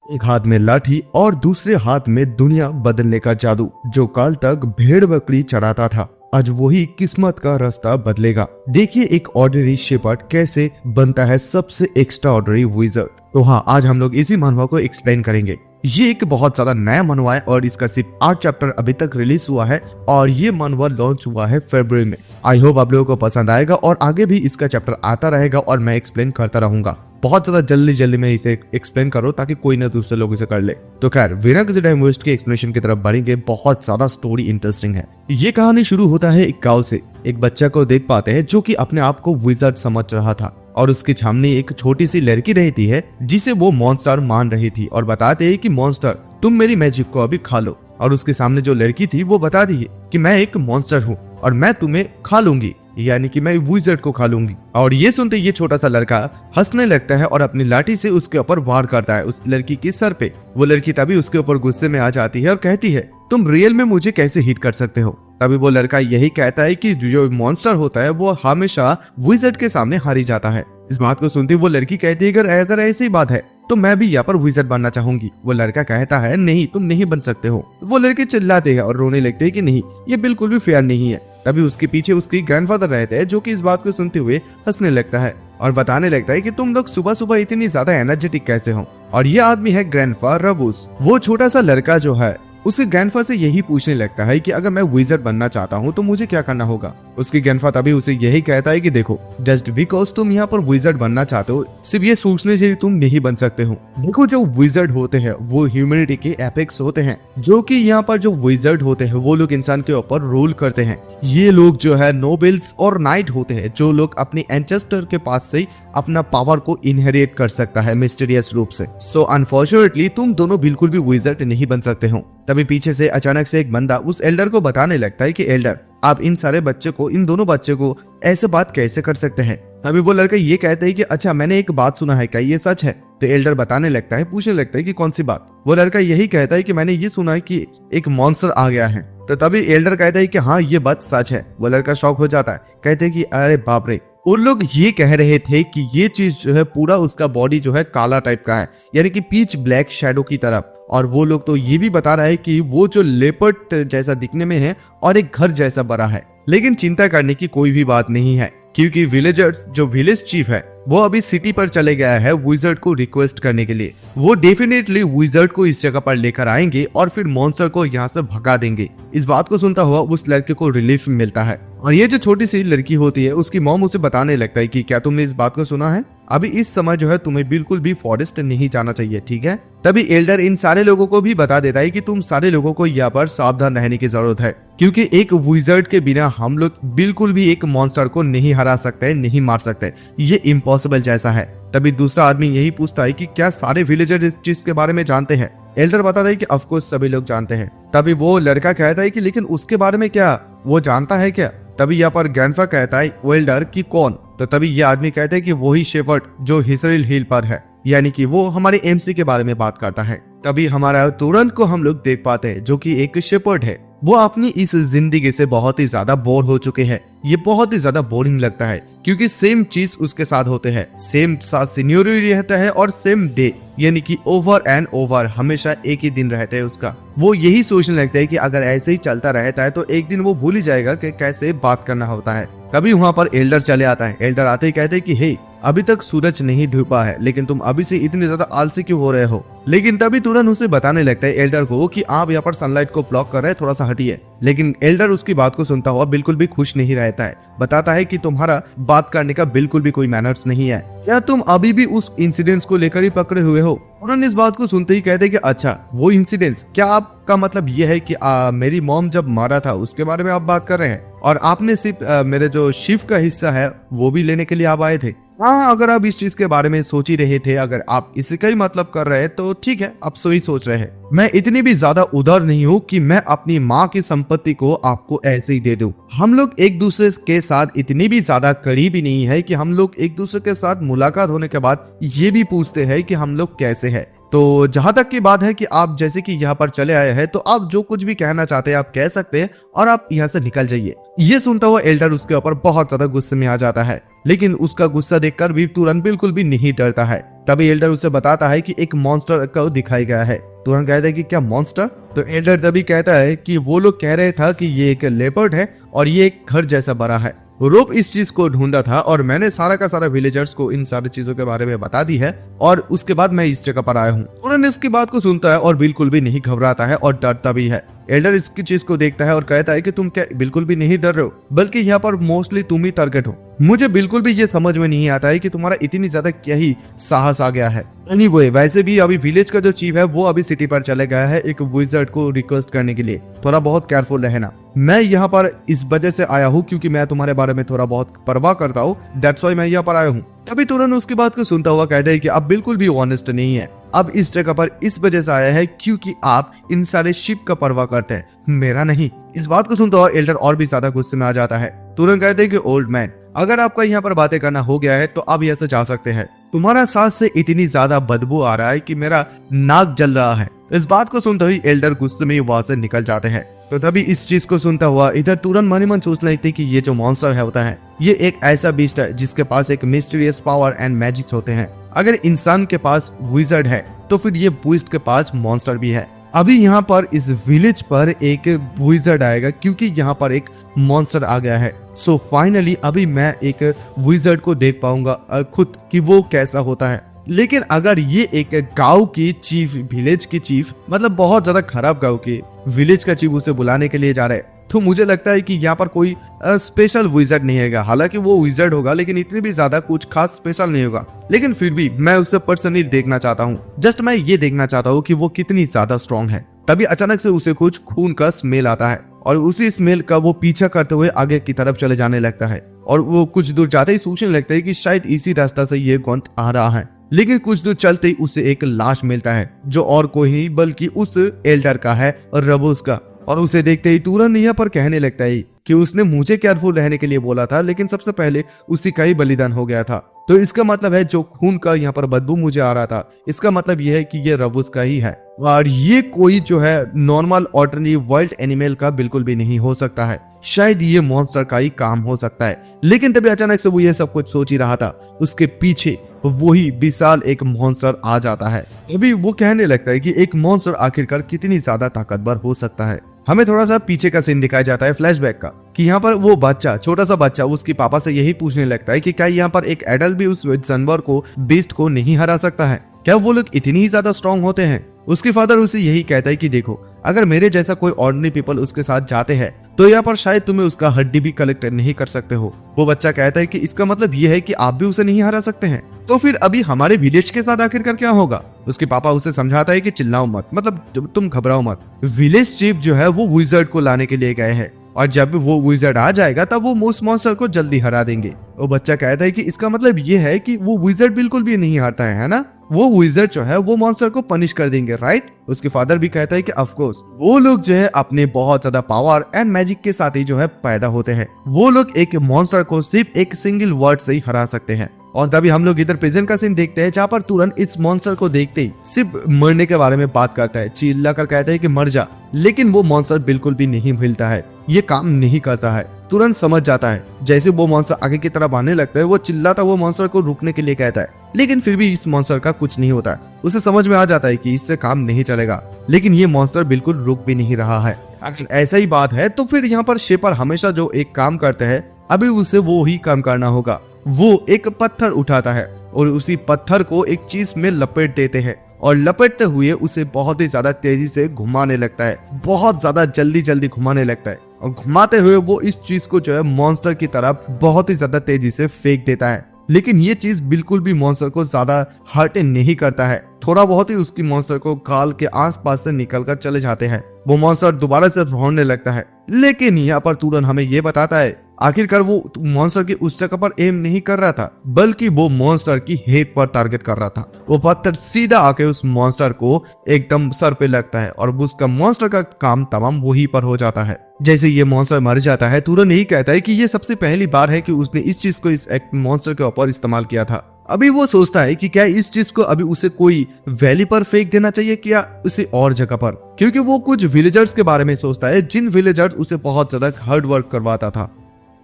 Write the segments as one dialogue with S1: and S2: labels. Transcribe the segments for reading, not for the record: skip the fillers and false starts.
S1: एक हाथ में लाठी और दूसरे हाथ में दुनिया बदलने का जादू। जो कल तक भेड़ बकरी चराता था, आज वही किस्मत का रास्ता बदलेगा। देखिए एक ऑर्डिनरी शेपर्ड कैसे बनता है सबसे एक्स्ट्रा ऑर्डिनरी विज़र्ड। तो हाँ, आज हम लोग इसी मनवा को एक्सप्लेन करेंगे। ये एक बहुत ज्यादा नया मनवा है और इसका सिर्फ 8 चैप्टर अभी तक रिलीज हुआ है और ये मनवा लॉन्च हुआ है फरवरी में। आई होप आप लोगों को पसंद आएगा और आगे भी इसका चैप्टर आता रहेगा और मैं एक्सप्लेन करता रहूंगा। बहुत ज्यादा जल्दी में इसे एक्सप्लेन करो ताकि कोई ना दूसरे लोग इसे कर ले। तो खैर बिना किसी टाइम वेस्ट के एक्सप्लेनेशन की तरफ बढ़ेंगे। बहुत ज्यादा स्टोरी इंटरेस्टिंग है। ये कहानी शुरू होता है एक गाँव से। एक बच्चा को देख पाते हैं जो कि अपने आप को विज़र्ड समझ रहा था और उसके सामने एक छोटी सी लड़की रहती है जिसे वो मॉन्स्टर मान रही थी और बताते हैं कि मॉन्स्टर तुम मेरी मैजिक को अभी खा लो। और उसके सामने जो लड़की थी वो बताती है कि मैं एक मॉन्स्टर हूँ और मैं तुम्हें खा लूंगी, यानी कि मैं विज़र्ड को खा लूंगी। और ये सुनते ये छोटा सा लड़का हंसने लगता है और अपनी लाठी से उसके ऊपर वार करता है उस लड़की के सर पे। वो लड़की तभी उसके ऊपर गुस्से में आ जाती है और कहती है तुम रियल में मुझे कैसे हिट कर सकते हो। तभी वो लड़का यही कहता है कि जो मॉन्स्टर होता है वो हमेशा विज़र्ड के सामने हारी जाता है। इस बात को सुनती वो लड़की कहती है अगर ऐसी बात है तो मैं भी यहाँ पर विज़र्ड बनना चाहूंगी। वो लड़का कहता है नहीं, तुम नहीं बन सकते हो। वो लड़के चिल्लाते हैं और रोने लगते हैं कि नहीं, ये बिल्कुल भी फेयर नहीं है। तभी उसके पीछे उसकी ग्रैंडफादर रहते हैं जो कि इस बात को सुनते हुए हंसने लगता है और बताने लगता है कि तुम लोग सुबह सुबह इतनी ज्यादा एनर्जेटिक कैसे हो। और ये आदमी है ग्रैंडफा रबूस। वो छोटा सा लड़का जो है उसके ग्रैंडफा से यही पूछने लगता है कि अगर मैं विज़र्ड बनना चाहता हूँ तो मुझे क्या करना होगा। उसकी ग्रैंडफा तभी उसे यही कहता है कि देखो, जस्ट बिकॉज तुम यहाँ पर विज़र्ड बनना चाहते हो, सिर्फ ये सोचने से तुम नहीं बन सकते हो। देखो जो विज़र्ड होते हैं वो ह्यूमैनिटी के एपेक्स होते हैं, जो कि यहाँ पर जो विज़र्ड होते हैं वो लोग इंसान के ऊपर रूल करते हैं। ये लोग जो है नोबल्स और नाइट होते हैं, जो लोग अपने एंसेस्टर के पास से अपना पावर को इनहेरिट कर सकता है मिस्टीरियस रूप से। सो अनफॉर्चुनेटली तुम दोनों बिल्कुल भी विज़र्ड नहीं बन सकते हो। तभी पीछे से अचानक से एक बंदा उस एल्डर को बताने लगता है कि एल्डर, आप इन दोनों बच्चे को ऐसे बात कैसे कर सकते हैं। तभी वो लड़का ये कहता है कि अच्छा मैंने एक बात सुना है, क्या ये सच है। तो एल्डर बताने लगता है, पूछने लगता है कि कौन सी बात। वो लड़का यही कहता है कि मैंने ये सुना है कि एक मॉन्स्टर आ गया है। तो तभी एल्डर कहता है कि हाँ ये बात सच है। वो लड़का शॉक हो जाता है, कहते हैं कि अरे बाप रे, उन लोग ये कह रहे थे कि ये चीज जो है पूरा उसका बॉडी जो है काला टाइप का है, यानी कि पीच ब्लैक शैडो की तरफ। और वो लोग तो ये भी बता रहा है कि वो जो लेपर्ड जैसा दिखने में है और एक घर जैसा बड़ा है। लेकिन चिंता करने की कोई भी बात नहीं है क्योंकि विलेजर्स जो विलेज चीफ है वो अभी सिटी पर चले गया है विज़र्ड को रिक्वेस्ट करने के लिए। वो डेफिनेटली विज़र्ड को इस जगह पर लेकर आएंगे और फिर मॉन्स्टर को यहाँ से भगा देंगे। इस बात को सुनता हुआ उस लड़के को रिलीफ मिलता है और ये जो छोटी सी लड़की होती है उसकी मॉम उसे बताने लगता है कि क्या तुमने इस बात को सुना है, अभी इस समय जो है तुम्हें बिल्कुल भी फॉरेस्ट नहीं जाना चाहिए, ठीक है। तभी एल्डर इन सारे लोगों को भी बता देता है कि तुम सारे लोगों को यहाँ पर सावधान रहने की जरूरत है क्योंकि एक विज़र्ड के बिना हम लोग बिल्कुल भी एक मॉन्स्टर को नहीं हरा सकते, नहीं मार सकते, ये इम्पॉसिबल जैसा है। तभी दूसरा आदमी यही पूछता है कि क्या सारे विलेजर इस चीज के बारे में जानते हैं। एल्डर बताता है कि ऑफ कोर्स सभी लोग जानते हैं। तभी वो लड़का कहता है कि लेकिन उसके बारे में क्या वो जानता है क्या। तभी यहाँ पर ग्रैंडफा कहता है वो एल्डर कि कौन। तो तभी ये आदमी कहता है कि वही शेफर्ड जो हिसरिल हिल पर है, यानी कि वो हमारे एमसी के बारे में बात करता है। तभी हमारा तुरंत को हम लोग देख पाते हैं जो कि एक शेफर्ड है। वो अपनी इस जिंदगी से बहुत ही ज्यादा बोर हो चुके हैं। ये बहुत ही ज्यादा बोरिंग लगता है क्योंकि सेम चीज उसके साथ होते हैं, सेम साथ सीनियोरिटी रहता है और सेम डे, यानी कि ओवर एंड ओवर हमेशा एक ही दिन रहता है उसका। वो यही सोचने लगता है कि अगर ऐसे ही चलता रहता है तो एक दिन वो भूल ही जाएगा कि कैसे बात करना होता है। तभी वहाँ पर एल्डर चले आता है। एल्डर आते ही कहते हैं कि हे, अभी तक सूरज नहीं डूबा है लेकिन तुम अभी से इतने ज्यादा आलसी क्यों हो रहे हो। लेकिन तभी तुरंत उसे बताने लगता है एल्डर को कि आप यहाँ पर सनलाइट को ब्लॉक कर रहे हैं, थोड़ा सा हटिए। लेकिन एल्डर उसकी बात को सुनता हुआ बिल्कुल भी खुश नहीं रहता है। बताता है कि तुम्हारा बात करने का बिल्कुल भी कोई मैनर्स नहीं है, क्या तुम अभी भी उस इंसिडेंस को लेकर ही पकड़े हुए हो। उन्होंने इस बात को सुनते ही कहते कि अच्छा वो इंसिडेंस, क्या आपका मतलब ये है कि मेरी मॉम जब मारा था उसके बारे में आप बात कर रहे हैं और आपने सिर्फ मेरे जो शिफ्ट का हिस्सा है वो भी लेने के लिए आप आए थे। हाँ, अगर आप इस चीज के बारे में सोच ही रहे थे, अगर आप इसी का ही मतलब कर रहे हैं तो ठीक है, आप सही सोच रहे हैं। मैं इतनी भी ज्यादा उदार नहीं हूँ कि मैं अपनी माँ की संपत्ति को आपको ऐसे ही दे दूं। हम लोग एक दूसरे के साथ इतनी भी ज्यादा करीबी नहीं है कि हम लोग एक दूसरे के साथ मुलाकात होने के बाद ये भी पूछते हैं कि हम लोग कैसे हैं। तो जहां तक की बात है कि आप जैसे कि यहाँ पर चले आए हैं तो आप जो कुछ भी कहना चाहते हैं आप कह सकते हैं और आप यहाँ से निकल जाइए। ये सुनता हुआ एल्डर उसके ऊपर बहुत ज्यादा गुस्से में आ जाता है, लेकिन उसका गुस्सा देखकर भी तुरंत बिल्कुल भी नहीं डरता है। तभी एल्डर उसे बताता है कि एक मॉन्स्टर को दिखाया गया है। तुरंत कहता है कि क्या मॉन्स्टर? तो एल्डर तभी कहता है कि वो लोग कह रहे था कि ये एक लेपर्ड है और ये एक घर जैसा बड़ा है। रोब इस चीज को ढूंढा था और मैंने सारा का सारा विलेजर्स को इन सारी चीजों के बारे में बता दी है और उसके बाद मैं इस जगह पर आया हूँ। उन्होंने इसकी बात को सुनता है और बिल्कुल भी नहीं घबराता है और डरता भी है। एल्डर इसकी चीज को देखता है और कहता है कि तुम क्या बिल्कुल भी नहीं डर रहे हो, बल्कि यहाँ पर मोस्टली तुम ही टारगेट हो। मुझे बिल्कुल भी ये समझ में नहीं आता है कि तुम्हारा इतनी ज्यादा क्या ही साहस आ गया है। एनीवे, वैसे भी अभी विलेज का जो चीफ है वो अभी सिटी पर चले गया है एक विजार्ड को रिक्वेस्ट करने के लिए। थोड़ा बहुत केयरफुल रहना। मैं यहाँ पर इस वजह से आया हूँ क्योंकि मैं तुम्हारे बारे में थोड़ा बहुत परवाह करता हूँ, दैट्स व्हाई मैं यहाँ पर आया हूँ। तभी तुरंत उसकी बात को सुनता हुआ कहता है कि आप बिल्कुल भी ऑनेस्ट नहीं है। अब इस जगह पर इस वजह से आया है क्योंकि आप इन सारे शिप का परवाह करते हैं, मेरा नहीं। इस बात को सुनता हुआ एल्डर और भी ज्यादा गुस्से में आ जाता है। तुरंत कहते हैं कि ओल्ड मैन, अगर आपका यहाँ पर बातें करना हो गया है तो आप यहाँ से जा सकते हैं। तुम्हारा सांस से इतनी ज्यादा बदबू आ रहा है कि मेरा नाक जल रहा है। इस बात को सुनते हुए एल्डर गुस्से में वहां से निकल जाते हैं। तो तभी इस चीज को सुनता हुआ इधर तुरंत मन ही मन सोचने लगते कि ये जो मॉन्स्टर है होता है ये एक ऐसा बीस्ट है जिसके पास एक मिस्टीरियस पावर एंड मैजिक होते हैं। अगर इंसान के पास विजार्ड है तो फिर ये बीस्ट के पास मॉन्स्टर भी है। अभी यहाँ पर इस विलेज पर एक विजार्ड आएगा क्योंकि यहाँ पर एक मॉन्स्टर आ गया है। सो फाइनली अभी मैं एक विजार्ड को देख पाऊंगा खुद कि वो कैसा होता है। लेकिन अगर ये एक गांव की चीफ, विलेज की चीफ, मतलब बहुत ज्यादा खराब गांव की विलेज का चीफ उसे बुलाने के लिए जा रहे हैं तो मुझे लगता है कि यहाँ पर कोई स्पेशल विजार्ड नहीं होगा। हालांकि वो विजार्ड होगा लेकिन इतनी भी ज्यादा कुछ खास स्पेशल नहीं होगा। लेकिन फिर भी मैं उसे पर्सनली देखना चाहता हूँ। जस्ट मैं ये देखना चाहता हूँ कि वो कितनी ज्यादा स्ट्रॉन्ग है। तभी अचानक से उसे कुछ खून का स्मेल आता है और उसी स्मेल का वो पीछा करते हुए आगे की तरफ चले जाने लगता है। और वो कुछ दूर जाते ही सोचने लगता है कि शायद इसी रास्ता से ये गौंत आ रहा है। लेकिन कुछ दूर चलते ही उसे एक लाश मिलता है जो और कोई नहीं बल्कि उस एल्डर का है और रबूस का। और उसे देखते ही तुरंत यहाँ पर कहने लगता है कि उसने मुझे केयरफुल रहने के लिए बोला था लेकिन सबसे पहले उसी का ही बलिदान हो गया था। तो इसका मतलब है जो खून का यहाँ पर बदबू मुझे आ रहा था इसका मतलब यह है कि ये रबूस का ही है और ये कोई जो है नॉर्मल ऑर्डिनरी वाइल्ड एनिमल का बिल्कुल भी नहीं हो सकता है। शायद ये मॉन्स्टर का ही काम हो सकता है। लेकिन तभी अचानक से वो ये सब कुछ सोच ही रहा था, उसके पीछे वही विशाल एक मॉन्स्टर आ जाता है। अभी वो कहने लगता है कि एक मॉन्स्टर आखिरकार कितनी ज्यादा ताकतवर हो सकता है। हमें थोड़ा सा पीछे का सीन दिखाया जाता है फ्लैशबैक का कि यहाँ पर वो बच्चा, छोटा सा बच्चा उसके पापा से यही पूछने लगता है कि क्या यहाँ पर एक एडल्ट भी उस जानवर को, बीस्ट को नहीं हरा सकता है? क्या वो लोग इतनी ही ज्यादा स्ट्रॉन्ग होते हैं? उसके फादर उसे यही कहता है कि देखो, अगर मेरे जैसा कोई ऑर्डिनरी पीपल उसके साथ जाते हैं तो यहाँ पर शायद तुम्हें उसका हड्डी भी कलेक्ट नहीं कर सकते हो। वो बच्चा कहता है कि इसका मतलब ये है कि आप भी उसे नहीं हरा सकते हैं। तो फिर अभी हमारे विलेज के साथ आखिरकार क्या होगा? उसके पापा उसे समझाता है कि चिल्लाओ मत, मतलब तुम घबराओ मत। विलेज चीफ जो है वो विजार्ड को लाने के लिए गए हैं और जब वो विजार्ड आ जाएगा तब वो उस मॉन्स्टर को जल्दी हरा देंगे। वो बच्चा कहता है कि इसका मतलब ये है कि वो विजार्ड बिल्कुल भी नहीं हारता है ना? वो विजार्ड जो है वो मॉन्स्टर को पनिश कर देंगे, राइट? उसके फादर भी कहता है कि ऑफ कोर्स वो लोग जो है अपने बहुत ज्यादा पावर एंड मैजिक के साथ ही जो है पैदा होते हैं। वो लोग एक मॉन्स्टर को सिर्फ एक सिंगल वर्ड से ही हरा सकते हैं। और तभी हम लोग इधर प्रेजेंट का सीन देखते हैं जहाँ पर तुरंत इस मॉन्स्टर को देखते ही सिर्फ मरने के बारे में बात करता है, चिल्ला कर कहता है कि मर जा। लेकिन वो मॉन्स्टर बिल्कुल भी नहीं मिलता है, ये काम नहीं करता है। तुरंत समझ जाता है। जैसे वो मॉन्स्टर आगे की तरफ आने लगता है वो चिल्लाता वो मॉन्स्टर को रुकने के लिए कहता है, लेकिन फिर भी इस मॉन्स्टर का कुछ नहीं होता है। उसे समझ में आ जाता है कि इससे काम नहीं चलेगा। लेकिन ये मॉन्स्टर बिल्कुल रुक भी नहीं रहा है। अगर ऐसा ही बात है तो फिर यहाँ पर शेपर हमेशा जो एक काम करते हैं अभी उसे वो ही काम करना होगा। वो एक पत्थर उठाता है और उसी पत्थर को एक चीज में लपेट देते हैं और लपेटते हुए उसे बहुत ही ज्यादा तेजी से घुमाने लगता है, बहुत ज्यादा जल्दी घुमाने लगता है। और घुमाते हुए वो इस चीज को जो है मॉन्स्टर की तरफ बहुत ही ज्यादा तेजी से फेंक देता है। लेकिन ये चीज बिल्कुल भी मॉन्स्टर को ज्यादा हर्ट नहीं करता है। थोड़ा बहुत ही उसकी मॉन्स्टर को गाल के आसपास से निकलकर चले जाते हैं। वो मॉन्स्टर दोबारा से रोने लगता है। लेकिन यहाँ पर तुरंत हमें ये बताता है आखिरकार वो मॉन्स्टर की उस जगह पर एम नहीं कर रहा था, बल्कि वो मॉन्स्टर की हेड पर टारगेट कर रहा था। वो पत्थर सीधा आके उस मॉन्स्टर को एकदम सर पे लगता है और उसका मॉन्स्टर का काम तमाम वहीं पर हो जाता है। जैसे ये मॉन्स्टर मर जाता है तुरंत यही कहता है कि ये सबसे पहली बार है कि उसने इस चीज को इस मॉन्स्टर के ऊपर इस्तेमाल किया था। अभी वो सोचता है कि क्या इस चीज को अभी उसे कोई वैली पर फेंक देना चाहिए क्या उसे और जगह पर, क्योंकि वो कुछ विलेजर्स के बारे में सोचता है जिन विलेजर्स उसे बहुत ज्यादा हार्ड वर्क करवाता था।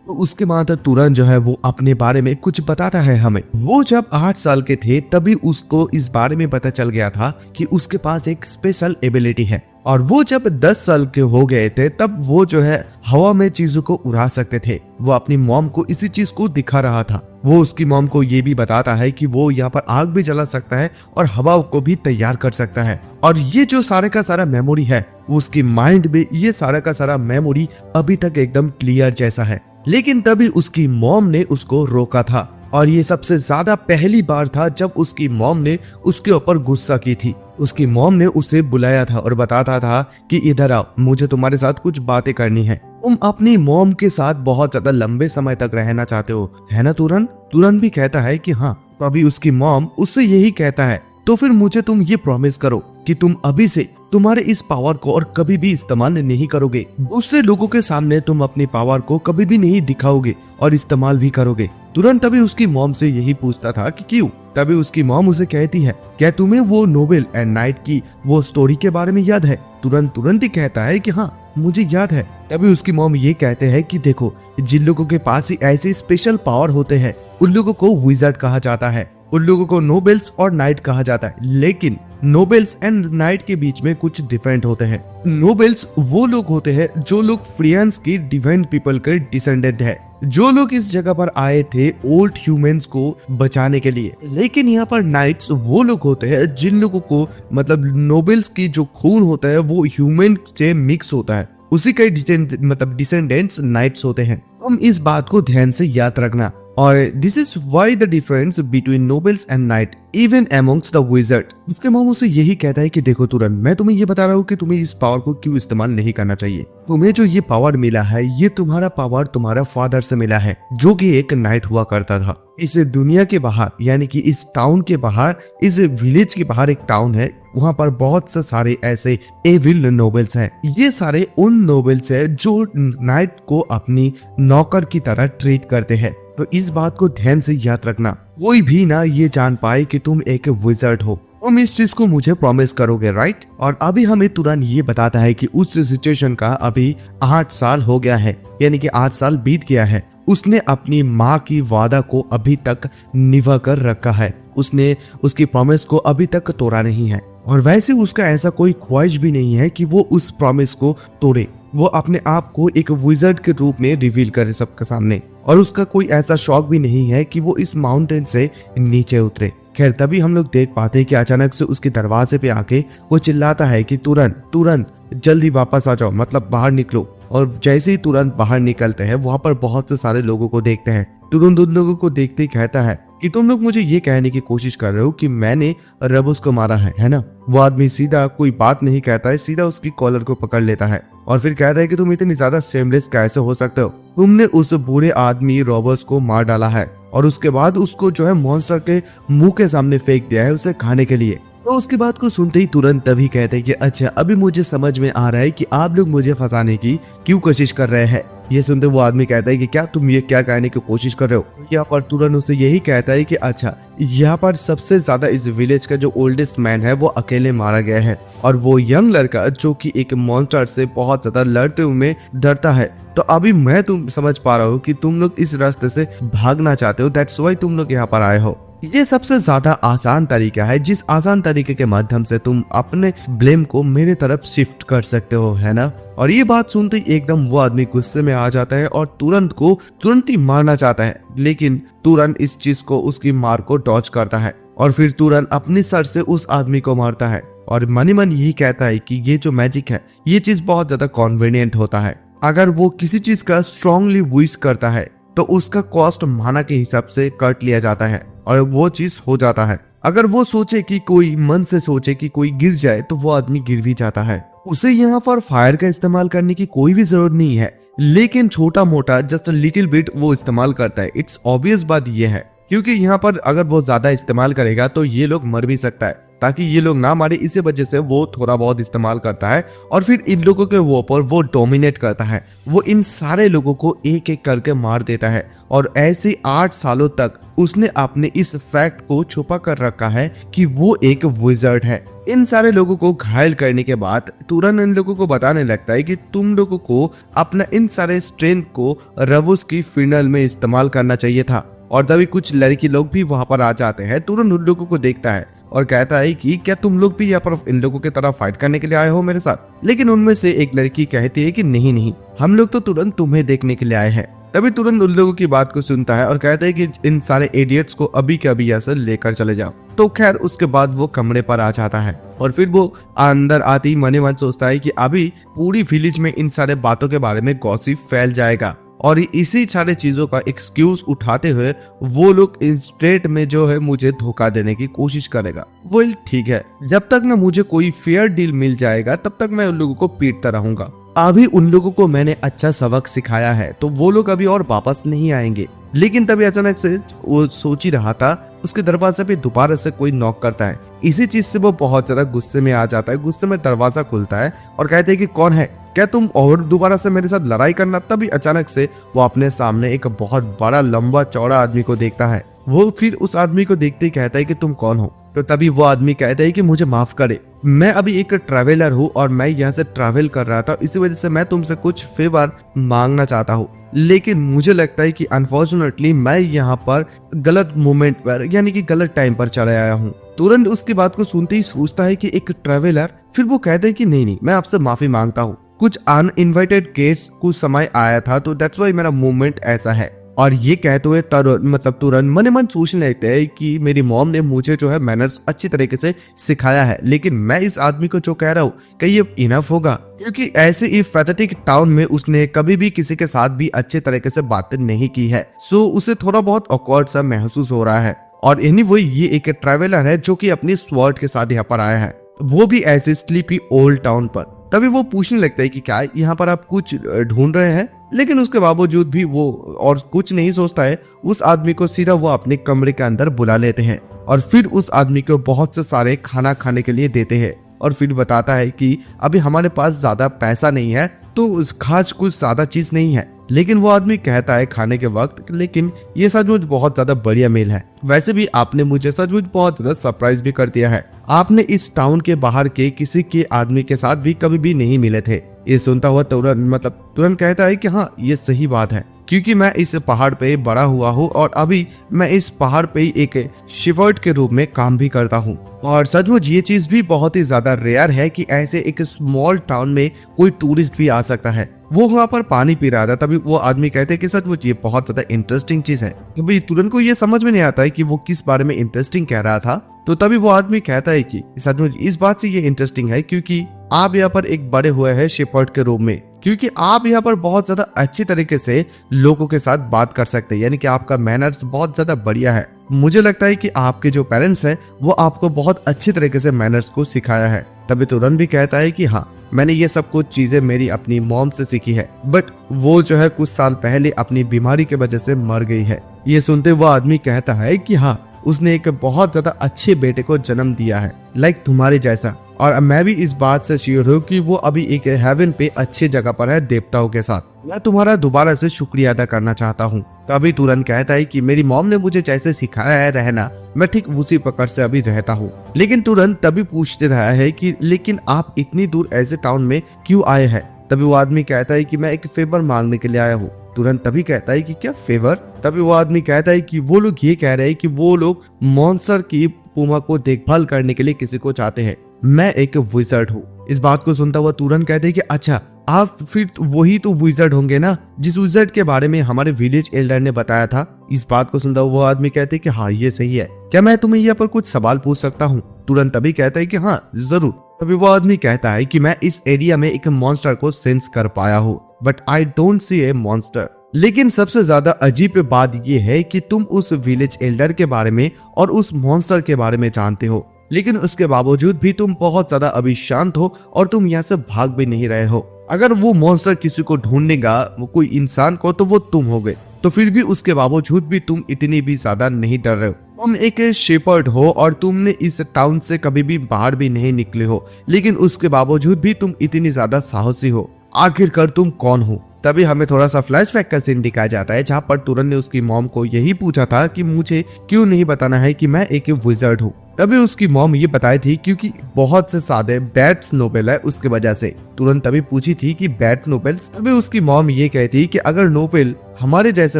S1: तो उसके बाद तुरंत जो है वो अपने बारे में कुछ बताता है हमें। वो जब 8 साल के थे तभी उसको इस बारे में पता चल गया था कि उसके पास एक स्पेशल एबिलिटी है, और वो जब 10 साल के हो गए थे तब वो जो है हवा में चीजों को उड़ा सकते थे। वो अपनी मॉम को इसी चीज को दिखा रहा था। वो उसकी मॉम को ये भी बताता है कि वो यहाँ पर आग भी जला सकता है और हवा को भी तैयार कर सकता है। और ये जो सारे का सारा मेमोरी है उसकी माइंड में, ये सारा का सारा मेमोरी अभी तक एकदम क्लियर जैसा है। लेकिन तभी उसकी मॉम ने उसको रोका था, और ये सबसे ज्यादा पहली बार था जब उसकी मॉम ने उसके ऊपर गुस्सा की थी। उसकी मॉम ने उसे बुलाया था और बताता था कि इधर आओ, मुझे तुम्हारे साथ कुछ बातें करनी है। तुम अपनी मॉम के साथ बहुत ज्यादा लंबे समय तक रहना चाहते हो, है ना तुरंत? तुरंत भी कहता है कि हाँ। तो अभी उसकी मॉम उससे यही कहता है, तो फिर मुझे तुम ये प्रॉमिस करो कि तुम अभी से तुम्हारे इस पावर को और कभी भी इस्तेमाल नहीं करोगे। दूसरे लोगों के सामने तुम अपनी पावर को कभी भी नहीं दिखाओगे और इस्तेमाल भी करोगे। तुरंत तभी उसकी मॉम से यही पूछता था कि क्यों? तभी उसकी मॉम उसे कहती है, क्या तुम्हें वो नोबेल एंड नाइट की वो स्टोरी के बारे में याद है? तुरंत ही कहता है कि हाँ मुझे याद है। तभी उसकी मॉम ये कहते हैं कि देखो, जिन लोगों के पास ही ऐसे स्पेशल पावर होते हैं उन लोगों को विजार्ड कहा जाता है, उन लोगों को नोबेल्स और नाइट कहा जाता है। लेकिन नोबेल्स एंड नाइट के बीच में कुछ डिफरेंट होते हैं। नोबेल्स वो लोग होते हैं जो लोग फ्रियंस की डिवाइन पीपल के डिसेंडेंट है, जो लोग इस जगह पर आए थे ओल्ड ह्यूमंस को बचाने के लिए। लेकिन यहाँ पर नाइट्स वो लोग होते हैं जिन लोगों को, मतलब नोबेल्स की जो खून होता है वो ह्यूमन से मिक्स होता है, उसी के डिसेंडेंट्स नाइट्स होते हैं। हम इस बात को ध्यान से याद रखना। और this is why the difference between nobles and night even amongst the wizard. उसके मॉम उसे यही कहता है कि देखो तुरंत, मैं तुम्हें ये बता रहा हूँ कि तुम्हें इस पावर को क्यों इस्तेमाल नहीं करना चाहिए। तुम्हें जो ये पावर मिला है ये तुम्हारा पावर तुम्हारा फादर से मिला है, जो कि एक नाइट हुआ करता था। इस दुनिया के बाहर, यानी कि इस टाउन के बाहर, इस विलेज के बाहर एक टाउन है, वहाँ पर बहुत से सारे ऐसे एविल नोबेल्स हैं। ये सारे उन नोबेल्स हैं जो नाइट को अपनी नौकर की तरह ट्रीट करते हैं। तो इस बात को ध्यान से याद रखना, कोई भी ना ये जान पाए कि तुम एक विजार्ड हो। तुम इस चीज को मुझे प्रॉमिस करोगे, राइट? और अभी हमें तुरंत ये बताता है कि उस सिचुएशन का अभी 8 साल हो गया है, यानी कि 8 साल बीत गया है। उसने अपनी माँ की वादा को अभी तक निभा कर रखा है, उसने उसकी प्रॉमिस को अभी तक तोड़ा नहीं है। और वैसे उसका ऐसा कोई ख्वाहिश भी नहीं है कि वो उस प्रॉमिस को तोड़े। वो अपने आप को एक विजार्ड के रूप में रिवील करे सबके सामने, और उसका कोई ऐसा शौक भी नहीं है कि वो इस माउंटेन से नीचे उतरे। खैर तभी हम लोग देख पाते हैं कि अचानक से उसके दरवाजे पे आके वो चिल्लाता है कि तुरंत जल्दी वापस आ जाओ, मतलब बाहर निकलो। और जैसे ही तुरंत बाहर निकलते हैं वहां पर बहुत से सारे लोगों को देखते हैं। तुरंत उन लोगों को देखते ही कहता है कि तुम लोग मुझे ये कहने की कोशिश कर रहे हो कि मैंने रबुस को मारा है ना? वो आदमी सीधा कोई बात नहीं कहता है, सीधा उसकी कॉलर को पकड़ लेता है और फिर कहता है कि तुम इतनी ज्यादा शेमलेस कैसे हो सकते हो? तुमने उस बुरे आदमी रॉबर्स को मार डाला है और उसके बाद उसको जो है मॉन्स्टर के मुंह के सामने फेंक दिया है उसे खाने के लिए। तो उसकी बात को सुनते ही तुरंत तभी कहते हैं कि अच्छा, अभी मुझे समझ में आ रहा है कि आप लोग मुझे फंसाने की क्यों कोशिश कर रहे हैं। ये सुनते वो आदमी कहता है कि क्या तुम ये क्या कहने की कोशिश कर रहे हो? यहाँ पर तुरंत उसे यही कहता है कि अच्छा, यहाँ पर सबसे ज्यादा इस विलेज का जो ओल्डेस्ट मैन है वो अकेले मारा गया है, और वो यंग लड़का जो कि एक मॉन्स्टर से बहुत ज्यादा लड़ते हुए डरता है। तो अभी मैं तुम समझ पा रहा हूँ कि तुम लोग इस रास्ते से भागना चाहते हो, दैट्स व्हाई तुम लोग यहाँ पर आए हो। ये सबसे ज्यादा आसान तरीका है, जिस आसान तरीके के माध्यम से तुम अपने ब्लेम को मेरे तरफ शिफ्ट कर सकते हो, है ना? और ये बात सुनते ही एकदम वो आदमी गुस्से में आ जाता है और तुरंत ही मारना चाहता है, लेकिन तुरंत इस चीज को, उसकी मार को डॉज करता है और फिर तुरंत अपनी सर से उस आदमी को मारता है। और मन यही कहता है कि ये जो मैजिक है ये चीज बहुत ज्यादा कॉन्वीनियंट होता है। अगर वो किसी चीज का स्ट्रांगली विश करता है तो उसका कॉस्ट माना के हिसाब से कट लिया जाता है और वो चीज हो जाता है। अगर वो सोचे कि कोई मन से सोचे कि कोई गिर जाए तो वो आदमी गिर भी जाता है। उसे यहाँ पर फायर का इस्तेमाल करने की कोई भी जरूरत नहीं है, लेकिन छोटा मोटा जस्ट लिटिल बिट वो इस्तेमाल करता है। इट्स ऑब्वियस बात ये है क्योंकि यहाँ पर अगर वो ज्यादा इस्तेमाल करेगा तो ये लोग मर भी सकता है, ताकि ये लोग ना मारे, इसी वजह से वो थोड़ा बहुत इस्तेमाल करता है और फिर इन लोगों के ऊपर वो डोमिनेट करता है। वो इन सारे लोगों को एक एक करके मार देता है और ऐसे 8 सालों तक उसने अपने इस फैक्ट को छुपा कर रखा है कि वो एक विज़र्ड है। इन सारे लोगों को घायल करने के बाद तुरंत इन लोगों को बताने लगता है कि तुम लोगों को अपना इन सारे स्ट्रेंथ को रवुस की फिनल में इस्तेमाल करना चाहिए था। और तभी कुछ लड़की लोग भी वहां पर आ जाते हैं। तुरंत उन लोगों को देखता है और कहता है कि क्या तुम लोग भी यहाँ पर इन लोगों की तरह फाइट करने के लिए आए हो मेरे साथ। लेकिन उनमें से एक लड़की कहती है कि नहीं नहीं, हम लोग तो तुरंत तुम्हें देखने के लिए आए हैं। तभी तुरंत उन लोगों की बात को सुनता है और कहता है कि इन सारे इडियट्स को अभी के अभी यहाँ से लेकर चले जाओ। तो खैर उसके बाद वो कमरे पर आ जाता है और फिर वो अंदर आते ही मने मन सोचता है कि अभी पूरी विलेज में इन सारे बातों के बारे में गॉसिप फैल जाएगा और इसी सारे चीजों का एक्सक्यूज उठाते हुए वो लोग इंस्टेट में जो है मुझे धोखा देने की कोशिश करेगा। वो ठीक है, जब तक ना मुझे कोई फेयर डील मिल जाएगा तब तक मैं उन लोगों को पीटता रहूंगा। अभी उन लोगों को मैंने अच्छा सबक सिखाया है तो वो लोग अभी और वापस नहीं आएंगे। लेकिन तभी अचानक से वो सोच ही रहा था, उसके दरवाजे पे दोबारा से कोई नॉक करता है। इसी चीज से वो बहुत ज्यादा गुस्से में आ जाता है। गुस्से में दरवाजा खुलता है और कहते हैं कि कौन है, क्या तुम और दोबारा से मेरे साथ लड़ाई करना। तभी अचानक से वो अपने सामने एक बहुत बड़ा लंबा चौड़ा आदमी को देखता है। वो फिर उस आदमी को देखते ही कहता है कि तुम कौन हो। तो तभी वो आदमी कहता है कि मुझे माफ करे, मैं अभी एक ट्रैवलर हूँ और मैं यहाँ से ट्रैवल कर रहा था, इसी वजह से मैं तुमसे कुछ फेवर मांगना चाहता हूँ। लेकिन मुझे लगता है कि अनफॉर्चुनेटली मैं यहाँ पर गलत मोमेंट पर यानी कि गलत टाइम पर चले आया हूँ। तुरंत उसकी बात को सुनते ही सोचता है कि एक ट्रैवलर। फिर वो कहता है कि नहीं, मैं आपसे माफी मांगता हूँ, कुछ अनइनवाइटेड गेस्ट कुछ समय आया था तो दैट्स व्हाई मेरा मूवमेंट ऐसा है। और ये कहते हुए तुरंत मन मन सोचने लगते हैं कि मेरी मॉम ने मुझे जो है मैनर्स अच्छी तरीके से सिखाया है, लेकिन मैं इस आदमी को जो कह रहा हूँ कि ये इनफ होगा, क्योंकि ऐसे ही पैथेटिक टाउन में उसने कभी भी किसी के साथ भी अच्छे तरीके से बातें नहीं की है। सो उसे थोड़ा बहुत ऑकवर्ड सा महसूस हो रहा है। और एनीवे ये एक ट्रैवलर है जो कि अपनी स्वॉर्ड के साथ यहाँ पर आया है, वो भी ऐसे स्लीपी ओल्ड टाउन पर। तभी वो पूछने लगता है कि क्या यहाँ पर आप कुछ ढूंढ रहे हैं। लेकिन उसके बावजूद भी वो और कुछ नहीं सोचता है। उस आदमी को सीधा वो अपने कमरे के अंदर बुला लेते हैं और फिर उस आदमी को बहुत से सारे खाना खाने के लिए देते हैं और फिर बताता है कि अभी हमारे पास ज्यादा पैसा नहीं है तो उस खास कुछ ज्यादा चीज नहीं है। लेकिन वो आदमी कहता है खाने के वक्त, लेकिन ये सचमुच बहुत ज्यादा बढ़िया मील है। वैसे भी आपने मुझे सचमुच बहुत ज्यादा सरप्राइज भी कर दिया है। आपने इस टाउन के बाहर के किसी के आदमी के साथ भी कभी भी नहीं मिले थे। ये सुनता हुआ तुरंत कहता है कि हाँ ये सही बात है, क्योंकि मैं इस पहाड़ पे बड़ा हुआ हूँ और अभी मैं इस पहाड़ पे एक शिवर्ड के रूप में काम भी करता हूँ। और सचमुच ये चीज भी बहुत ही ज्यादा रेयर है कि ऐसे एक स्मॉल टाउन में कोई टूरिस्ट भी आ सकता है। वो वहाँ पर पानी पी रहा था। तभी वो आदमी कहते हैं कि सचमुच ये बहुत ज्यादा इंटरेस्टिंग चीज है। तभी तुरंत को ये समझ में नहीं आता है कि वो किस बारे में इंटरेस्टिंग कह रहा था। तो तभी वो आदमी कहता है कि सचमुच इस बात से ये इंटरेस्टिंग है क्योंकि आप यहाँ पर एक बड़े हुए हैं शेपर्ड के रूप में, क्योंकि आप यहाँ पर बहुत ज्यादा अच्छी तरीके से लोगों के साथ बात कर सकते हैं, यानी कि आपका मैनर्स बहुत ज्यादा बढ़िया है। मुझे लगता है कि आपके जो पेरेंट्स हैं वो आपको बहुत अच्छी तरीके से मैनर्स को सिखाया है। तभी तुरंत भी कहता है कि हाँ मैंने ये सब कुछ चीजें मेरी अपनी मॉम से सीखी है, बट वो जो है कुछ साल पहले अपनी बीमारी की वजह से मर गई है। ये सुनते वो आदमी कहता है कि हाँ उसने एक बहुत ज्यादा अच्छे बेटे को जन्म दिया है, लाइक तुम्हारे जैसा। और मैं भी इस बात से श्योर हूँ कि वो अभी एक हेवन पे अच्छी जगह पर है देवताओं के साथ। मैं तुम्हारा दोबारा से शुक्रिया अदा करना चाहता हूँ। तभी तुरंत कहता है कि मेरी मॉम ने मुझे जैसे सिखाया है रहना, मैं ठीक उसी प्रकार से अभी रहता हूँ। लेकिन तुरंत तभी पूछते रहा है कि लेकिन आप इतनी दूर ऐसे टाउन में क्यों आए हैं। तभी वो आदमी कहता है कि मैं एक फेवर मांगने के लिए आया हूँ। तुरंत तभी कहता है कि क्या फेवर। तभी वो आदमी कहता है कि वो लोग ये कह रहे हैं कि वो लोग मॉन्स्टर की पुमा को देखभाल करने के लिए किसी को चाहते हैं। मैं एक विज़र्ड हूँ। इस बात को सुनता हुआ तुरंत कहते हैं कि अच्छा आप फिर वही तो विज़र्ड होंगे ना जिस विज़र्ड के बारे में हमारे विलेज एल्डर ने बताया था। इस बात को सुनता हुआ वो आदमी कहते हैं कि हाँ ये सही है, क्या मैं तुम्हें यहाँ पर कुछ सवाल पूछ सकता हूँ। तुरंत तभी कहता है कि हाँ जरूर। तभी वो आदमी कहता है कि मैं इस एरिया में एक मॉन्स्टर को सेंस कर पाया हूँ, but I don't see A monster. लेकिन सबसे ज्यादा अजीब बात यह है कि तुम उस विलेज एल्डर के बारे में और उस मॉन्स्टर के बारे में जानते हो, लेकिन उसके बावजूद भी तुम बहुत ज्यादा अभी शांत हो और तुम यहाँ से भाग भी नहीं रहे हो। अगर वो मॉन्स्टर किसी को ढूंढेगा, वो कोई इंसान को, तो वो तुम होगे। तो फिर भी उसके बावजूद भी तुम इतनी भी ज्यादा नहीं डर रहे हो। तुम एक शेपर्ड हो और तुमने इस टाउन से कभी भी बाहर भी नहीं निकले हो, लेकिन उसके बावजूद भी तुम इतनी ज्यादा साहसी हो। आखिरकार तुम कौन हो? तभी हमें थोड़ा सा फ्लैशबैक का सीन दिखाया जाता है, जहाँ पर तुरंत ने उसकी मॉम को यही पूछा था कि मुझे क्यों नहीं बताना है कि मैं एक विज़र्ड हूँ। तभी उसकी मॉम ये बताई थी क्योंकि बहुत से सादे बैट्स नोबेल है, उसके वजह से। तुरंत तभी पूछी थी कि बैट नोबेल्स। तभी उसकी मॉम ये कहती कि अगर नोबेल हमारे जैसे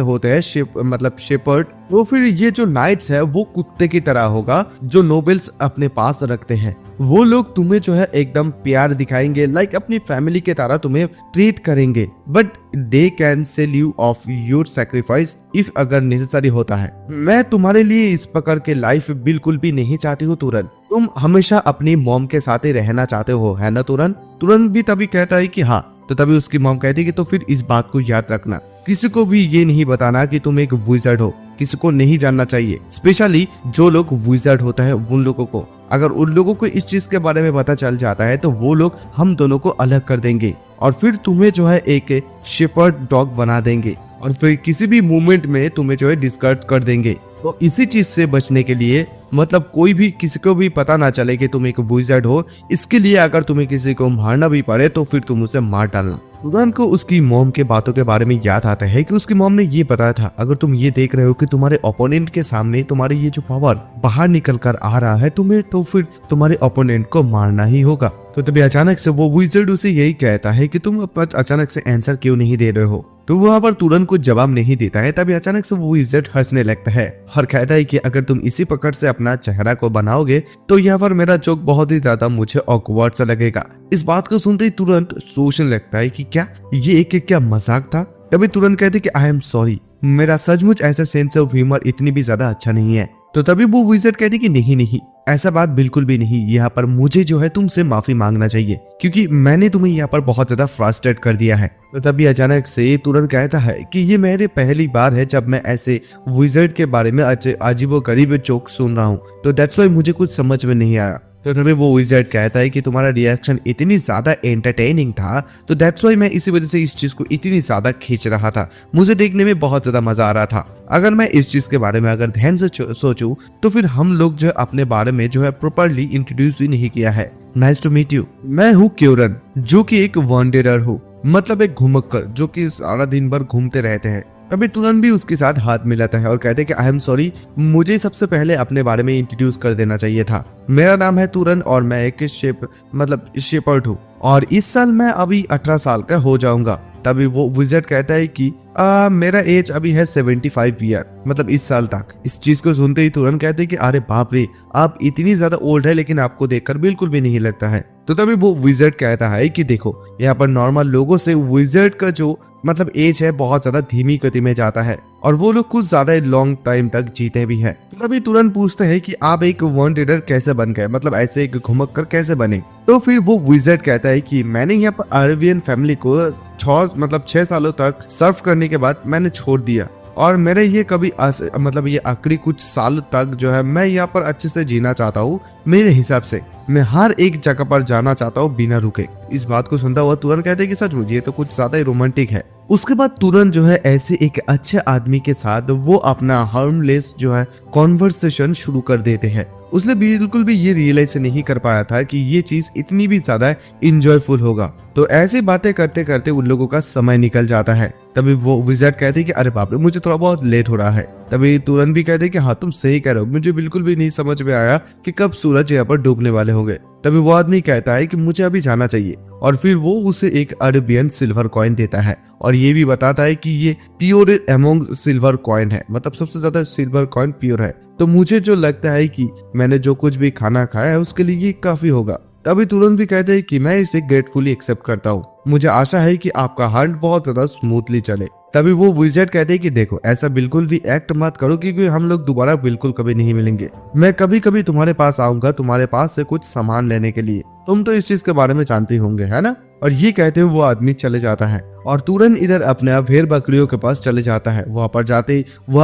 S1: होते हैं मतलब शेपर्ड, तो फिर ये जो नाइट्स है वो कुत्ते की तरह होगा जो नोबेल्स अपने पास रखते हैं। वो लोग तुम्हें जो है एकदम प्यार दिखाएंगे, लाइक अपनी फैमिली के तरह तुम्हें ट्रीट करेंगे, but they can sell you of your sacrifice if अगर नेसेसरी होता है। मैं तुम्हारे लिए इस प्रकार के लाइफ बिल्कुल भी नहीं चाहती हूँ तुरंत। तुम हमेशा अपनी मॉम के साथ ही रहना चाहते हो, है ना तुरंत? तुरंत भी तभी कहता है कि हाँ। तो तभी उसकी मॉम कहती है कि तो फिर इस बात को याद रखना, किसी को भी ये नहीं बताना कि तुम एक विज़र्ड हो, किसी को नहीं जानना चाहिए, स्पेशली जो लोग विज़र्ड होता है उन लोगों को। अगर उन लोगों को इस चीज के बारे में पता चल जाता है तो वो लोग हम दोनों को अलग कर देंगे और फिर तुम्हें जो है एक शेपर्ड डॉग बना देंगे और फिर किसी भी मूवमेंट में तुम्हें जो है डिस्कर्ड कर देंगे। तो इसी चीज से बचने के लिए, मतलब कोई भी किसी को भी पता ना चले कि तुम एक विज़र्ड हो, इसके लिए अगर तुम्हें किसी को मारना भी पड़े तो फिर तुम उसे मार डालना। तुरंत को उसकी मॉम के बातों के बारे में याद आता है कि उसकी मॉम ने ये बताया था, अगर तुम ये देख रहे हो कि तुम्हारे ओपोनेंट के सामने तुम्हारे ये जो पावर बाहर निकल कर आ रहा है तुम्हें, तो फिर तुम्हारे ओपोनेंट को मारना ही होगा। तो तभी अचानक से वो विज़र्ड उसे यही कहता है कि तुम अचानक से आंसर क्यों नहीं दे रहे हो। तो वहाँ पर तुरंत कुछ जवाब नहीं देता है। तभी अचानक से वो विज़र्ड हंसने लगता है और कहता है कि अगर तुम इसी प्रकार से अपना चेहरा को बनाओगे तो यहाँ पर मेरा जोक बहुत ही ज्यादा मुझे ऑकवर्ड सा लगेगा। इस बात को सुनते ही तुरंत सोचने लगता है कि क्या ये एक क्या मजाक था। तभी तुरंत कहते कि आई एम सॉरी, मेरा सचमुच ऐसा सेंस ऑफ ह्यूमर इतनी भी ज्यादा अच्छा नहीं है। तो तभी वो विज़र्ड कहती कि नहीं नहीं, ऐसा बात बिल्कुल भी नहीं, यहाँ पर मुझे जो है तुमसे माफी मांगना चाहिए क्योंकि मैंने तुम्हें यहाँ पर बहुत ज्यादा फ्रस्ट्रेट कर दिया है। तो तभी अचानक से तुरंत कहता है कि ये मेरे पहली बार है जब मैं ऐसे विज़र्ड के बारे में अजीबोगरीब जोक सुन रहा हूँ, तो दैट्स व्हाई मुझे कुछ समझ में नहीं आया। तो तभी वो विज़र्ड कहता है कि तुम्हारा रिएक्शन इतनी ज्यादा एंटरटेनिंग था, तो दैट्स व्हाई मैं इसी वजह से इस चीज को इतनी ज्यादा खींच रहा था, मुझे देखने में बहुत ज्यादा मजा आ रहा था। अगर मैं इस चीज के बारे में अगर ध्यान से सोचूं तो फिर हम लोग जो है अपने बारे में जो है प्रॉपर्ली इंट्रोड्यूस ही नहीं किया है। नाइस टू मीट यू, मैं हूँ क्योरन, जो कि एक वॉन्डरर हूँ, मतलब एक घुमक्कर जो कि सारा दिन भर घूमते रहते हैं। तभी तुरंत भी उसके साथ हाथ मिलाता है और कहते हैं कि आई एम सॉरी, मुझे सबसे पहले अपने बारे में इंट्रोड्यूस कर देना चाहिए था। मेरा नाम है तुरन और मैं एक शेपर्ड हूँ और इस साल मैं अभी 18 साल का हो जाऊंगा। तभी वो विज़र्ड कहता है कि मेरा एज अभी है 75 ईयर, मतलब इस साल तक। इस चीज को सुनते ही तुरंत कहते हैं कि अरे बाप रे, आप इतनी ज्यादा ओल्ड है लेकिन आपको देखकर बिल्कुल भी नहीं लगता है। तो तभी वो विज़र्ड कहता है कि देखो, यहाँ पर नॉर्मल लोगों से विज़र्ड का जो मतलब एज है बहुत ज्यादा धीमी गति में जाता है और वो लोग कुछ ज्यादा लॉन्ग टाइम तक जीते भी हैं। तभी तुरंत पूछते हैं कि आप एक वॉन्डरर कैसे बन गए, मतलब ऐसे एक घुमक्कर कैसे बने। तो फिर वो विज़र्ड कहता है कि मैंने यहाँ पर अरेबियन फैमिली को 6 सालों तक सर्व करने के बाद मैंने छोड़ दिया और मेरे ये कभी मतलब ये आखिरी कुछ साल तक जो है मैं यहाँ पर अच्छे से जीना चाहता हूँ। मेरे हिसाब से मैं हर एक जगह पर जाना चाहता हूँ बिना रुके। इस बात को सुनता हुआ तुरंत कहते हैं कि सचमुच ये तो कुछ ज्यादा ही रोमांटिक है। उसके बाद तुरंत जो है ऐसे एक अच्छे आदमी के साथ वो अपना हार्मलेस जो है कॉन्वर्सेशन शुरू कर देते हैं। उसने बिल्कुल भी ये रियलाइज नहीं कर पाया था कि ये चीज इतनी भी ज्यादा इंजॉयफुल होगा। तो ऐसी बातें करते करते उन लोगों का समय निकल जाता है। तभी वो विज़र्ड कहते हैं कि अरे बाप रे, मुझे थोड़ा बहुत लेट हो रहा है। तभी तुरंत भी कहते हैं कि हाँ तुम सही कह रहे हो, मुझे बिल्कुल भी नहीं समझ में आया कि कब सूरज यहाँ पर डूबने वाले होंगे। तभी वो आदमी कहता है कि मुझे अभी जाना चाहिए और फिर वो उसे एक अरेबियन सिल्वर कॉइन देता है और ये भी बताता है कि ये प्योर एमोंग सिल्वर कॉइन है, मतलब सबसे ज्यादा सिल्वर कॉइन प्योर है। तो मुझे जो लगता है कि मैंने जो कुछ भी खाना खाया है उसके लिए ये काफी होगा। तभी तुरंत भी कहते हैं कि मैं इसे ग्रेटफुली एक्सेप्ट करता हूँ, मुझे आशा है कि आपका हंट बहुत ज्यादा स्मूथली चले। तभी वो विज़र्ड कहते हैं कि देखो, ऐसा बिल्कुल भी एक्ट मत करो क्योंकि हम लोग दोबारा बिल्कुल कभी नहीं मिलेंगे। मैं कभी कभी तुम्हारे पास आऊंगा तुम्हारे पास से कुछ सामान लेने के लिए, तुम तो इस चीज के बारे में जानते होंगे, है ना। और ये कहते हुए वो आदमी चले जाता है और तुरंत इधर अपने भेड़ बकरियों के पास चले जाता है। वहां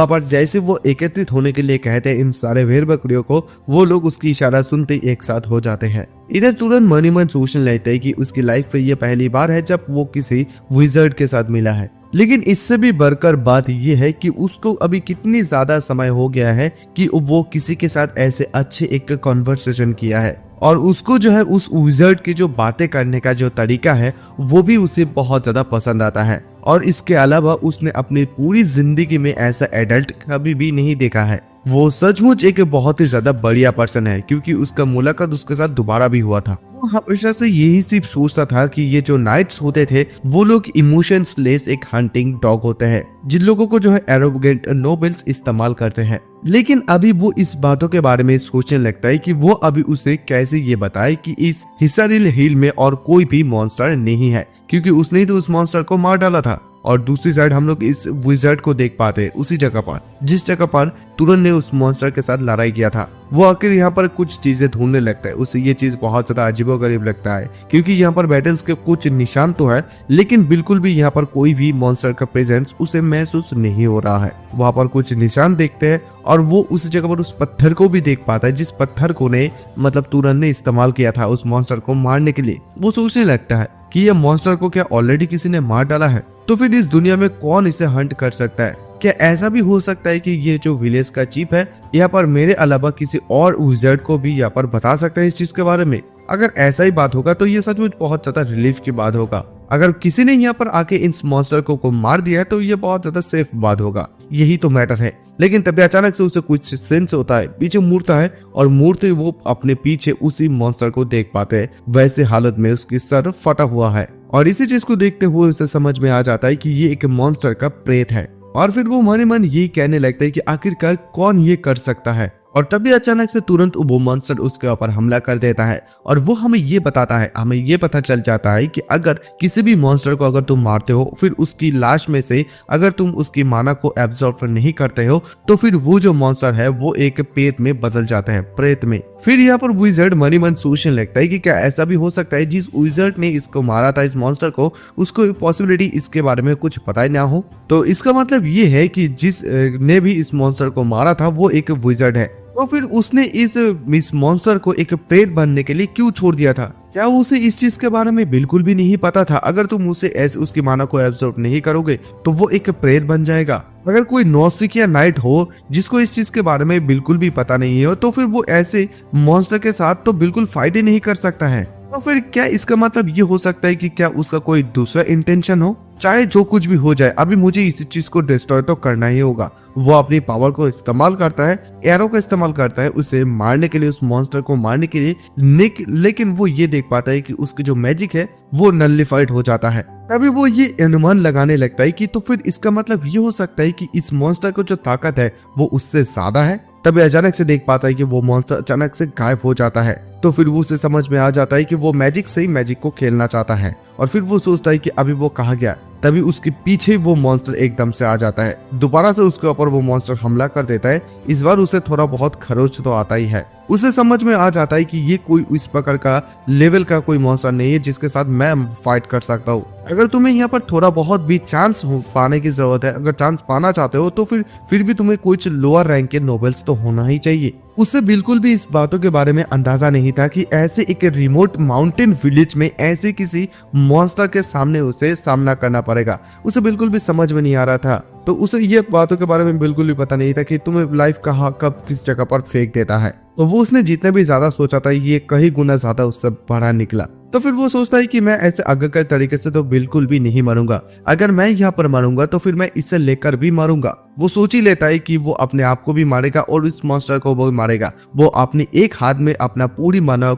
S1: पर जैसे वो एकत्रित होने के लिए कहते हैं इन सारे भेड़ बकरियों को, वो लोग उसकी इशारा सुनते एक साथ हो जाते हैं। इधर तुरंत मनी मन सोचने लगता है कि उसकी लाइफ में ये पहली बार है जब वो किसी विज़र्ड के साथ मिला है। लेकिन इससे भी बढ़कर बात यह है कि उसको अभी कितनी ज्यादा समय हो गया है कि वो किसी के साथ ऐसे अच्छे एक कॉन्वर्सेशन किया है, और उसको जो है उस विज़र्ड की जो बातें करने का जो तरीका है वो भी उसे बहुत ज्यादा पसंद आता है। और इसके अलावा उसने अपनी पूरी जिंदगी में ऐसा एडल्ट कभी भी नहीं देखा है। वो सचमुच एक बहुत ही ज्यादा बढ़िया पर्सन है, क्योंकि उसका मुलाकात उसके साथ दोबारा भी हुआ था। वो हमेशा से यही सिर्फ सोचता था कि ये जो नाइट्स होते थे वो लोग इमोशंस लेस एक हंटिंग डॉग होते हैं, जिन लोगों को जो है एरोगेंट नोबल्स इस्तेमाल करते हैं। लेकिन अभी वो इस बातों के बारे में सोचने लगता है कि वो अभी उसे कैसे ये बताए कि इस हिसारिल हिल में और कोई भी मॉन्स्टर नहीं है, क्योंकि उसने तो उस मॉन्स्टर को मार डाला था। और दूसरी साइड हम लोग इस विज़र्ड को देख पाते हैं उसी जगह पर जिस जगह पर तुरंत ने उस मॉन्स्टर के साथ लड़ाई किया था। वो आखिर यहाँ पर कुछ चीजें ढूंढने लगता है। उसे ये चीज बहुत ज्यादा अजीबोगरीब लगता है, क्योंकि यहाँ पर बैटल्स के कुछ निशान तो है, लेकिन बिल्कुल भी यहाँ पर कोई भी मॉन्स्टर का प्रेजेंस उसे महसूस नहीं हो रहा है। वहाँ पर कुछ निशान देखते हैं और वो उस जगह पर उस पत्थर को भी देख पाता है जिस पत्थर को ने मतलब तुरंत ने इस्तेमाल किया था उस मॉन्स्टर को मारने के लिए। वो सोचने लगता है कि यह मॉन्स्टर को क्या ऑलरेडी किसी ने मार डाला है, तो फिर इस दुनिया में कौन इसे हंट कर सकता है। क्या ऐसा भी हो सकता है कि ये जो विलेज का चीफ है यहाँ पर मेरे अलावा किसी और विज़र्ड को भी यहाँ पर बता सकता है इस चीज के बारे में। अगर ऐसा ही बात होगा तो ये सचमुच बहुत ज्यादा रिलीफ की बात होगा। अगर किसी ने यहाँ पर आके इस मॉन्स्टर को मार दिया है तो ये बहुत ज्यादा सेफ बात होगा, यही तो मैटर है। लेकिन तभी अचानक से उसे कुछ सेंस होता है, पीछे मुड़ता है और मुड़ते वो अपने पीछे उसी मॉन्स्टर को देख पाते हैं। वैसे हालत में उसकी सर फटा हुआ है, और इसी चीज को देखते हुए उसे समझ में आ जाता है कि ये एक मॉन्स्टर का प्रेत है। और फिर वो मन ही मन यही कहने लगता है कि आखिरकार कौन ये कर सकता है। और तभी अचानक से तुरंत वो मॉन्स्टर उसके ऊपर हमला कर देता है, और वो हमें ये बताता है, हमें ये पता चल जाता है कि अगर किसी भी मॉन्स्टर को अगर तुम मारते हो, फिर उसकी लाश में से अगर तुम उसकी माना को एब्जॉर्ब नहीं करते हो, तो फिर वो जो मॉन्स्टर है वो एक प्रेत में बदल जाता है, प्रेत में। फिर यहाँ पर विज़र्ड मन ही मन सोचने लगता है कि क्या ऐसा भी हो सकता है जिस विज़र्ड ने इसको मारा था, इस मॉन्स्टर को, उसको पॉसिबिलिटी इसके बारे में कुछ पता ही ना हो। तो इसका मतलब ये है कि जिस ने भी इस मॉन्स्टर को मारा था वो एक विज़र्ड है। तो फिर उसने इस मॉन्स्टर को एक प्रेत बनने के लिए क्यों छोड़ दिया था? क्या उसे इस चीज के बारे में बिल्कुल भी नहीं पता था? अगर तुम उसे ऐसे उसकी माना को एब्जॉर्ब नहीं करोगे तो वो एक प्रेत बन जाएगा। अगर कोई नॉसिक या नाइट हो जिसको इस चीज के बारे में बिल्कुल भी पता नहीं हो, तो फिर वो ऐसे मॉन्स्टर के साथ तो बिल्कुल फाइट ही नहीं कर सकता है। तो फिर क्या इसका मतलब ये हो सकता है कि क्या उसका कोई दूसरा इंटेंशन हो? चाहे जो कुछ भी हो जाए, अभी मुझे इस चीज को डिस्ट्रॉय तो करना ही होगा। वो अपनी पावर को इस्तेमाल करता है, एरो का इस्तेमाल करता है उसे मारने के लिए, उस मॉन्स्टर को मारने के लिए। लेकिन वो ये देख पाता है कि उसकी जो मैजिक है वो नलिफाइड हो जाता है। तभी वो ये अनुमान लगाने लगता है कि तो फिर इसका मतलब ये हो सकता है कि इस मॉन्स्टर को जो ताकत है वो उससे ज्यादा है। तभी अचानक से देख पाता है कि वो मॉन्स्टर अचानक से गायब हो जाता है। तो फिर वो उसे समझ में आ जाता है कि वो मैजिक से ही मैजिक को खेलना चाहता है, और फिर वो सोचता है कि अभी वो कहाँ गया। तभी उसके पीछे वो मॉन्स्टर एकदम से आ जाता है, दोबारा से उसके ऊपर वो मॉन्स्टर हमला कर देता है। इस बार उसे थोड़ा बहुत खरोच तो आता ही है। उसे समझ में आ जाता है कि ये कोई इस प्रकार का लेवल का कोई मॉन्स्टर नहीं है जिसके साथ मैं फाइट कर सकता हूँ। अगर तुम्हें यहाँ पर थोड़ा बहुत भी चांस पाने की जरूरत है, अगर चांस पाना चाहते हो तो फिर भी तुम्हें कुछ लोअर रैंक के नोबल्स तो होना ही चाहिए। उसे बिल्कुल भी इस बातों के बारे में अंदाजा नहीं था कि ऐसे एक रिमोट माउंटेन विलेज में ऐसे किसी मॉन्स्टर के सामने उसे सामना करना पड़ेगा। उसे बिल्कुल भी समझ में नहीं आ रहा था। तो उसे ये बातों के बारे में बिल्कुल भी पता नहीं था कि तुम्हें लाइफ कहाँ कब किस जगह पर फेंक देता है। तो वो उसने जितना भी ज्यादा सोचा था ये कई गुना ज्यादा उससे बड़ा निकला। तो फिर वो सोचता है कि मैं ऐसे आगे के तरीके से तो बिल्कुल भी नहीं मरूंगा। अगर मैं यहाँ पर मरूंगा तो फिर मैं इसे लेकर भी मरूंगा। वो सोच ही लेता है कि वो अपने आप को भी मारेगा और इस मॉन्स्टर को भी मारेगा। वो अपने एक हाथ में अपना पूरी माना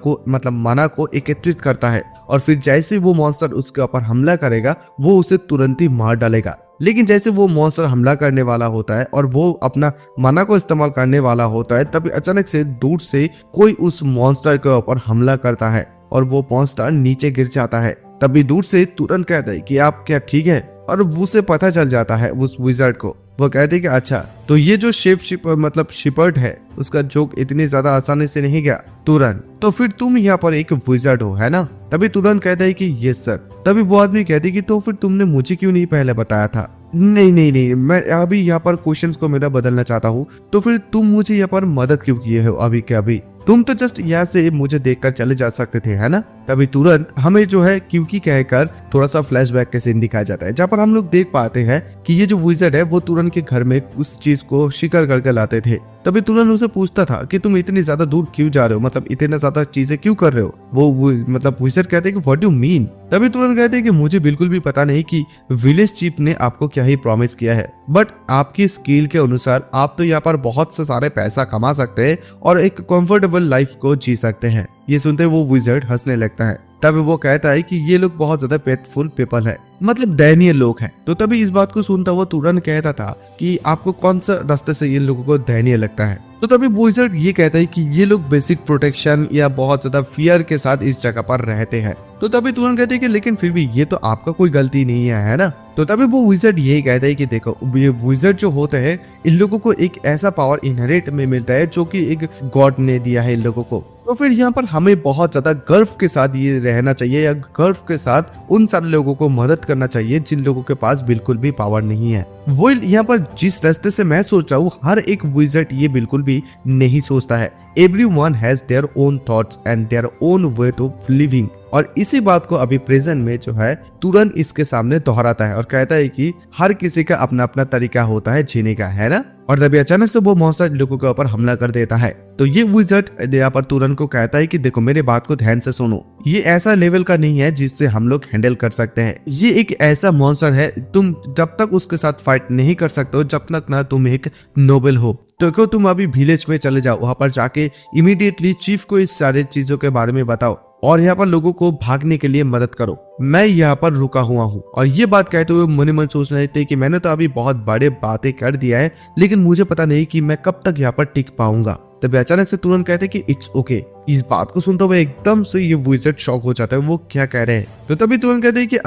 S1: को एकत्रित करता है, और फिर जैसे वो मॉन्स्टर उसके ऊपर हमला करेगा वो उसे तुरंत ही मार डालेगा। लेकिन जैसे वो मॉन्स्टर हमला करने वाला होता है और वो अपना माना को इस्तेमाल करने वाला होता है, तभी अचानक से दूर से कोई उस मॉन्स्टर के ऊपर हमला करता है और वो मॉन्स्टर नीचे गिर जाता है। तभी दूर से तुरंत कहता है कि आप क्या ठीक है? और उसे पता चल जाता है उस विज़र्ड को। वो कहते हैं कि अच्छा, तो ये जो शिपर्ड है उसका जोक इतनी ज्यादा आसानी से नहीं गया तुरंत, तो फिर तुम यहाँ पर एक विज़र्ड हो, है ना? तभी तुरंत कहता है कि यस सर। तभी वो आदमी कहते हैं कि तो फिर तुमने मुझे क्यों नहीं पहले बताया था? नहीं, मैं अभी यहाँ पर क्वेश्चंस को मेरा बदलना चाहता हूँ। तो फिर तुम मुझे यहाँ पर मदद क्यों किए हो अभी के अभी? तुम तो जस्ट यहाँ से मुझे देखकर चले जा सकते थे, है ना। तभी तुरंत हमें जो है क्योंकि कहकर थोड़ा सा फ्लैशबैक के सीन दिखाया जाता है, जहाँ पर हम लोग देख पाते हैं कि ये जो विज़र्ड है वो तुरंत के घर में उस चीज को शिकार करके लाते थे। तभी तुरंत उसे पूछता था कि तुम इतनी ज्यादा दूर क्यों जा रहे हो, मतलब इतने ज्यादा चीजें क्यों कर रहे हो। वो मतलब विज़र्ड कहते हैं कि व्हाट डू मीन। तभी तुरंत कहते हैं कि मुझे बिल्कुल भी पता नहीं कि विलेज चीफ ने आपको क्या ही प्रॉमिस किया है, बट आपकी स्किल के अनुसार आप तो यहाँ पर बहुत से सारे पैसा कमा सकते हैं और एक कंफर्टेबल लाइफ को जी सकते हैं। ये सुनते वो विज़र्ड हंसने लगता है। तभी वो कहता है कि ये लोग बहुत ज्यादा पेथफुल पीपल है, मतलब दयनीय लोग हैं। तो तभी इस बात को सुनता हुआ तुरंत कहता था कि आपको कौन सा रास्ते से ये लोगों को दयनीय लगता है। तो तभी विज़र्ड ये कहता है कि ये लोग बेसिक प्रोटेक्शन या बहुत ज्यादा फियर के साथ इस जगह पर रहते हैं। तो तभी तुरंत कहते हैं कि लेकिन फिर भी ये तो आपका कोई गलती नहीं है ना। तो तभी वो विज़र्ड यही कहता है कि देखो ये विज़र्ड जो होते हैं इन लोगों को एक ऐसा पावर इनहेरिट में मिलता है जो कि एक गॉड ने दिया है इन लोगों को। तो फिर यहाँ पर हमें बहुत ज्यादा गर्व के साथ ये रहना चाहिए या गर्व के साथ उन सारे लोगों को मदद करना चाहिए जिन लोगों के पास बिल्कुल भी पावर नहीं है। वो यहाँ पर जिस रास्ते से मैं सोच रहा हूँ हर एक विज़र्ड ये बिल्कुल भी नहीं सोचता है। Everyone has their own thoughts and their own way of living। और इसी बात को अभी प्रेजेंट में जो है तुरंत इसके सामने दोहराता है और कहता है कि हर किसी का अपना अपना तरीका होता है जीने का, है ना। और तभी अचानक से वो मॉन्स्टर लोगों के ऊपर हमला कर देता है। तो ये विज़र्ड यहाँ पर तुरंत को कहता है कि देखो मेरे बात को ध्यान से सुनो, ये ऐसा लेवल का नहीं है जिससे हम लोग हैंडल कर सकते हैं। ये एक ऐसा मॉन्स्टर है, तुम जब तक उसके साथ फाइट नहीं कर सकते हो जब तक ना तुम एक नोबल हो। तो क्यों तुम अभी विलेज में चले जाओ, वहां पर जाके इमीडिएटली चीफ को इस सारे चीजों के बारे में बताओ और यहाँ पर लोगों को भागने के लिए मदद करो। मैं यहाँ पर रुका हुआ हूँ। और ये बात कहते हुए मन मन सोच रहे थे कि मैंने तो अभी बहुत बड़े बातें कर दिया है, लेकिन मुझे पता नहीं कि मैं कब तक यहाँ पर टिक पाऊंगा। तभी अचानक से तुरंत कहते कि इट्स ओके। इस बात को सुनते हुए एकदम से ये विज़र्ड शॉक हो जाता है, वो क्या कह रहे हैं। तो तभी तुरंत कहते हैं कि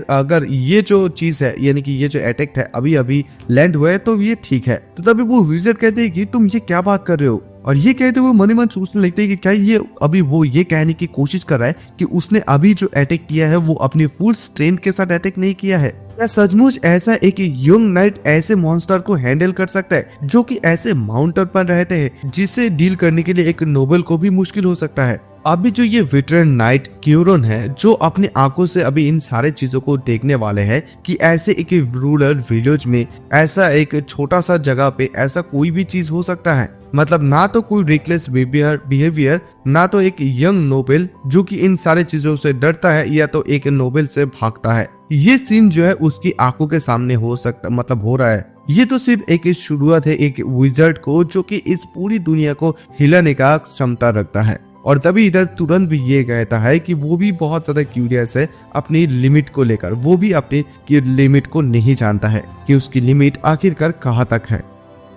S1: अगर ये जो चीज है यानी कि ये जो अटैक है अभी अभी लैंड हुआ है तो ये ठीक है। तो तभी वो विज़र्ड कहते हैं कि तुम ये क्या बात कर रहे हो। और ये कहते हुए मन ही मन सोचने लगते हैं कि क्या ये अभी वो ये कहने की कोशिश कर रहा है कि उसने अभी जो अटैक किया है वो अपनी फुल स्ट्रेंथ के साथ अटैक नहीं किया है। क्या सचमुच ऐसा एक यंग नाइट ऐसे मॉन्स्टर को हैंडल कर सकता है जो कि ऐसे माउंटेन पर रहते हैं, जिसे डील करने के लिए एक नोबल को भी मुश्किल हो सकता है। अभी जो ये वेटरन नाइट क्यूरन है जो अपनी आंखों से अभी इन सारे चीजों को देखने वाले हैं कि ऐसे एक रूरल विलेज में ऐसा एक छोटा सा जगह पे ऐसा कोई भी चीज हो सकता है। मतलब ना तो कोई रिकलेस बिहेवियर, ना तो एक यंग नोबेल जो कि इन सारे चीजों से डरता है, या तो एक नोबेल से भागता है। ये सीन जो है उसकी आंखों के सामने हो सकता मतलब हो रहा है। ये तो सिर्फ एक शुरुआत है एक विज़र्ड को जो कि इस पूरी दुनिया को हिलाने का क्षमता रखता है। और तभी इधर तुरंत भी ये कहता है कि वो भी बहुत ज्यादा क्यूरियस है अपनी लिमिट को लेकर। वो भी अपनी लिमिट को नहीं जानता है कि उसकी लिमिट आखिरकार कहाँ तक है।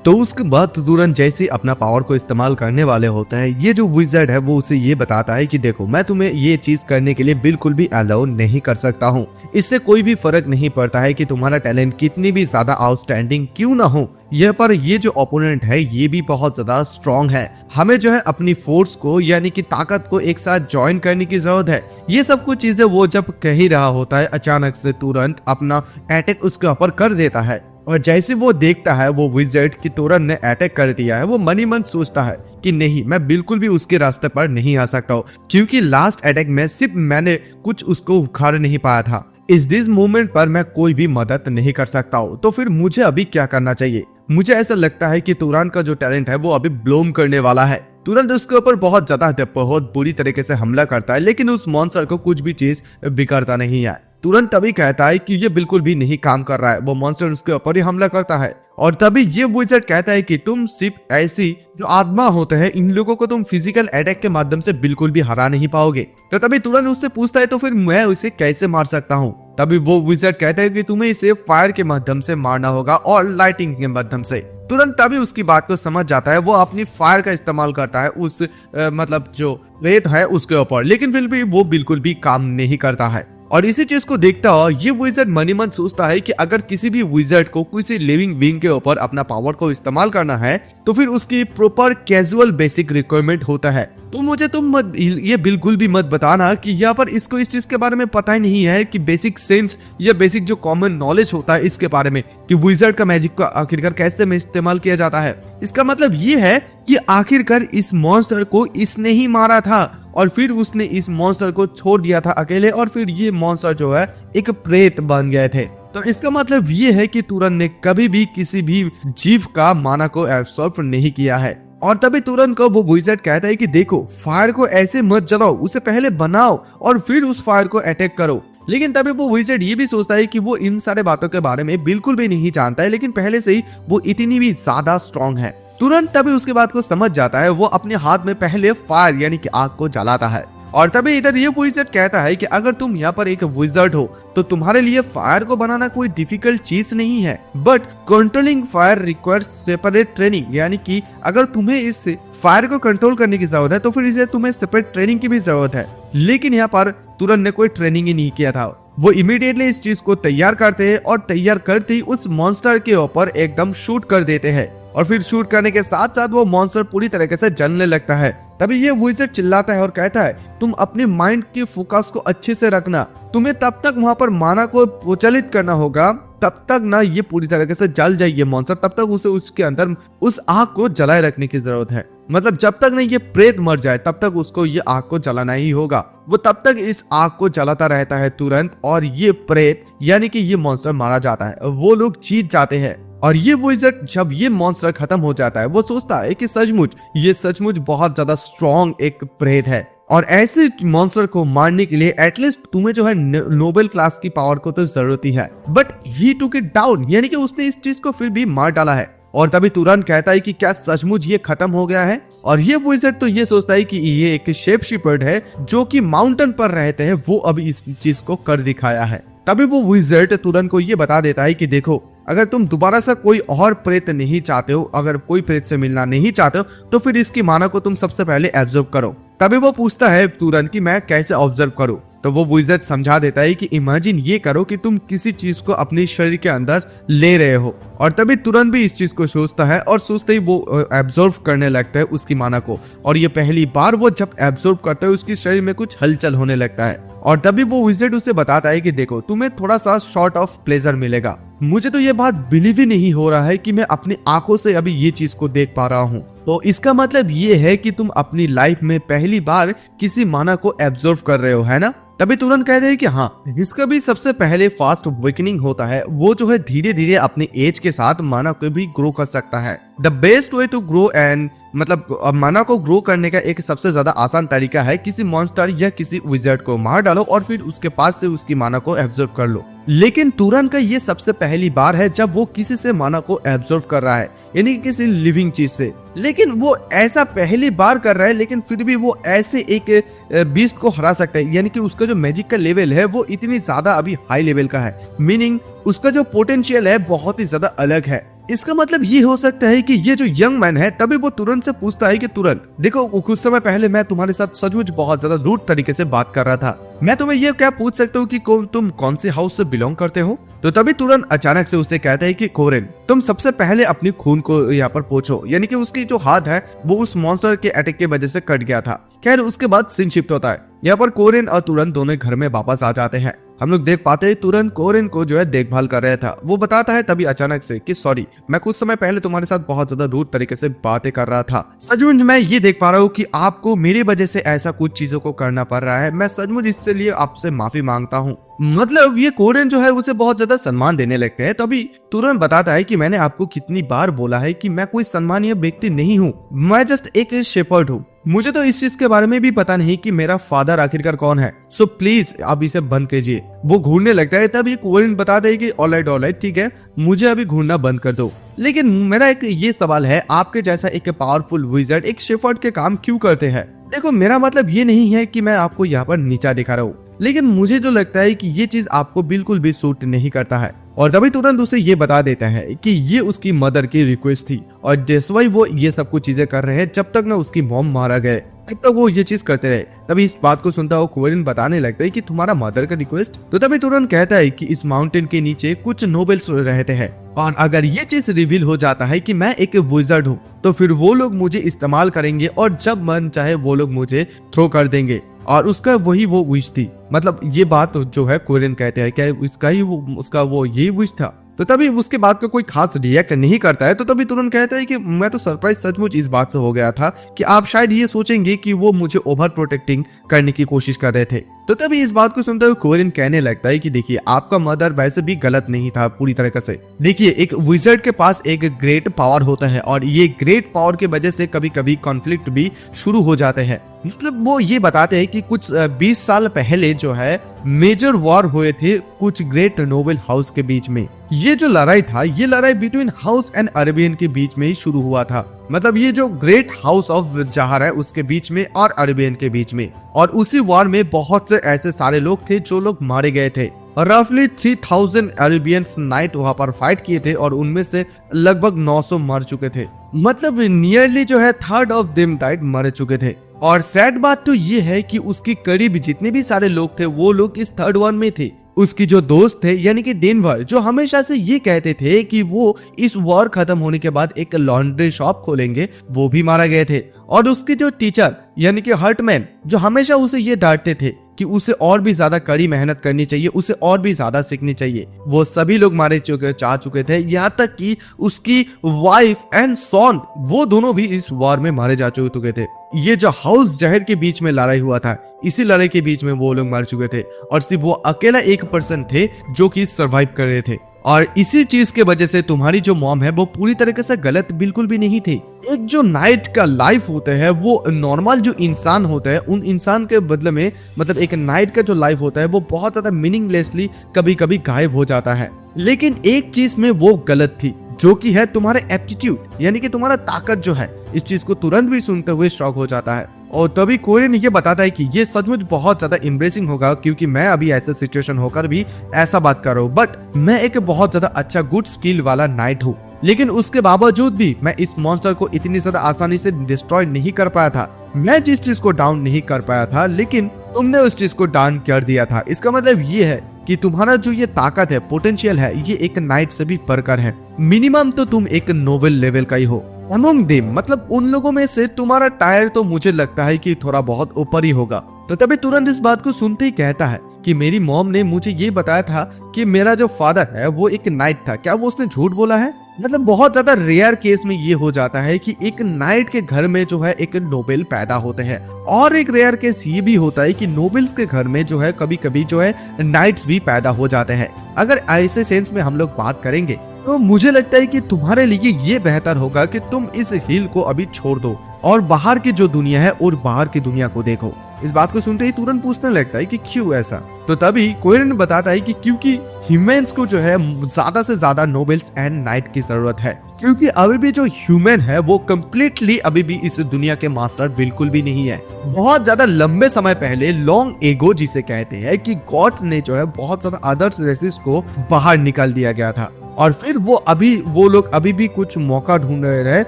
S1: तो उसके बाद तुरंत जैसे ही अपना पावर को इस्तेमाल करने वाले होता है, ये जो विज़र्ड है वो उसे ये बताता है कि देखो मैं तुम्हें ये चीज करने के लिए बिल्कुल भी अलाउ नहीं कर सकता हूँ। इससे कोई भी फर्क नहीं पड़ता है कि तुम्हारा टैलेंट कितनी भी ज्यादा आउटस्टैंडिंग क्यों ना हो। ये पर ये जो ओपोनेंट है ये भी बहुत ज्यादा स्ट्रॉन्ग है। हमें जो है अपनी फोर्स को यानी कि ताकत को एक साथ ज्वाइन करने की जरूरत है। ये सब कुछ चीजें वो जब कह ही रहा होता है, अचानक से तुरंत अपना अटैक उसके ऊपर कर देता है। और जैसे वो देखता है वो विज़र्ड की तुरंत ने अटैक कर दिया है, वो मन ही मन सोचता है कि नहीं मैं बिल्कुल भी उसके रास्ते पर नहीं आ सकता हूँ, क्योंकि लास्ट अटैक में सिर्फ मैंने कुछ उसको उखाड़ नहीं पाया था। इस दिस मोमेंट पर मैं कोई भी मदद नहीं कर सकता हूँ। तो फिर मुझे अभी क्या करना चाहिए। मुझे ऐसा लगता है कि तुरंत का जो टैलेंट है वो अभी ब्लूम करने वाला है। तुरंत उसके ऊपर बहुत बुरी तरीके से हमला करता है, लेकिन उस मॉन्स्टर को कुछ भी चीज बिगड़ता नहीं है। तुरंत तभी कहता है कि ये बिल्कुल भी नहीं काम कर रहा है। वो मॉन्स्टर उसके ऊपर ही हमला करता है और तभी ये विज़र्ड कहता है कि तुम सिर्फ ऐसी जो आत्मा होते हैं इन लोगों को तुम फिजिकल अटैक के माध्यम से बिल्कुल भी हरा नहीं पाओगे। तो तभी तुरंत उससे पूछता है तो फिर मैं उसे कैसे मार सकता हूँ। तभी वो विज़र्ड कहता है कि तुम्हें इसे फायर के माध्यम से मारना होगा और लाइटिंग के माध्यम से। तुरंत तभी उसकी बात को समझ जाता है, वो अपनी फायर का इस्तेमाल करता है उस मतलब जो रेत है उसके ऊपर, लेकिन फिर भी वो बिल्कुल भी काम नहीं करता है। और इसी चीज को देखता हुआ ये विज़र्ड मन ही मन सोचता है कि अगर किसी भी विज़र्ड को किसी लिविंग बीइंग के ऊपर अपना पावर को इस्तेमाल करना है तो फिर उसकी प्रॉपर कैजुअल बेसिक रिक्वायरमेंट होता है तो मुझे तुम ये बिल्कुल भी मत बताना कि यहाँ पर इसको इस चीज के बारे में पता ही नहीं है कि बेसिक सेंस या बेसिक जो कॉमन नॉलेज होता है इसके बारे में कि विजार्ड का मैजिक को आखिरकार कैसे में इस्तेमाल किया जाता है। इसका मतलब ये है कि आखिरकार इस मॉन्स्टर को इसने ही मारा था और फिर उसने इस मॉन्स्टर को छोड़ दिया था अकेले, और फिर ये मॉन्स्टर जो है एक प्रेत बन गए थे। तो इसका मतलब ये है कि तुरन ने कभी भी किसी भी जीव का माना को एब्सॉर्ब नहीं किया है। और तभी तुरंत को वो विजार्ड कहता है कि देखो, फायर को ऐसे मत जलाओ, उसे पहले बनाओ और फिर उस फायर को अटैक करो। लेकिन तभी वो विजार्ड ये भी सोचता है कि वो इन सारे बातों के बारे में बिल्कुल भी नहीं जानता है, लेकिन पहले से ही वो इतनी भी ज्यादा स्ट्रॉन्ग है। तुरंत तभी उसके बात को समझ जाता है, वो अपने हाथ में पहले फायर यानी कि आग को जलाता है। और तभी इधर ये विजार्ड कहता है कि अगर तुम यहाँ पर एक विजार्ड हो तो तुम्हारे लिए फायर को बनाना कोई डिफिकल्ट चीज नहीं है, but controlling fire requires separate training, यानी कि अगर तुम्हें इस फायर को कंट्रोल करने की जरूरत है तो फिर इसे तुम्हें सेपरेट ट्रेनिंग की भी जरूरत है। लेकिन यहाँ पर तुरंत ने कोई ट्रेनिंग ही नहीं किया था। वो इमीडिएटली इस चीज को तैयार करते हैं और तैयार करते ही उस मॉन्स्टर के ऊपर एकदम शूट कर देते हैं, और फिर शूट करने के साथ साथ वो मॉन्स्टर पूरी तरीके से जलने लगता है। तभी ये विजार्ड चिल्लाता है और कहता है, तुम अपने माइंड के फोकस को अच्छे से रखना, तुम्हें तब तक वहां पर माना को प्रचलित करना होगा, तब तक ना ये पूरी तरीके से जल जाए ये मॉन्स्टर, तब तक उसे उसके अंदर उस आग को जलाए रखने की जरूरत है। मतलब जब तक नहीं ये प्रेत मर जाए तब तक उसको ये आग को जलाना ही होगा। वो तब तक इस आग को जलाता रहता है तुरंत, और ये प्रेत यानी कि ये मॉन्स्टर मारा जाता है, वो लोग जीत जाते हैं। और ये विजार्ड जब ये मॉन्स्टर खत्म हो जाता है वो सोचता है कि सचमुच बहुत ज्यादा स्ट्रॉन्ग एक प्रेत है, और ऐसे मॉन्स्टर को मारने के लिए एटलीस्ट तुम्हें जो है नोबेल क्लास की पावर को तो जरूरत ही है। But he took it down, यानी कि उसने इस चीज को फिर भी मार डाला है। और तभी तुरंत कहता है कि क्या सचमुच ये खत्म हो गया है। और ये विजार्ड तो ये सोचता है कि ये एक शेप शीपर्ड है जो कि माउंटेन पर रहते हैं, वो अभी इस चीज को कर दिखाया है। तभी वो विजार्ड तुरंत को ये बता देता है कि देखो, अगर तुम दोबारा से कोई और प्रेत नहीं चाहते हो, अगर कोई प्रेत से मिलना नहीं चाहते हो, तो फिर इसकी माना को तुम सबसे पहले ऑब्जर्व करो। तभी वो पूछता है तुरंत कि मैं कैसे ऑब्जर्व करूं। तो वो विजार्ड समझा देता है कि इमेजिन ये करो कि तुम किसी चीज को अपने शरीर के अंदर ले रहे हो। और तभी तुरंत भी इस चीज को सोचता है, और सोचते ही वो एब्जॉर्व करने लगता है उसकी माना को। और ये पहली बार वो जब एब्जॉर्व करता है उसके शरीर में कुछ हलचल होने लगता है। और तभी वो विजार्ड उसे बताता है कि देखो, तुम्हें थोड़ा सा शॉर्ट ऑफ प्लेजर मिलेगा। मुझे तो ये बात बिलीव ही नहीं हो रहा है कि मैं अपनी आंखों से अभी ये चीज को देख पा रहा हूँ। तो इसका मतलब ये है कि तुम अपनी लाइफ में पहली बार किसी माना को एब्जॉर्व कर रहे हो, है ना। तभी तुरंत कहते हैं कि हाँ, इसका भी सबसे पहले फास्ट अवेकनिंग होता है, वो जो है धीरे धीरे अपने एज के साथ माना को भी ग्रो कर सकता है। The best way to grow and मतलब माना को ग्रो करने का एक सबसे ज्यादा आसान तरीका है किसी मॉन्स्टर या किसी विजार्ड को मार डालो और फिर उसके पास से उसकी माना को एब्जॉर्ब कर लो। लेकिन तुरंत का ये सबसे पहली बार है जब वो किसी से माना को एब्जॉर्ब कर रहा है, यानी किसी लिविंग चीज से। लेकिन वो ऐसा पहली बार कर रहा है, लेकिन फिर भी वो ऐसे एक बीस्ट को हरा सकता है, यानी कि उसका जो मैजिक का लेवल है वो इतनी ज्यादा अभी हाई लेवल का है, मीनिंग उसका जो पोटेंशियल है बहुत ही ज्यादा अलग है। इसका मतलब ये हो सकता है कि ये जो यंग मैन है, तभी वो तुरंत से पूछता है कि तुरंत देखो, कुछ समय पहले मैं तुम्हारे साथ सचमुच बहुत ज्यादा रूड तरीके से बात कर रहा था, मैं तुम्हें ये क्या पूछ सकता हूँ कि तुम कौन से हाउस से बिलोंग करते हो। तो तभी तुरंत अचानक से उसे कहता है कि कोरेन, तुम सबसे पहले अपनी खून को यहाँ पर पोंछो, यानी कि उसकी जो हाथ है वो उस मॉन्स्टर के अटैक की वजह से कट गया था। खैर उसके बाद सीन शिफ्ट होता है, यहाँ पर कोरेन और तुरंत दोनों घर में वापस आ जाते हैं। हम लोग देख पाते हैं तुरंत कोरेन को जो है देखभाल कर रहा था। वो बताता है तभी अचानक से कि सॉरी, मैं कुछ समय पहले तुम्हारे साथ बहुत ज्यादा रूड तरीके से बातें कर रहा था। सचमुच मैं ये देख पा रहा हूँ कि आपको मेरी वजह से ऐसा कुछ चीजों को करना पड़ रहा है। मैं सचमुच इससे लिए आपसे माफी मांगता हूँ। मतलब ये कोरेन जो है उसे बहुत ज्यादा सम्मान देने लगते हैं। तो अभी तुरंत बताता है कि मैंने आपको कितनी बार बोला है कि मैं कोई सम्मानीय व्यक्ति नहीं हूँ, मैं जस्ट एक शेपर्ड हूँ। मुझे तो इस चीज के बारे में भी पता नहीं कि मेरा फादर आखिरकार कौन है। सो प्लीज आप इसे बंद कीजिए। वो घूरने लगता है, तब ये कोरेन बताता है कि ऑलराइट ठीक है, मुझे अभी घूरना बंद कर दो। लेकिन मेरा एक ये सवाल है, आपके जैसा एक पावरफुल विजार्ड एक शेपर्ड के काम क्यों करते हैं। देखो मेरा मतलब ये नहीं है कि मैं आपको यहाँ पर नीचा दिखा रहा हूँ, लेकिन मुझे जो लगता है कि ये चीज आपको बिल्कुल भी सूट नहीं करता है। और तभी तुरंत उसे ये बता देता है कि ये उसकी मदर की रिक्वेस्ट थी और जैसे वो ये सब कुछ चीजें कर रहे हैं जब तक ना उसकी मॉम मारा गए। तब तक वो ये चीज करते रहे। तभी इस बात को सुनता हुआ क्वेरिन बताने लगता है कि तुम्हारा मदर का रिक्वेस्ट। तो तभी तुरंत कहता है कि इस माउंटेन के नीचे कुछ नोबल्स रहते हैं, और अगर ये चीज रिवील हो जाता है कि मैं एक विज़र्ड हूँ तो फिर वो लोग मुझे इस्तेमाल करेंगे और जब मन चाहे वो लोग मुझे थ्रो कर देंगे। और उसका वही वो विश थी। मतलब ये बात जो है क्वेरिन कहते हैं क्या इसका ही उसका वो यही विश था। तो तभी उसके बाद का कोई खास रिएक्ट नहीं करता है। तो तभी तुरंत कहता है कि मैं तो सरप्राइज सचमुच इस बात से हो गया था कि आप शायद ये सोचेंगे कि वो मुझे ओवर प्रोटेक्टिंग करने की कोशिश कर रहे थे। तो तभी इस बात को सुनते हुए क्वेरिन कहने लगता है कि देखिए आपका मदर वैसे भी गलत नहीं था पूरी तरह से। देखिए एक विज़र्ड के पास एक ग्रेट पावर होता है और ये ग्रेट पावर की वजह से कभी कभी कॉन्फ्लिक्ट भी शुरू हो जाते हैं। मतलब वो ये बताते हैं कि कुछ 20 साल पहले जो है मेजर वॉर हुए थे कुछ ग्रेट नोबल हाउस के बीच में। ये जो लड़ाई था ये लड़ाई बिटवीन हाउस एंड अरेबियन के बीच में ही शुरू हुआ था। मतलब ये जो ग्रेट हाउस ऑफ जहार है उसके बीच में और अरेबियन के बीच में। और उसी वॉर में बहुत से ऐसे सारे लोग थे जो लोग मारे गए थे। रफली 3000 अरेबियंस नाइट वहां पर फाइट किए थे और उनमें से लगभग 900 मर चुके थे। मतलब नियरली जो है थर्ड ऑफ देम डाइड मर चुके थे। और सैड बात तो ये है कि उसके करीब जितने भी सारे लोग थे वो लोग इस थर्ड वन में थे। उसकी जो दोस्त थे यानी कि डेनवर जो हमेशा से ये कहते थे कि वो इस वॉर खत्म होने के बाद एक लॉन्ड्री शॉप खोलेंगे, वो भी मारा गए थे। और उसके जो टीचर यानी कि हर्टमैन जो हमेशा उसे ये डांटते थे कि उसे और भी ज्यादा कड़ी मेहनत करनी चाहिए, उसे और भी ज्यादा सीखनी चाहिए, वो सभी लोग मारे जा चुके थे। यहाँ तक कि उसकी वाइफ एंड सॉन वो दोनों भी इस वॉर में मारे जा चुके थे। ये जो हाउस जहर के बीच में लड़ाई हुआ था इसी लड़ाई के बीच में वो लोग मर चुके थे और सिर्फ वो अकेला एक पर्सन थे जो कि सरवाइव कर रहे थे। और इसी चीज के वजह से तुम्हारी जो मॉम है वो पूरी तरीके से गलत बिल्कुल भी नहीं थी। एक जो नाइट का लाइफ होता है वो नॉर्मल जो इंसान होता है उन इंसान के बदले में मतलब एक नाइट का जो लाइफ होता है वो बहुत ज्यादा मीनिंगलेसली कभी कभी गायब हो जाता है। लेकिन एक चीज में वो गलत थी जो कि है तुम्हारे एप्टीट्यूड यानी कि तुम्हारा ताकत जो है। इस चीज को तुरंत भी सुनते हुए शॉक हो जाता है। और तभी क्वेरिन ये बताता है कि ये सचमुच बहुत ज्यादा एम्ब्रेसिंग होगा क्योंकि मैं अभी ऐसे सिचुएशन होकर भी ऐसा बात कर रहा हूँ, बट मैं एक बहुत ज्यादा अच्छा गुड स्किल वाला नाइट हूँ। लेकिन उसके बावजूद भी मैं इस मॉन्स्टर को इतनी ज्यादा आसानी से डिस्ट्रॉय नहीं कर पाया था। मैं जिस चीज को डाउन नहीं कर पाया था लेकिन तुमने उस चीज को डाउन कर दिया था। इसका मतलब ये है कि तुम्हारा जो ये ताकत है पोटेंशियल है ये एक नाइट से भी बढ़कर है। मिनिमम तो तुम एक नोबल लेवल का ही हो। अमंग देम मतलब उन लोगों में से तुम्हारा टायर तो मुझे लगता है कि थोड़ा बहुत ऊपर ही होगा। तो तभी तुरंत इस बात को सुनते ही कहता है कि मेरी मॉम ने मुझे ये बताया था कि मेरा जो फादर है वो एक नाइट था। क्या वो उसने झूठ बोला है? मतलब बहुत ज्यादा रेयर केस में ये हो जाता है कि एक नाइट के घर में जो है एक नोबेल पैदा होते हैं। और एक रेयर केस ये भी होता है कि नोबेल्स के घर में जो है कभी कभी जो है नाइट्स भी पैदा हो जाते हैं। अगर ऐसे सेंस में हम लोग बात करेंगे तो मुझे लगता है कि तुम्हारे लिए ये बेहतर होगा कि तुम इस हिल को अभी छोड़ दो और बाहर की जो दुनिया है और बाहर की दुनिया को देखो। इस बात को सुनते ही तुरंत पूछने लगता है कि क्यों ऐसा। तो तभी क्वेरिन बताता है कि क्योंकि ह्यूमंस को जो है ज्यादा से ज्यादा नोबेल्स एंड नाइट की जरूरत है। क्योंकि अभी भी जो ह्यूमन है वो कम्प्लीटली अभी भी इस दुनिया के मास्टर बिल्कुल भी नहीं है। बहुत ज्यादा लंबे समय पहले लॉन्ग एगो जिसे कहते हैं कि गॉड ने जो है बहुत सारा अदर्स रेसिस को बाहर निकाल दिया गया था और फिर वो लोग अभी भी कुछ मौका ढूंढ रहे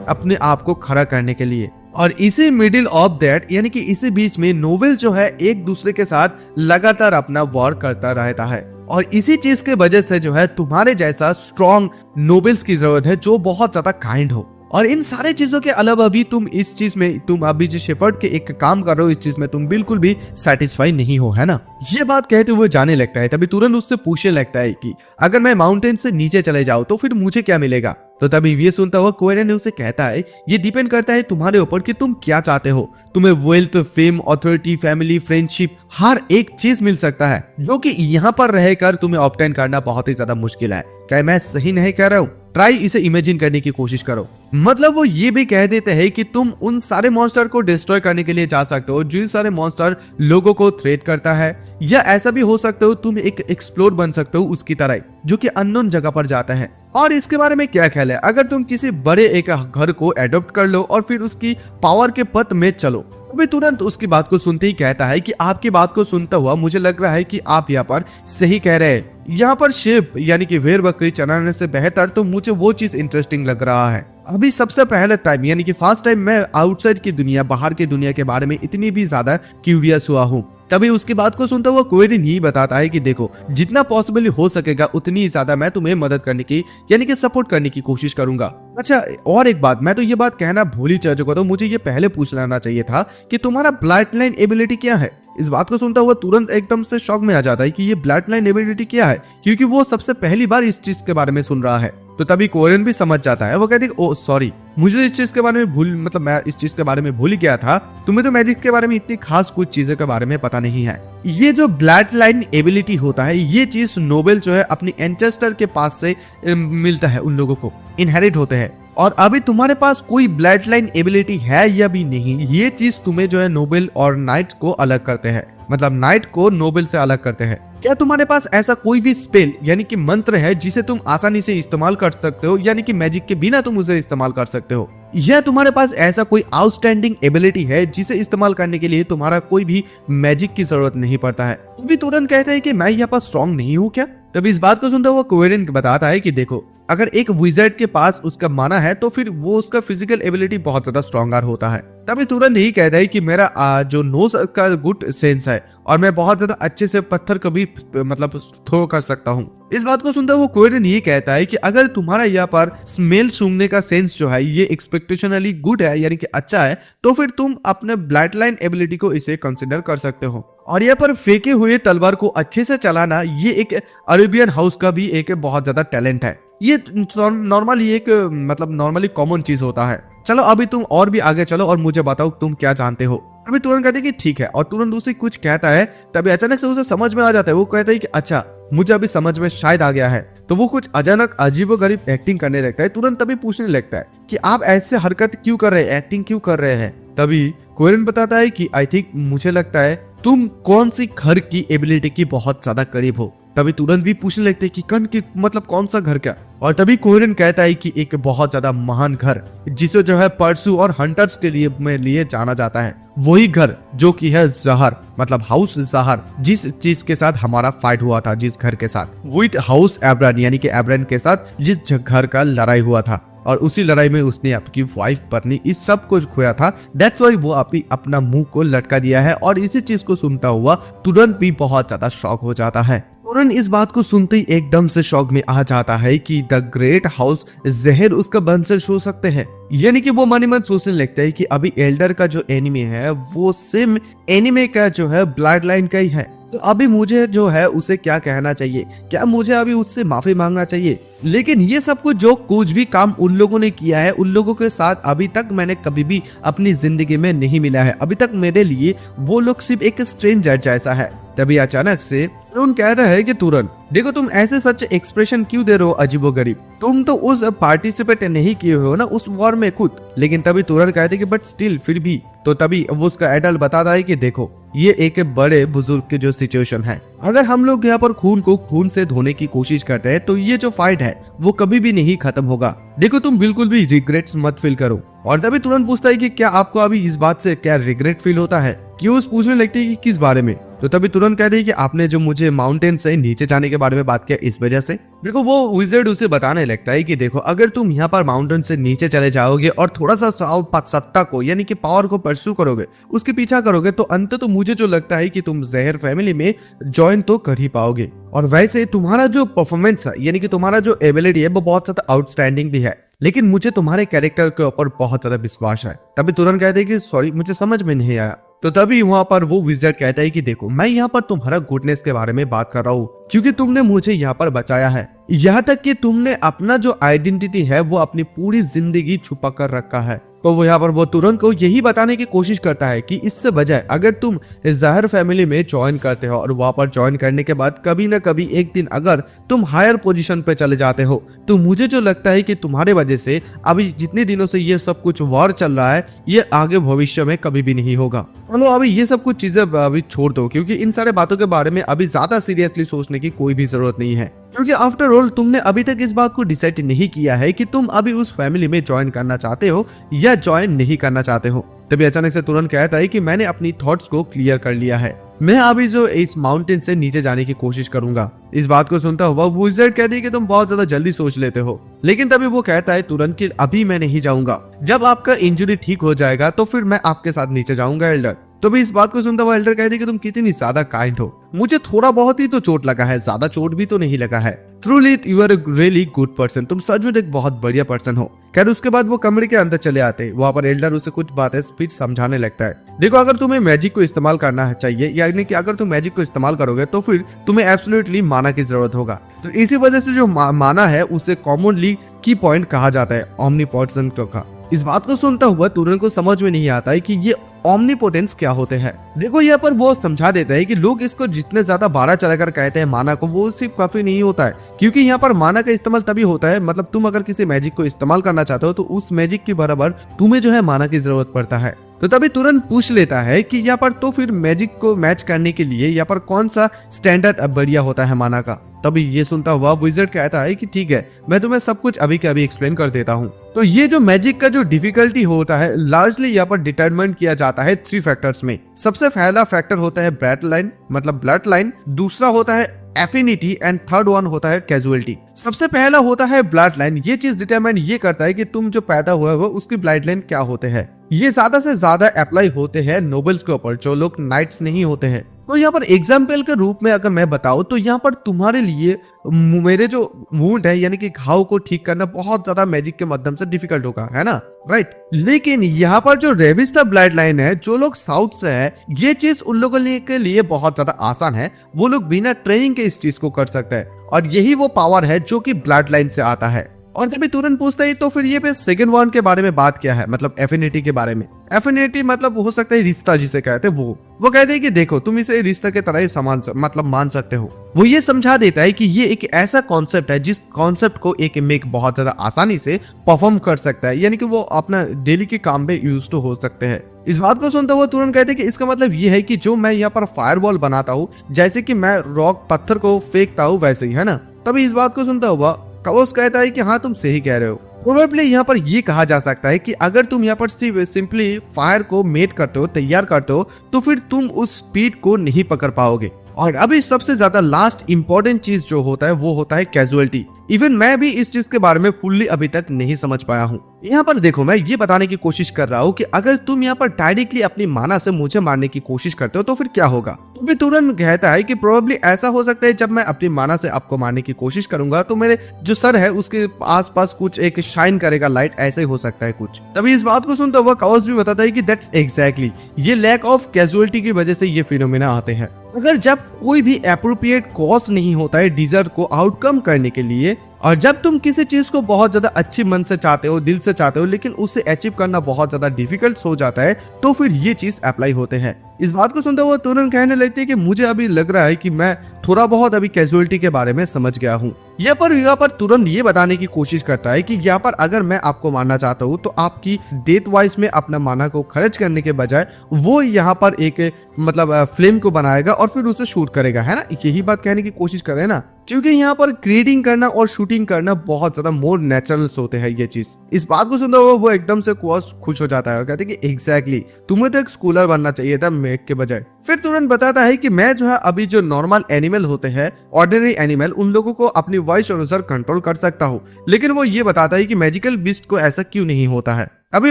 S1: अपने आप को खड़ा करने के लिए। और इसी मिडिल ऑफ दैट यानी कि इसी बीच में नोवेल जो है एक दूसरे के साथ लगातार अपना वॉर करता रहता है। और इसी चीज के वजह से जो है तुम्हारे जैसा स्ट्रॉन्ग नोबेल्स की जरूरत है जो बहुत ज्यादा काइंड हो। और इन सारे चीजों के अलावा भी तुम इस चीज में तुम अभी जो शेफर्ड के एक काम कर रहे हो इस चीज में तुम बिल्कुल भी सेटिस्फाई नहीं हो, है ना। ये बात कहते हुए जाने लगता है। तभी तुरंत उससे पूछने लगता है कि अगर मैं माउंटेन से नीचे चले जाऊं तो फिर मुझे क्या मिलेगा। तो तभी ये सुनता हुआ क्वेरिन उसे कहता है ये डिपेंड करता है तुम्हारे ऊपर कि तुम क्या चाहते हो। तुम्हें wealth, fame, authority, family, friendship हर एक चीज मिल सकता है जो कि यहाँ पर रहकर तुम्हें ऑब्टेन करना बहुत ही ज्यादा मुश्किल है। क्या मैं सही नहीं कह रहा हूँ? ट्राई इसे इमेजिन करने की कोशिश करो। मतलब वो ये भी कह देते हैं कि तुम उन सारे मॉन्स्टर को डिस्ट्रॉय करने के लिए जा सकते हो जो सारे मॉन्स्टर लोगों को थ्रेट करता है, या ऐसा भी हो सकता हो तुम एक एक्सप्लोर बन सकते हो उसकी तरह जो कि अननोन जगह पर जाता है। और इसके बारे में क्या ख्याल है अगर तुम किसी बड़े एक घर को एडॉप्ट कर लो और फिर उसकी पावर के पथ में चलो। अभी तुरंत उसकी बात को सुनते ही कहता है कि आपकी बात को सुनता हुआ मुझे लग रहा है कि आप यहाँ पर सही कह रहे हैं। यहाँ पर शेप यानी कि भेड़ बकरी चराने से बेहतर तो मुझे वो चीज इंटरेस्टिंग लग रहा है अभी सबसे पहले टाइम यानी कि फर्स्ट टाइम मैं आउटसाइड की दुनिया, बाहर की दुनिया के बारे में इतनी भी ज्यादा क्यूरियस हुआ हूँ। तभी उसकी बात को सुनता हुआ क्वेरिन यही बताता है कि देखो, जितना पॉसिबल हो सकेगा उतनी ज्यादा मैं तुम्हें मदद करने की यानी कि सपोर्ट करने की कोशिश करूंगा। अच्छा, और एक बात, मैं तो ये बात कहना भूल ही चुका था, मुझे ये पहले पूछ लेना चाहिए था कि तुम्हारा ब्लड लाइन एबिलिटी क्या है। इस बात को सुनता हुआ तुरंत एकदम से शॉक में आ जाता है कि ये ब्लड लाइन एबिलिटी क्या है, क्योंकि वो सबसे पहली बार इस चीज के बारे में सुन रहा है। तो तभी कोरियन भी समझ जाता है, वो कहती है ओ सॉरी, मुझे इस चीज के बारे में मैं इस चीज के बारे में भूल ही गया था। तुम्हें तो मैजिक के बारे में इतनी खास कुछ चीजों के बारे में पता नहीं है। ये जो ब्लड लाइन एबिलिटी होता है, ये चीज नोबेल जो है अपनी एंसेस्टर के पास से मिलता है, उन लोगों को इनहेरिट होते हैं। और अभी तुम्हारे पास कोई ब्लड लाइन एबिलिटी है या भी नहीं, ये चीज तुम्हें जो है नोबेल और नाइट को अलग करते हैं, मतलब नाइट को नोबेल से अलग करते हैं। क्या तुम्हारे पास ऐसा कोई भी स्पेल यानी कि मंत्र है जिसे तुम आसानी से इस्तेमाल कर सकते हो, यानी कि मैजिक के बिना तुम उसे इस्तेमाल कर सकते हो? या तुम्हारे पास ऐसा कोई आउटस्टैंडिंग एबिलिटी है जिसे इस्तेमाल करने के लिए तुम्हारा कोई भी मैजिक की जरूरत नहीं पड़ता है? तुम भी तुरंत कहते हैं कि मैं यहाँ पर स्ट्रॉन्ग नहीं हूँ क्या? तभी इस बात को सुनता हुआ क्वेरिन बताता है कि देखो, अगर एक विज़ार्ड के पास उसका माना है तो फिर वो उसका फिजिकल एबिलिटी बहुत ज्यादा स्ट्रॉन्गर होता है। तभी तुरंत यही कहता है कि मेरा जो नोज का गुड सेंस है और मैं बहुत ज्यादा अच्छे से पत्थर को भी मतलब थ्रो कर सकता हूँ। इस बात को सुनता हुआ क्वेरिन ये कहता है कि अगर तुम्हारा यहाँ पर स्मेल सूंघने का सेंस जो है ये एक्सपेक्टेशनली गुड है यानी कि अच्छा है, तो फिर तुम अपने ब्लड लाइन एबिलिटी को इसे कंसिडर कर सकते हो। और यहाँ पर फेंके हुए तलवार को अच्छे से चलाना ये एक अरेबियन हाउस का भी एक बहुत ज्यादा टैलेंट है। ये नॉर्मली कॉमन चीज होता है। चलो अभी तुम और भी आगे चलो और मुझे बताओ तुम क्या जानते हो। अभी तुरंत कहते कि ठीक है, और तुरंत उसे कुछ कहता है। तभी अचानक से उसे समझ में आ जाता है, वो कहता है कि अच्छा मुझे अभी समझ में शायद आ गया है। तो वो कुछ अचानक अजीबोगरीब एक्टिंग करने लगता है। तुरंत तभी पूछने लगता है कि आप ऐसे हरकत क्यों कर रहे हैं, एक्टिंग क्यों कर रहे हैं? तभी कोरियन बताता है कि आई थिंक मुझे लगता है तुम कौन सी घर की एबिलिटी की बहुत ज्यादा करीब हो। तभी तुरंत भी पूछने लगते हैं कि कन की मतलब कौन सा घर क्या? और तभी कोरियन कहता है कि एक बहुत ज्यादा महान घर जिसे जो है परसू और हंटर्स के लिए जाना जाता है, वही घर जो कि है जहर मतलब हाउस जहर, जिस चीज के साथ हमारा फाइट हुआ था, जिस घर के साथ विद हाउस एब्रान यानी कि एब्रान के साथ जिस घर का लड़ाई हुआ था, और उसी लड़ाई में उसने आपकी वाइफ पत्नी इस सब कुछ खोया था। दैट्स व्हाई वो अभी अपना मुंह को लटका दिया है। और इसी चीज को सुनता हुआ तुरंत भी बहुत ज्यादा शॉक हो जाता है। तुरंत इस बात को सुनते ही एकदम से शॉक में आ जाता है कि द ग्रेट हाउस जहर उसका वंशज हो सकते हैं। यानी कि वो मन ही मन सोचने लगता है कि अभी एल्डर का जो एनिमी है वो सेम एनिमे का जो है ब्लड लाइन का ही है। तो अभी मुझे जो है उसे क्या कहना चाहिए? क्या मुझे अभी उससे माफी मांगना चाहिए? लेकिन ये सब कुछ भी काम उन लोगों ने किया है, उन लोगों के साथ अभी तक मैंने कभी भी अपनी जिंदगी में नहीं मिला है। अभी तक मेरे लिए वो लोग सिर्फ एक स्ट्रेंजर जैसा है। तभी अचानक से तुरंत कहता है कि तुरंत देखो, तुम ऐसे सच एक्सप्रेशन क्यों दे रहे हो अजीबोगरीब? तुम तो उस पार्टिसिपेट नहीं किए हो ना उस वॉर में खुद। लेकिन तभी तुरंत कहते कि बट स्टिल फिर भी। तो तभी वो उसका एडल्ट बताता है कि देखो, ये एक बड़े बुजुर्ग की जो सिचुएशन है, अगर हम लोग यहाँ पर खून को खून से धोने की कोशिश करते हैं तो ये जो फाइट है वो कभी भी नहीं खत्म होगा। देखो तुम बिल्कुल भी रिग्रेट्स मत फील करो। और तभी तुरंत पूछता है कि क्या आपको अभी इस बात से क्या रिग्रेट फील होता है? क्यों पूछने लगती है कि किस बारे में? तो तभी तुरंत कहते हैं कि आपने जो मुझे माउंटेन से नीचे जाने के बारे में बात किया इस वजह से। देखो वो विज़ार्ड उसे बताने लगता है कि देखो, अगर तुम यहाँ पर माउंटेन से नीचे चले जाओगे और थोड़ा सा सत्ता को यानी कि पावर को परस्यू करोगे, उसके पीछा करोगे, तो अंत तो मुझे जो लगता है कि तुम जहर फैमिली में ज्वाइन तो कर ही पाओगे। और वैसे तुम्हारा जो परफॉर्मेंस है यानी कि तुम्हारा जो एबिलिटी है वो बहुत ज्यादा आउटस्टैंडिंग भी है, लेकिन मुझे तुम्हारे कैरेक्टर के ऊपर बहुत ज्यादा विश्वास है। तभी तुरंत कहते हैं कि सॉरी मुझे समझ में नहीं आया। तो तभी वहां पर वो विज़ार्ड कहता है कि देखो, मैं यहाँ पर तुम्हारा गुडनेस के बारे में बात कर रहा हूँ, क्योंकि तुमने मुझे यहाँ पर बचाया है। यहाँ तक कि तुमने अपना जो आइडेंटिटी है वो अपनी पूरी जिंदगी छुपा कर रखा है। तो वो यहाँ पर वो तुरंत को यही बताने की कोशिश करता है कि इससे बजाय अगर तुम जहर फैमिली में ज्वाइन करते हो और वहां पर ज्वाइन करने के बाद कभी ना कभी एक दिन अगर तुम हायर पोजीशन पे चले जाते हो, तो मुझे जो लगता है कि तुम्हारे वजह से अभी जितने दिनों से ये सब कुछ वॉर चल रहा है ये आगे भविष्य में कभी भी नहीं होगा। चलो अभी ये सब कुछ चीजें अभी छोड़ दो, क्योंकि इन सारे बातों के बारे में अभी ज्यादा सीरियसली सोचने की कोई भी जरूरत नहीं है। क्योंकि आफ्टर ऑल तुमने अभी तक इस बात को डिसाइड नहीं किया है कि तुम अभी उस फैमिली में ज्वाइन करना चाहते हो या ज्वाइन नहीं करना चाहते हो। तभी अचानक से तुरंत कहता है कि मैंने अपनी थॉट्स को क्लियर कर लिया है। मैं अभी जो इस माउंटेन से नीचे जाने की कोशिश करूंगा। इस बात को सुनता हुआ विज़ार्ड कहती है कि तुम बहुत ज्यादा जल्दी सोच लेते हो, लेकिन तभी वो कहता है तुरंत कि अभी मैं नहीं जाऊंगा, जब आपका इंजरी ठीक हो जाएगा तो फिर मैं आपके साथ नीचे जाऊंगा एल्डर। तो भी इस बात को सुनता हुआ एल्डर कहती है कि तुम कितनी ज्यादा काइंड हो, मुझे थोड़ा बहुत ही तो चोट लगा है, ज्यादा चोट भी तो नहीं लगा है। Truly you are a really good person, तुम सच में एक बहुत बढ़िया पर्सन हो। खैर उसके बाद वो कमरे के अंदर चले आते हैं। वहां पर एल्डर उसे कुछ बातें स्पीच समझाने लगता है। देखो अगर तुम्हें मैजिक को इस्तेमाल करना चाहिए, यानी कि अगर तुम मैजिक को इस्तेमाल करोगे तो फिर तुम्हें एब्सोल्युटली माना की जरूरत होगा। तो इसी वजह से जो माना है उसे कॉमनली की पॉइंट कहा जाता है, ओमनीपोटेंस का। इस बात को सुनता हुआ तुरंत को समझ में नहीं आता है कि ये ओमनीपोटेंस क्या होते हैं। देखो यहाँ पर वो समझा देता है कि लोग इसको जितने ज्यादा बारह चलाकर कहते हैं माना को, वो सिर्फ काफी नहीं होता है, क्योंकि यहाँ पर माना का इस्तेमाल तभी होता है, मतलब तुम अगर किसी मैजिक को इस्तेमाल करना चाहते हो तो उस मैजिक के बराबर तुम्हें जो है माना की जरूरत पड़ता है। तो तभी तुरंत पूछ लेता है कि यहाँ पर तो फिर मैजिक को मैच करने के लिए यहाँ पर कौन सा स्टैंडर्ड बढ़िया होता है माना का। तभी ये सुनता हुआ विज़ार्ड कहता है कि ठीक है, मैं तुम्हें सब कुछ अभी के अभी एक्सप्लेन कर देता हूँ। तो ये जो मैजिक का जो डिफिकल्टी होता है लार्जली यहाँ पर डिटरमाइन किया जाता है 3 फैक्टर्स में। सबसे पहला फैक्टर होता है ब्लड लाइन, मतलब ब्लड लाइन, दूसरा होता है एफिनिटी एंड थर्ड वन होता है कैजुअलिटी। सबसे पहला होता है ब्लड लाइन। ये चीज डिटरमाइन ये करता है कि तुम जो पैदा हुआ हो उसकी ब्लड लाइन क्या होते हैं। ये ज्यादा से ज्यादा अप्लाई होते हैं नोबल्स के ऊपर, जो लोग नाइट्स नहीं होते हैं। तो यहाँ पर एग्जाम्पल के रूप में अगर मैं बताऊं तो यहाँ पर तुम्हारे लिए मेरे जो वुंड है यानी कि घाव को ठीक करना बहुत ज्यादा मैजिक के माध्यम से डिफिकल्ट होगा, है ना, राइट। लेकिन यहाँ पर जो रेविस्टा ब्लड लाइन है, जो लोग साउथ से है, ये चीज उन लोगों के लिए बहुत ज्यादा आसान है। वो लोग बिना ट्रेनिंग के इस चीज को कर सकते हैं, और यही वो पावर है जो कि ब्लड लाइन से आता है। और जब तुरंत पूछता है तो फिर ये पे सेकंड वन के बारे में बात क्या है, मतलब एफिनिटी के बारे में। एफिनिटी मतलब हो सकता है रिश्ता जिसे कहते हैं वो कहते हैं कि देखो तुम इसे रिश्ता के तरह ही समान मतलब मान सकते हो। वो ये समझा देता है कि ये एक ऐसा कॉन्सेप्ट है जिस कॉन्सेप्ट को एक मेक बहुत ज्यादा आसानी से परफॉर्म कर सकता है, यानी कि वो अपना डेली के काम में यूज तो हो सकते हैं। इस बात को सुनता हुआ तुरंत कहते हैं कि इसका मतलब ये है कि जो मैं यहाँ पर फायरबॉल बनाता हूँ, जैसे कि मैं रॉक पत्थर को फेंकता हूँ वैसे ही, है ना। तभी इस बात को सुनता हुआ कवोस कहता है कि हाँ तुम सही कह रहे हो। प्रोबेबली यहाँ पर ये कहा जा सकता है कि अगर तुम यहाँ पर सिंपली फायर को मेट करते हो, तैयार करते हो, तो फिर तुम उस स्पीड को नहीं पकड़ पाओगे। और अभी सबसे ज्यादा लास्ट इंपॉर्टेंट चीज जो होता है वो होता है कैजुअलिटी। इवन मैं भी इस चीज के बारे में फुल्ली अभी तक नहीं समझ पाया हूँ। यहाँ पर देखो मैं ये बताने की कोशिश कर रहा हूँ कि अगर तुम यहाँ पर डायरेक्टली अपनी माना से मुझे मारने की कोशिश करते हो तो फिर क्या होगा। तो भी तुरंत कहता है कि प्रोबेबली ऐसा हो सकता है जब मैं अपनी माना से आपको मारने की कोशिश करूंगा तो मेरे जो सर है उसके आसपास कुछ एक शाइन करेगा लाइट, ऐसे ही हो सकता है कुछ। तभी इस बात को सुनता हुआ कवोस भी बताता है कि दैट्स एग्जैक्टली, ये लैक ऑफ कैजुअलिटी की वजह से ये फिनोमेना आते हैं। अगर जब कोई भी एप्रोप्रिएट कॉज नहीं होता है डिजायर को आउटकम करने के लिए, और जब तुम किसी चीज को बहुत ज्यादा अच्छी मन से चाहते हो, दिल से चाहते हो, लेकिन उसे अचीव करना बहुत ज्यादा डिफिकल्ट हो जाता है, तो फिर ये चीज अप्लाई होते हैं। इस बात को सुनते हुए तुरंत कहने लगते हैं कि मुझे अभी लग रहा है कि मैं थोड़ा बहुत अभी कैजुअलिटी के बारे में समझ गया हूँ। यहाँ पर तुरंत ये बताने की कोशिश करता है कि यहाँ पर अगर मैं आपको मारना चाहता हूँ तो आपकी डेथ वाइज में अपना माना को खर्च करने के बजाय वो यहाँ पर एक मतलब फ्लेम को बनाएगा और फिर उसे शूट करेगा, है ना। यही बात कहने की कोशिश कर रहे हैं ना, क्योंकि यहाँ पर क्रिएटिंग करना और शूटिंग करना बहुत ज्यादा मोर नेचुरल होते हैं ये चीज। इस बात को सुनते हुए वो एकदम से खुश हो जाता है और कहते हैं कि एग्जैक्टली तुम्हें तो एक स्कूलर बनना चाहिए था मेक के बजाय। फिर तुरंत बताता है कि मैं जो है अभी जो नॉर्मल एनिमल होते हैं, ऑर्डिनरी एनिमल, उन लोगों को अपनी वॉइस अनुसार कंट्रोल कर सकता हूँ, लेकिन वो ये बताता है कि मैजिकल बीस्ट को ऐसा क्यों नहीं होता है। अभी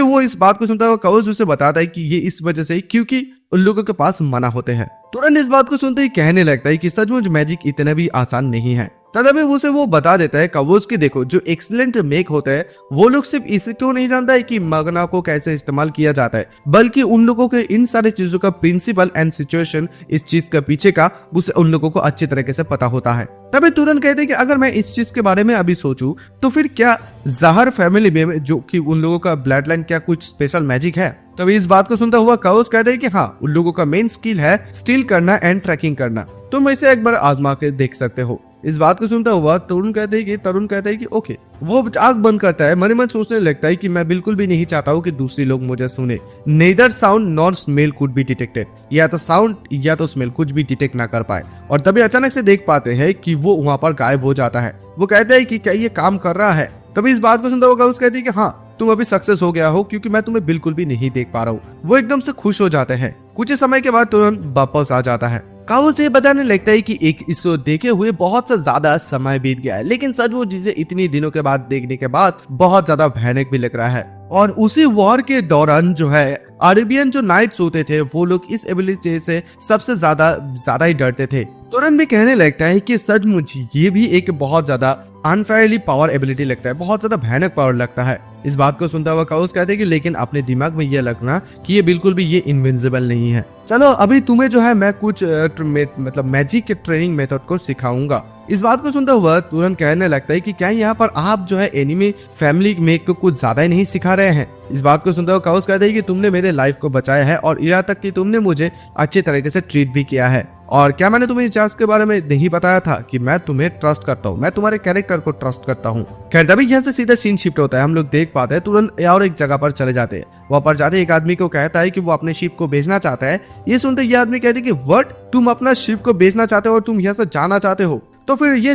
S1: वो इस बात को सुनता हुआ कवोस उसे बताता है कि ये इस वजह से क्योंकि उन लोगों के पास मना होते हैं। तुरंत इस बात को सुनते ही कहने लगता है कि सचमुच मैजिक इतना भी आसान नहीं है। तभी उसे वो बता देता है कवोस की देखो जो एक्सीलेंट मेक होता है वो लोग सिर्फ इसी क्यों नहीं जानता है कि मगना को कैसे इस्तेमाल किया जाता है, बल्कि उन लोगों के इन सारी चीजों का प्रिंसिपल एंड सिचुएशन, इस चीज के पीछे का उसे उन लोगों को अच्छी तरीके से पता होता है। तभी तुरंत कहते हैं कि अगर मैं इस चीज के बारे में अभी सोचूं तो फिर क्या ज़हर फैमिली में जो कि उन लोगों का ब्लड लाइन क्या कुछ स्पेशल मैजिक है। तभी इस बात को सुनता हुआ कवोस कहते हैं कि हाँ, उन लोगों का मेन स्किल है स्टील करना एंड ट्रैकिंग करना, तुम इसे एक बार आजमा के देख सकते हो। इस बात को सुनता हुआ तरुण कहते हैं कि ओके। वो आंख बंद करता है, मन ही मन सोचने लगता है कि मैं बिल्कुल भी नहीं चाहता हूँ कि दूसरी लोग मुझे सुने। Neither sound nor smell could be detected, या तो साउंड या तो स्मेल कुछ भी डिटेक्ट ना कर पाए। और तभी अचानक से देख पाते हैं कि वो वहां पर गायब हो जाता है। वो कहते हैं कि क्या ये काम कर रहा है। तभी इस बात को सुनता हुआ कवोस कहती है कि हाँ, तुम अभी सक्सेस हो गया हो क्योंकि मैं तुम्हें बिल्कुल भी नहीं देख पा रहा हूँ। वो एकदम से खुश हो जाते हैं। कुछ समय के बाद तुरंत वापस आ जाता है। काओ से बताने लगता है कि एक इसको देखे हुए बहुत सा ज्यादा समय बीत गया है, लेकिन सच वो चीजें इतनी दिनों के बाद देखने के बाद बहुत ज्यादा भयानक भी लग रहा है। और उसी वॉर के दौरान जो है अरेबियन जो नाइट्स होते थे वो लोग इस एबिलिटी से सबसे ज्यादा ही डरते थे। तुरंत भी कहने लगता है कि सचमुच ये भी एक बहुत ज्यादा अनफेयरली पावर एबिलिटी लगता है, बहुत ज्यादा भयानक पावर लगता है। इस बात को सुनता हुआ काउस कहते हैं कि लेकिन अपने दिमाग में ये लगना कि ये बिल्कुल भी ये इनविंसिबल नहीं है। चलो अभी तुम्हें जो है मैं कुछ मतलब मैजिक के ट्रेनिंग मेथड को सिखाऊंगा। इस बात को सुनता हुआ तुरंत कहने लगता है कि क्या यहाँ पर आप जो है एनिमे फैमिली में को कुछ ज्यादा ही नहीं सिखा रहे हैं। इस बात को सुनता हुआ काउस कहते हैं कि तुमने मेरे लाइफ को बचाया है और यहाँ तक कि तुमने मुझे अच्छे तरीके से ट्रीट भी किया है। और क्या मैंने तुम्हें इस चीज के बारे में नहीं बताया था कि मैं तुम्हें ट्रस्ट करता हूँ, मैं तुम्हारे कैरेक्टर को ट्रस्ट करता हूँ। खैर तभी यहाँ से सीधा सीन शिफ्ट होता है, हम लोग देख पाते हैं तुरंत और एक जगह पर चले जाते हैं। वहाँ पर जाते एक आदमी को कहता है कि वो अपने शिप को बेचना चाहता है। ये सुनते ये आदमी कहते कि व्हाट, तुम अपना शिप को बेचना चाहते हो और तुम यहाँ से जाना चाहते हो, तो फिर ये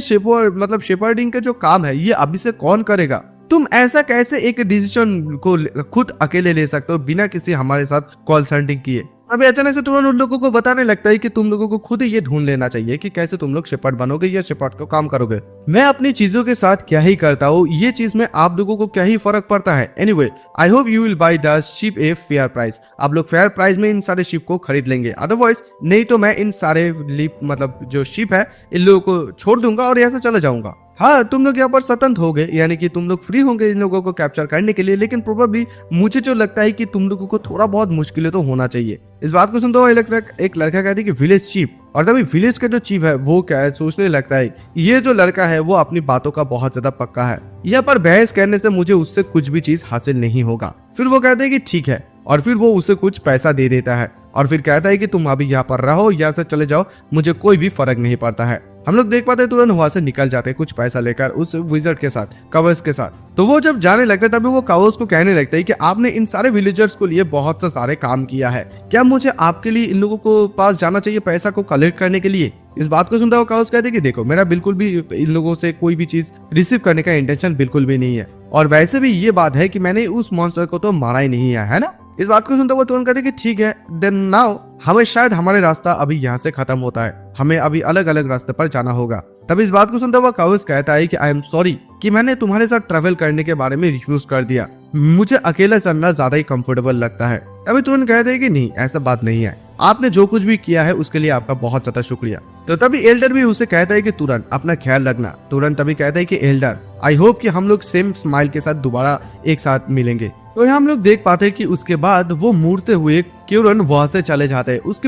S1: मतलब शेपर्डिंग का जो काम है ये अभी से कौन करेगा? तुम ऐसा कैसे एक डिसीजन को खुद अकेले ले सकते हो बिना किसी हमारे साथ कंसल्टिंग किए? अभी अचानक से तुरंत उन लोगों को बताने लगता है कि तुम लोगों को खुद ही ये ढूंढ लेना चाहिए कि कैसे तुम लोग शेपर्ड बनोगे या शेपर्ड को काम करोगे। मैं अपनी चीजों के साथ क्या ही करता हूँ, ये चीज में आप लोगों को क्या ही फर्क पड़ता है। Anyway I hope you will by the ship a fair price. आप लोग फेयर प्राइस में इन सारे शिप को खरीद लेंगे, अदरवाइज नहीं तो मैं इन सारे मतलब जो शिप है इन लोगों को छोड़ दूंगा और यहाँ से चला जाऊंगा। हाँ तुम लोग यहाँ पर स्वतंत्र हो गए, यानी कि तुम लोग फ्री होंगे इन लोगों को कैप्चर करने के लिए, लेकिन प्रोबेबली मुझे जो लगता है कि तुम लोगों को थोड़ा बहुत मुश्किलें तो होना चाहिए। इस बात को सुनते हुए एक लड़का कहता है कि विलेज चीफ, और तभी विलेज का जो चीफ है वो क्या है सोचने लगता है ये जो लड़का है वो अपनी बातों का बहुत ज्यादा पक्का है, यहाँ पर बहस करने से मुझे उससे कुछ भी चीज हासिल नहीं होगा। फिर वो कहते हैं कि ठीक है, और फिर वो उसे कुछ पैसा दे देता है और फिर कहता है कि तुम अभी यहाँ पर रहो, यहाँ से चले जाओ, मुझे कोई भी फर्क नहीं पड़ता है। हम लोग देख पाते हैं तुरंत वहां से निकल जाते हैं कुछ पैसा लेकर उस विजर्ड के साथ, कवर्स के साथ। तो वो जब जाने लगता है तभी वो कावर्स को कहने लगता है कि आपने इन सारे विलेजर्स को लिए बहुत से सारे काम किया है, क्या मुझे आपके लिए इन लोगों को पास जाना चाहिए पैसा को कलेक्ट करने के लिए? इस बात को सुनता हुआ कावर्स कहते हैं कि देखो मेरा बिल्कुल भी इन लोगों से कोई भी चीज रिसीव करने का इंटेंशन बिल्कुल भी नहीं है, और वैसे भी ये बात है कि मैंने उस मॉन्स्टर को तो मारा ही नहीं है ना। इस बात को सुनते हुए तुरंत कहते कि ठीक है देन नाउ हमें शायद हमारे रास्ता अभी यहाँ से खत्म होता है, हमें अभी अलग अलग रास्ते पर जाना होगा। तब इस बात को सुनते हुए कावर्स कहता है कि आई एम सॉरी कि मैंने तुम्हारे साथ ट्रैवल करने के बारे में रिफ्यूज कर दिया, मुझे अकेला चलना ज्यादा ही कंफर्टेबल लगता है। तभी तुरंत कहते हैं कि नहीं ऐसा बात नहीं है, आपने जो कुछ भी किया है उसके लिए आपका बहुत ज्यादा शुक्रिया। तो तभी एल्डर भी उसे कहता है कि तुरंत अपना ख्याल रखना। तुरंत तभी कहता है कि एल्डर आई होप कि हम लोग सेम स्माइल के साथ दोबारा एक साथ मिलेंगे। तो यहाँ हम लोग देख पाते हैं कि उसके बाद वो मुड़ते हुए क्यूरन वहां से चले जाते हैं। उसके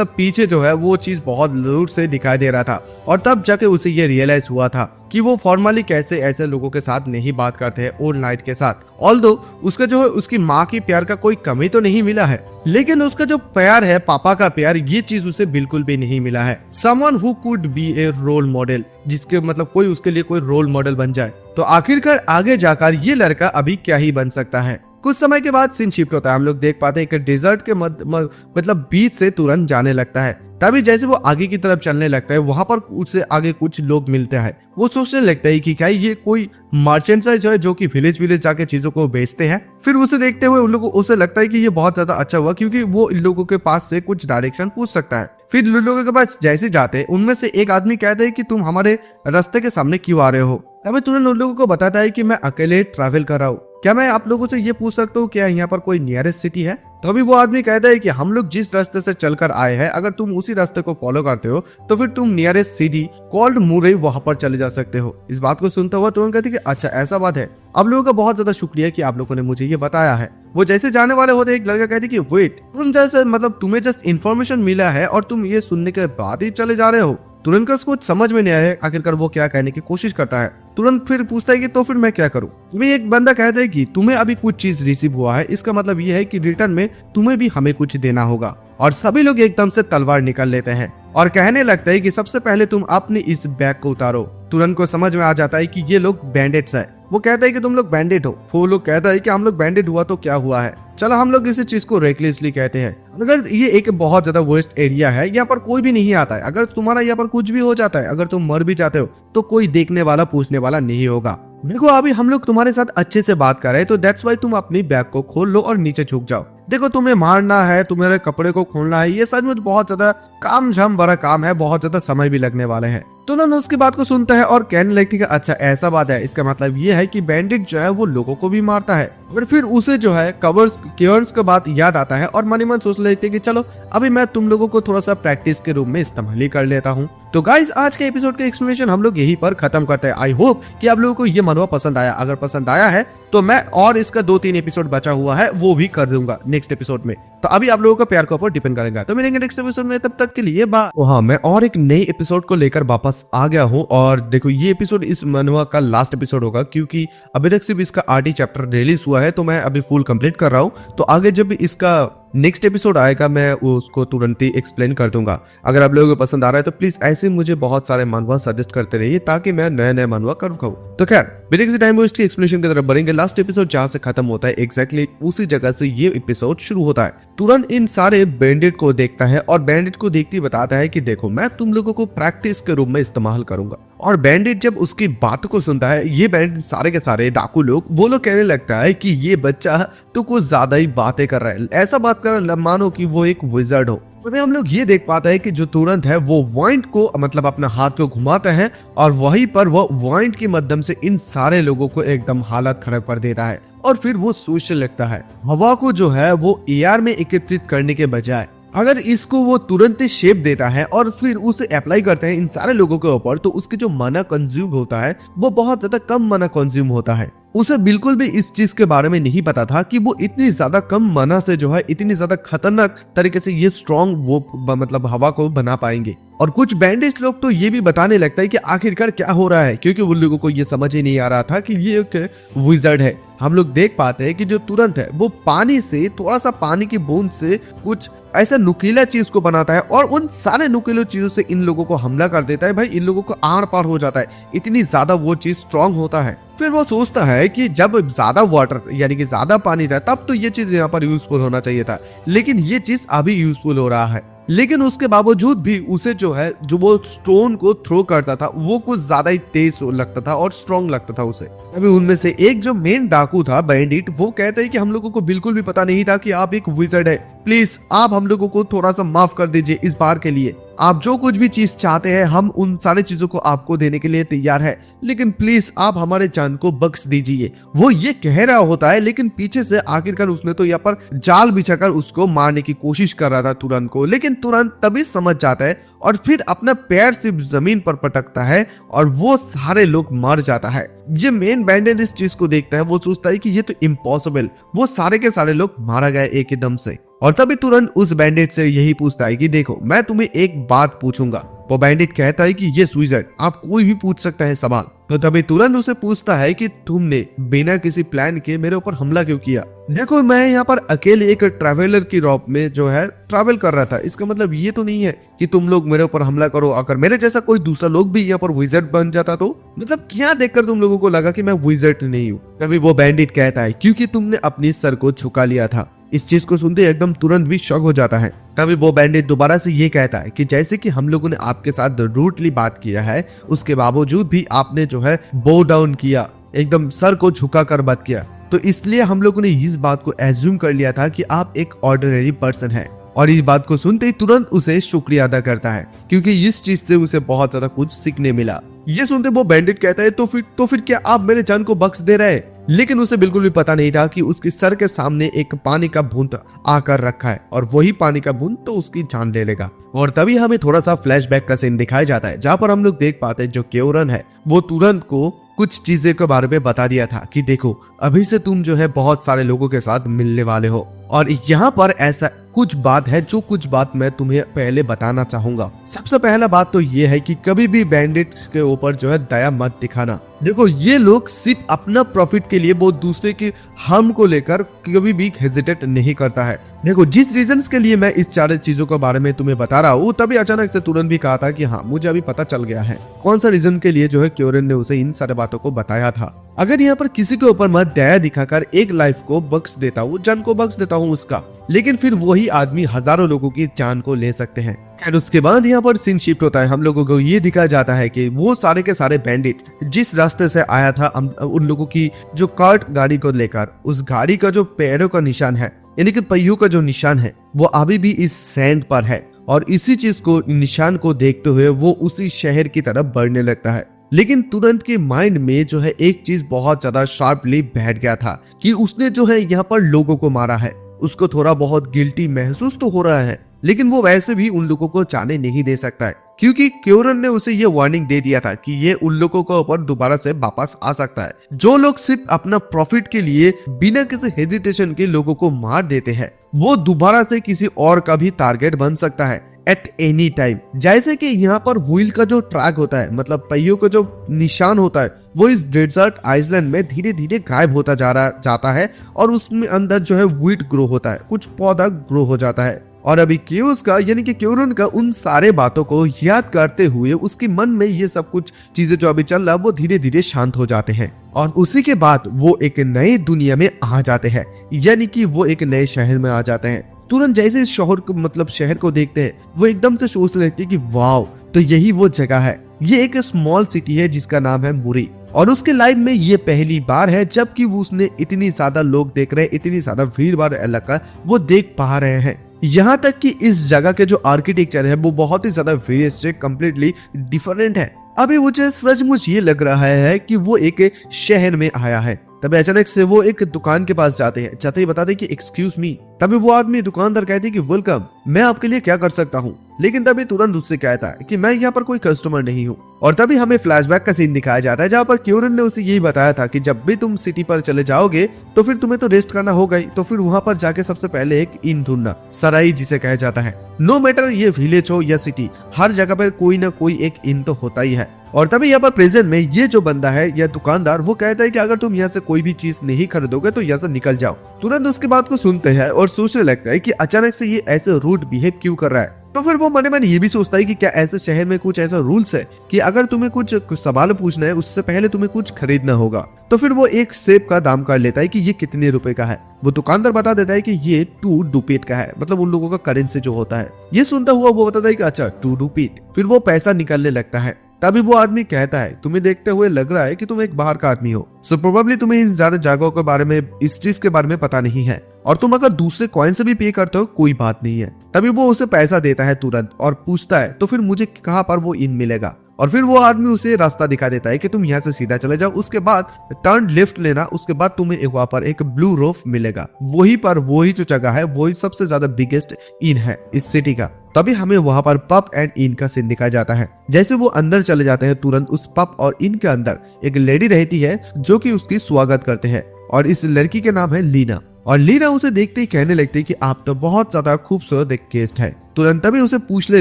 S1: पीछे जो है वो चीज बहुत दूर से दिखाई दे रहा था, और तब जाके उसे ये रियलाइज हुआ था कि वो फॉर्मली कैसे ऐसे लोगों के साथ नहीं बात करते हैं ओल्ड नाइट के साथ। ऑल्दो उसका जो है उसकी माँ की प्यार का कोई कमी तो नहीं मिला है, लेकिन उसका जो प्यार है पापा का प्यार, ये चीज उसे बिल्कुल भी नहीं मिला है। Someone who could be a role model, जिसके कोई उसके लिए कोई रोल मॉडल बन जाए। तो आखिरकार आगे जाकर ये लड़का अभी क्या ही बन सकता है। कुछ समय के बाद सीन शिफ्ट होता है, हम लोग देख पाते हैं कि डेजर्ट के बीच से तुरंत जाने लगता है। तभी जैसे वो आगे की तरफ चलने लगता है वहां पर उससे आगे कुछ लोग मिलते हैं। वो सोचने लगता है कि क्या ये कोई मर्चेंट है जो कि विलेज जाके चीजों को बेचते हैं। फिर उसे देखते हुए उन लोगों उसे लगता है कि ये बहुत ज्यादा अच्छा हुआ क्योंकि वो इन लोगों के पास से कुछ डायरेक्शन पूछ सकता है। फिर लोगों के पास जैसे जाते उनमें से एक आदमी कहता है कि तुम हमारे रास्ते के सामने क्यों आ रहे हो? तभी तुरंत उन लोगों को बताता है कि मैं अकेले ट्रैवल कर रहा हूँ, क्या मैं आप लोगों से ये पूछ सकता हूँ क्या यहाँ पर कोई नियरेस्ट सिटी है? तो अभी वो आदमी कहता है कि हम लोग जिस रास्ते से चलकर आए हैं अगर तुम उसी रास्ते को फॉलो करते हो तो फिर तुम नियरेस्ट सिटी कॉल्ड मुरे वहां पर चले जा सकते हो। इस बात को सुनता हुआ तुरंत कहते कि अच्छा ऐसा बात है, आप लोगों का बहुत ज्यादा शुक्रिया कि आप लोगों ने मुझे ये बताया है। वो जैसे जाने वाले होते एक लड़का कहते कि वेट, तुम जैसे तुम्हें जस्ट इन्फॉर्मेशन मिला है और तुम ये सुनने के बाद ही चले जा रहे हो? तुरंत का उसको समझ में नहीं आया आखिरकार वो क्या कहने की कोशिश करता है। तुरंत फिर पूछता है कि तो फिर मैं क्या करूं? तुम्हें एक बंदा कहता है कि तुम्हें अभी कुछ चीज रिसीव हुआ है, इसका मतलब ये है कि रिटर्न में तुम्हें भी हमें कुछ देना होगा। और सभी लोग एकदम से तलवार निकाल लेते हैं और कहने लगता है कि सबसे पहले तुम अपने इस बैग को उतारो। तुरंत को समझ में आ जाता है कि ये लोग बैंडेड्स है। वो कहता है कि तुम लोग बैंडेड हो। वो लोग कहता है कि हम लोग बैंडेड हुआ तो क्या हुआ है, चलो हम लोग इस चीज को रेकलेसली कहते हैं। अगर ये एक बहुत ज्यादा वर्स्ट एरिया है, यहाँ पर कोई भी नहीं आता है, अगर तुम्हारा यहाँ पर कुछ भी हो जाता है, अगर तुम मर भी जाते हो तो कोई देखने वाला पूछने वाला नहीं होगा। देखो अभी हम लोग तुम्हारे साथ अच्छे से बात कर रहे हैं तो दैट्स वाई तुम अपनी बैग को खोल लो और नीचे झुक जाओ।
S2: देखो तुम्हें मारना है, तुम्हारे कपड़े को खोलना है, ये सच में बहुत ज्यादा काम झाम भरा काम है, बहुत ज्यादा समय भी लगने वाले हैं। तुरंत उसकी बात को सुनता है और कहने लगती है अच्छा ऐसा बात है, इसका मतलब ये है कि बैंडिट जो है वो लोगों को भी मारता है। और फिर उसे जो है केयर्स का बात याद आता है और मन ही मन सोच लेते हैं कि चलो अभी मैं तुम लोगों को थोड़ा सा प्रैक्टिस के रूप में इस्तेमाल ही कर लेता हूँ। तो गाइस आज के एपिसोड का एक्सप्लेनेशन हम लोग यहीं पर खत्म करते हैं। आई होप कि आप लोगों को ये मनवा पसंद आया। अगर पसंद आया है तो मैं और इसका 2-3 एपिसोड बचा हुआ है वो भी कर दूंगा नेक्स्ट एपिसोड में। तो अभी आप लोगों का प्यार के ऊपर डिपेंड करेगा। तो मिलेंगे नेक्स्ट एपिसोड में, तब तक के लिए बाय। हाँ, मैं और एक नई एपिसोड को लेकर वापस आ गया हूँ और देखो ये एपिसोड इस मनवा का लास्ट एपिसोड होगा क्योंकि अभी तक सिर्फ इसका आरटी चैप्टर रिलीज हुआ है, तो मैं अभी फुल कंप्लीट कर रहा हूँ। तो आगे जब इसका नेक्स्ट एपिसोड आएगा मैं उसको तुरंत ही एक्सप्लेन कर दूंगा। अगर आप लोगों को पसंद आ रहा है तो प्लीज ऐसे मुझे बहुत सारे मनवा सजेस्ट करते रहिए ताकि मैं नए नए मनवा कर पाऊं। तो खैर बिना किसी टाइम वेस्ट के एक्सप्लेनेशन की तरफ बढ़ेंगे। लास्ट एपिसोड जहां से खत्म होता है एग्जैक्टली उसी जगह से ये एपिसोड शुरू होता है। तुरंत इन सारे बैंडिट को देखता है और बैंडिट को देखते ही बताता है कि देखो मैं तुम लोगों को प्रैक्टिस के रूप में इस्तेमाल करूंगा। और बैंडिट जब उसकी बात को सुनता है, ये बैंडिट सारे के सारे डाकू लोग वो लोग कहने लगता है कि ये बच्चा तो कुछ ज्यादा ही बातें कर रहा है, ऐसा बात कर रहा है मानो कि वो एक विजर्ड हो। तो हम लोग ये देख पाते हैं कि जो तुरंत है वो वॉइंट को मतलब अपना हाथ को घुमाते हैं और वहीं पर वो वॉइंट के माध्यम से इन सारे लोगों को एकदम हालत खराब कर देता है। और फिर वो सोचने लगता है हवा को जो है वो एयर में एकत्रित करने के बजाय अगर इसको वो तुरंत ही शेप देता है और फिर उसे अप्लाई करते हैं इन सारे लोगों के ऊपर, तो उसके जो मना कंज्यूम होता है वो बहुत ज्यादा कम मना कंज्यूम होता है। उसे बिल्कुल भी इस चीज के बारे में नहीं पता था कि वो इतनी ज्यादा कम मना से जो है इतनी ज्यादा खतरनाक तरीके से ये स्ट्रॉन्ग वो मतलब हवा को बना पाएंगे। और कुछ बैंडिट्स लोग तो ये भी बताने लगता है कि आखिरकार क्या हो रहा है, क्योंकि उन लोगों को ये समझ ही नहीं आ रहा था कि ये एक विजर्ड है। हम लोग देख पाते हैं कि जो तुरंत है वो पानी से थोड़ा सा पानी की बूंद से कुछ ऐसा नुकीला चीज को बनाता है और उन सारे नुकीले चीजों से इन लोगों को हमला कर देता है। भाई इन लोगों को आर पार हो जाता है, इतनी ज्यादा वो चीज स्ट्रांग होता है। फिर वो सोचता है कि जब ज्यादा वाटर यानी कि ज्यादा पानी था तब तो ये चीज यहाँ पर यूजफुल होना चाहिए था, लेकिन ये चीज अभी यूजफुल हो रहा है। लेकिन उसके बावजूद भी उसे जो है जो वो स्टोन को थ्रो करता था वो कुछ ज्यादा ही तेज लगता था और स्ट्रॉन्ग लगता था उसे। अभी उनमें से एक जो मेन डाकू था बैंडिट, वो कहते हैं कि हम लोगों को बिल्कुल भी पता नहीं था कि आप एक विजर्ड है, प्लीज आप हम लोगों को थोड़ा सा माफ कर दीजिए इस बार के लिए। आप जो कुछ भी चीज चाहते हैं हम उन सारी चीजों को आपको देने के लिए तैयार है, लेकिन प्लीज आप हमारे जान को बख्श दीजिए। वो ये कह रहा होता है लेकिन पीछे से आखिरकार उसने तो यहाँ पर जाल बिछाकर उसको मारने की कोशिश कर रहा था तुरंत को, लेकिन तुरंत तभी समझ जाता है और फिर अपना पैर सिर्फ जमीन पर पटकता है और वो सारे लोग मर जाता है। ये मेन बैंडिट इस चीज को देखता है, वो सोचता है कि ये तो इम्पॉसिबल, वो सारे के सारे लोग मारा गए एक ही दम से। और तभी तुरंत उस बैंडिट से यही पूछता है कि देखो मैं तुम्हें एक बात पूछूंगा। वो बैंडिट कहता है कि ये विजर्ड आप कोई भी पूछ सकता है सवाल। तो तभी तुरंत उसे पूछता है कि तुमने बिना किसी प्लान के मेरे ऊपर हमला क्यों किया। देखो मैं यहाँ पर अकेले एक ट्रैवलर की रॉप में जो है ट्रैवल कर रहा था, इसका मतलब ये तो नहीं है कि तुम लोग मेरे ऊपर हमला करो। अगर मेरे जैसा कोई दूसरा लोग भी यहाँ पर विजर्ड बन जाता तो मतलब क्या देखकर तुम लोगों को लगा कि मैं विजर्ड नहीं हूँ। तभी वो बैंडिट कहता है क्योंकि तुमने अपनी सर को झुका लिया था। इस चीज को सुनते एकदम तुरंत भी शॉक हो जाता है। तभी वो बैंडिट दोबारा से ये कहता है कि जैसे कि हम लोगों ने आपके साथ रूटली बात किया है उसके बावजूद भी आपने जो है बो डाउन किया, एकदम सर को झुका कर बात किया, तो इसलिए हम लोगों ने इस बात को एज्यूम कर लिया था कि आप एक ऑर्डिनरी पर्सन है। और इस बात को सुनते ही तुरंत उसे शुक्रिया अदा करता है क्योंकि इस चीज से उसे बहुत ज्यादा कुछ सीखने मिला। ये सुनते वो बैंडिट कहता है तो फिर क्या आप मेरे जान को बख्श दे रहे हैं? लेकिन उसे बिल्कुल भी पता नहीं था कि उसके सर के सामने एक पानी का बूंद आकर रखा है और वही पानी का बूंद तो उसकी जान ले लेगा। और तभी हमें थोड़ा सा फ्लैशबैक का सीन दिखाया जाता है जहाँ पर हम लोग देख पाते हैं जो क्योरन है वो तुरंत को कुछ चीजें के बारे में बता दिया था कि देखो अभी से तुम जो है बहुत सारे लोगों के साथ मिलने वाले हो और यहाँ पर ऐसा कुछ बात है जो कुछ बात मैं तुम्हें पहले बताना चाहूंगा। सबसे पहला बात तो ये है कि कभी भी बैंडिट्स के ऊपर जो है दया मत दिखाना। देखो ये लोग सिर्फ अपना प्रॉफिट के लिए वो दूसरे के हार्म को लेकर कभी भी हेजिटेट नहीं करता है। देखो जिस रीजंस के लिए मैं इस चार चीजों के बारे में तुम्हें बता रहा हूँ तभी अचानक से तुरंत भी कहा था कि हाँ मुझे अभी पता चल गया है कौन सा रीजन के लिए जो है क्योरन ने उसे इन सारे बातों को बताया था। अगर यहाँ पर किसी के ऊपर मैं दया दिखाकर एक लाइफ को बख्श देता हूँ, जान को बख्श देता हूँ उसका, लेकिन फिर वही आदमी हजारों लोगों की जान को ले सकते हैं। और उसके बाद यहाँ पर सीन शिफ्ट होता है, हम लोगों को ये दिखाया जाता है कि वो सारे के सारे बैंडिट जिस रास्ते से आया था उन लोगों की जो कार्ट गाड़ी को लेकर, उस गाड़ी का जो पैरों का निशान है यानी कि पहियों का जो निशान है वो अभी भी इस सैंड पर है और इसी चीज को निशान को देखते हुए वो उसी शहर की तरफ बढ़ने लगता है। लेकिन तुरंत के माइंड में जो है एक चीज बहुत ज्यादा शार्पली बैठ गया था कि उसने जो है यहाँ पर लोगों को मारा है। उसको थोड़ा बहुत गिल्टी महसूस तो हो रहा है, लेकिन वो वैसे भी उन लोगों को जाने नहीं दे सकता है क्योंकि क्योरन ने उसे ये वार्निंग दे दिया था कि ये उन लोगों के ऊपर दोबारा से वापस आ सकता है जो लोग सिर्फ अपना प्रॉफिट के लिए बिना किसी हेजिटेशन के लोगों को मार देते हैं। वो दोबारा से किसी और का भी टारगेट बन सकता है एट एनी टाइम। जैसे कि यहाँ पर व्हील का जो ट्रैक होता है, मतलब पहियों का जो निशान होता है, वो इस डेजर्ट आइसलैंड में धीरे धीरे गायब होता जाता है और उसमें अंदर जो है व्हीट ग्रो होता है, कुछ पौधा ग्रो हो जाता है। और अभी क्यूस का यानी कि क्योरन का उन सारे बातों को याद करते हुए उसके मन में ये सब कुछ चीजें जो अभी चल रहा वो धीरे धीरे शांत हो जाते हैं और उसी के बाद वो एक नई दुनिया में आ जाते हैं, यानी कि वो एक नए शहर में आ जाते हैं। तुरंत जैसे इस शहर को मतलब शहर को देखते हैं वो एकदम से सोचने लगते हैं कि वाव, तो यही वो जगह है। ये एक स्मॉल सिटी है जिसका नाम है मुरी और उसके लाइफ में ये पहली बार है जबकि वो उसने इतनी ज्यादा लोग देख रहे हैं, इतनी ज्यादा भीड़ भाड़ इलाका वो देख पा रहे हैं। यहाँ तक कि इस जगह के जो आर्किटेक्चर है वो बहुत ही ज्यादा वेरियस से कम्प्लीटली डिफरेंट है। अभी मुझे सचमुच ये लग रहा है कि वो एक शहर में आया है। तभी अचानक से वो एक दुकान के पास जाते हैं, जाते ही बताते कि एक्सक्यूज मी। तभी वो आदमी दुकानदार कहते कि वेलकम, मैं आपके लिए क्या कर सकता हूँ। लेकिन तभी तुरंत उससे कहता है कि मैं यहाँ पर कोई कस्टमर नहीं हूँ। और तभी हमें फ्लैशबैक का सीन दिखाया जाता है जहाँ पर क्योरन ने उसे यही बताया था कि जब भी तुम सिटी पर चले जाओगे तो फिर तुम्हें तो रेस्ट करना होगा ही, तो फिर वहाँ पर जाके सबसे पहले एक इन ढूंढना, सराई जिसे कहा जाता है। नो मैटर ये विलेज हो या सिटी, हर जगह पर कोई ना कोई एक इन तो होता ही है। और तभी यहाँ पर प्रेजेंट में ये जो बंदा है या दुकानदार वो कहता है कि अगर तुम यहाँ से कोई भी चीज नहीं खरीदोगे तो यहाँ से निकल जाओ। तुरंत उसके बात को सुनते हैं और सोचने लगता है कि अचानक से ये ऐसे रूड बिहेव क्यों कर रहा है। तो फिर वो मन में ये भी सोचता है कि क्या ऐसे शहर में कुछ ऐसा रूल्स है कि अगर तुम्हें कुछ सवाल पूछना है उससे पहले तुम्हें कुछ खरीदना होगा। तो फिर वो एक सेब का दाम कर लेता है कि ये कितने रुपए का है। वो दुकानदार बता देता है कि ये 2 डुपेट का है, मतलब उन लोगों का करेंसी जो होता है। ये सुनता हुआ वो बताता है कि अच्छा 2 डुपेट। फिर वो पैसा निकलने लगता है। तभी वो आदमी कहता है तुम्हें देखते हुए लग रहा है कि तुम एक बाहर का आदमी हो, सो प्रोबेबली तुम्हें इन ज्यादा जगहों के बारे में, इस चीज के बारे में पता नहीं है, और तुम अगर दूसरे कॉइन से भी पे करते हो कोई बात नहीं है। तभी वो उसे पैसा देता है तुरंत और पूछता है तो फिर मुझे कहाँ पर वो इन मिलेगा। और फिर वो आदमी उसे रास्ता दिखा देता है कि तुम यहाँ से सीधा चले जाओ, उसके बाद टर्न लेफ्ट लेना, उसके बाद तुम्हें वहां पर एक ब्लू रोफ मिलेगा। वही पर वही जो जगह है वही सबसे ज्यादा बिगेस्ट इन है इस सिटी का। तभी हमें वहां पर पब एंड इन का सीन दिखाया जाता है। जैसे वो अंदर चले जाते हैं तुरंत उस पब और इन के अंदर एक लेडी रहती है जो कि उसकी स्वागत करते हैं और इस लड़की के नाम है लीना। और लीना उसे देखते ही कहने लगती है कि आप तो बहुत ज्यादा खूबसूरत एक गेस्ट है। तुरंत तभी उसे पूछने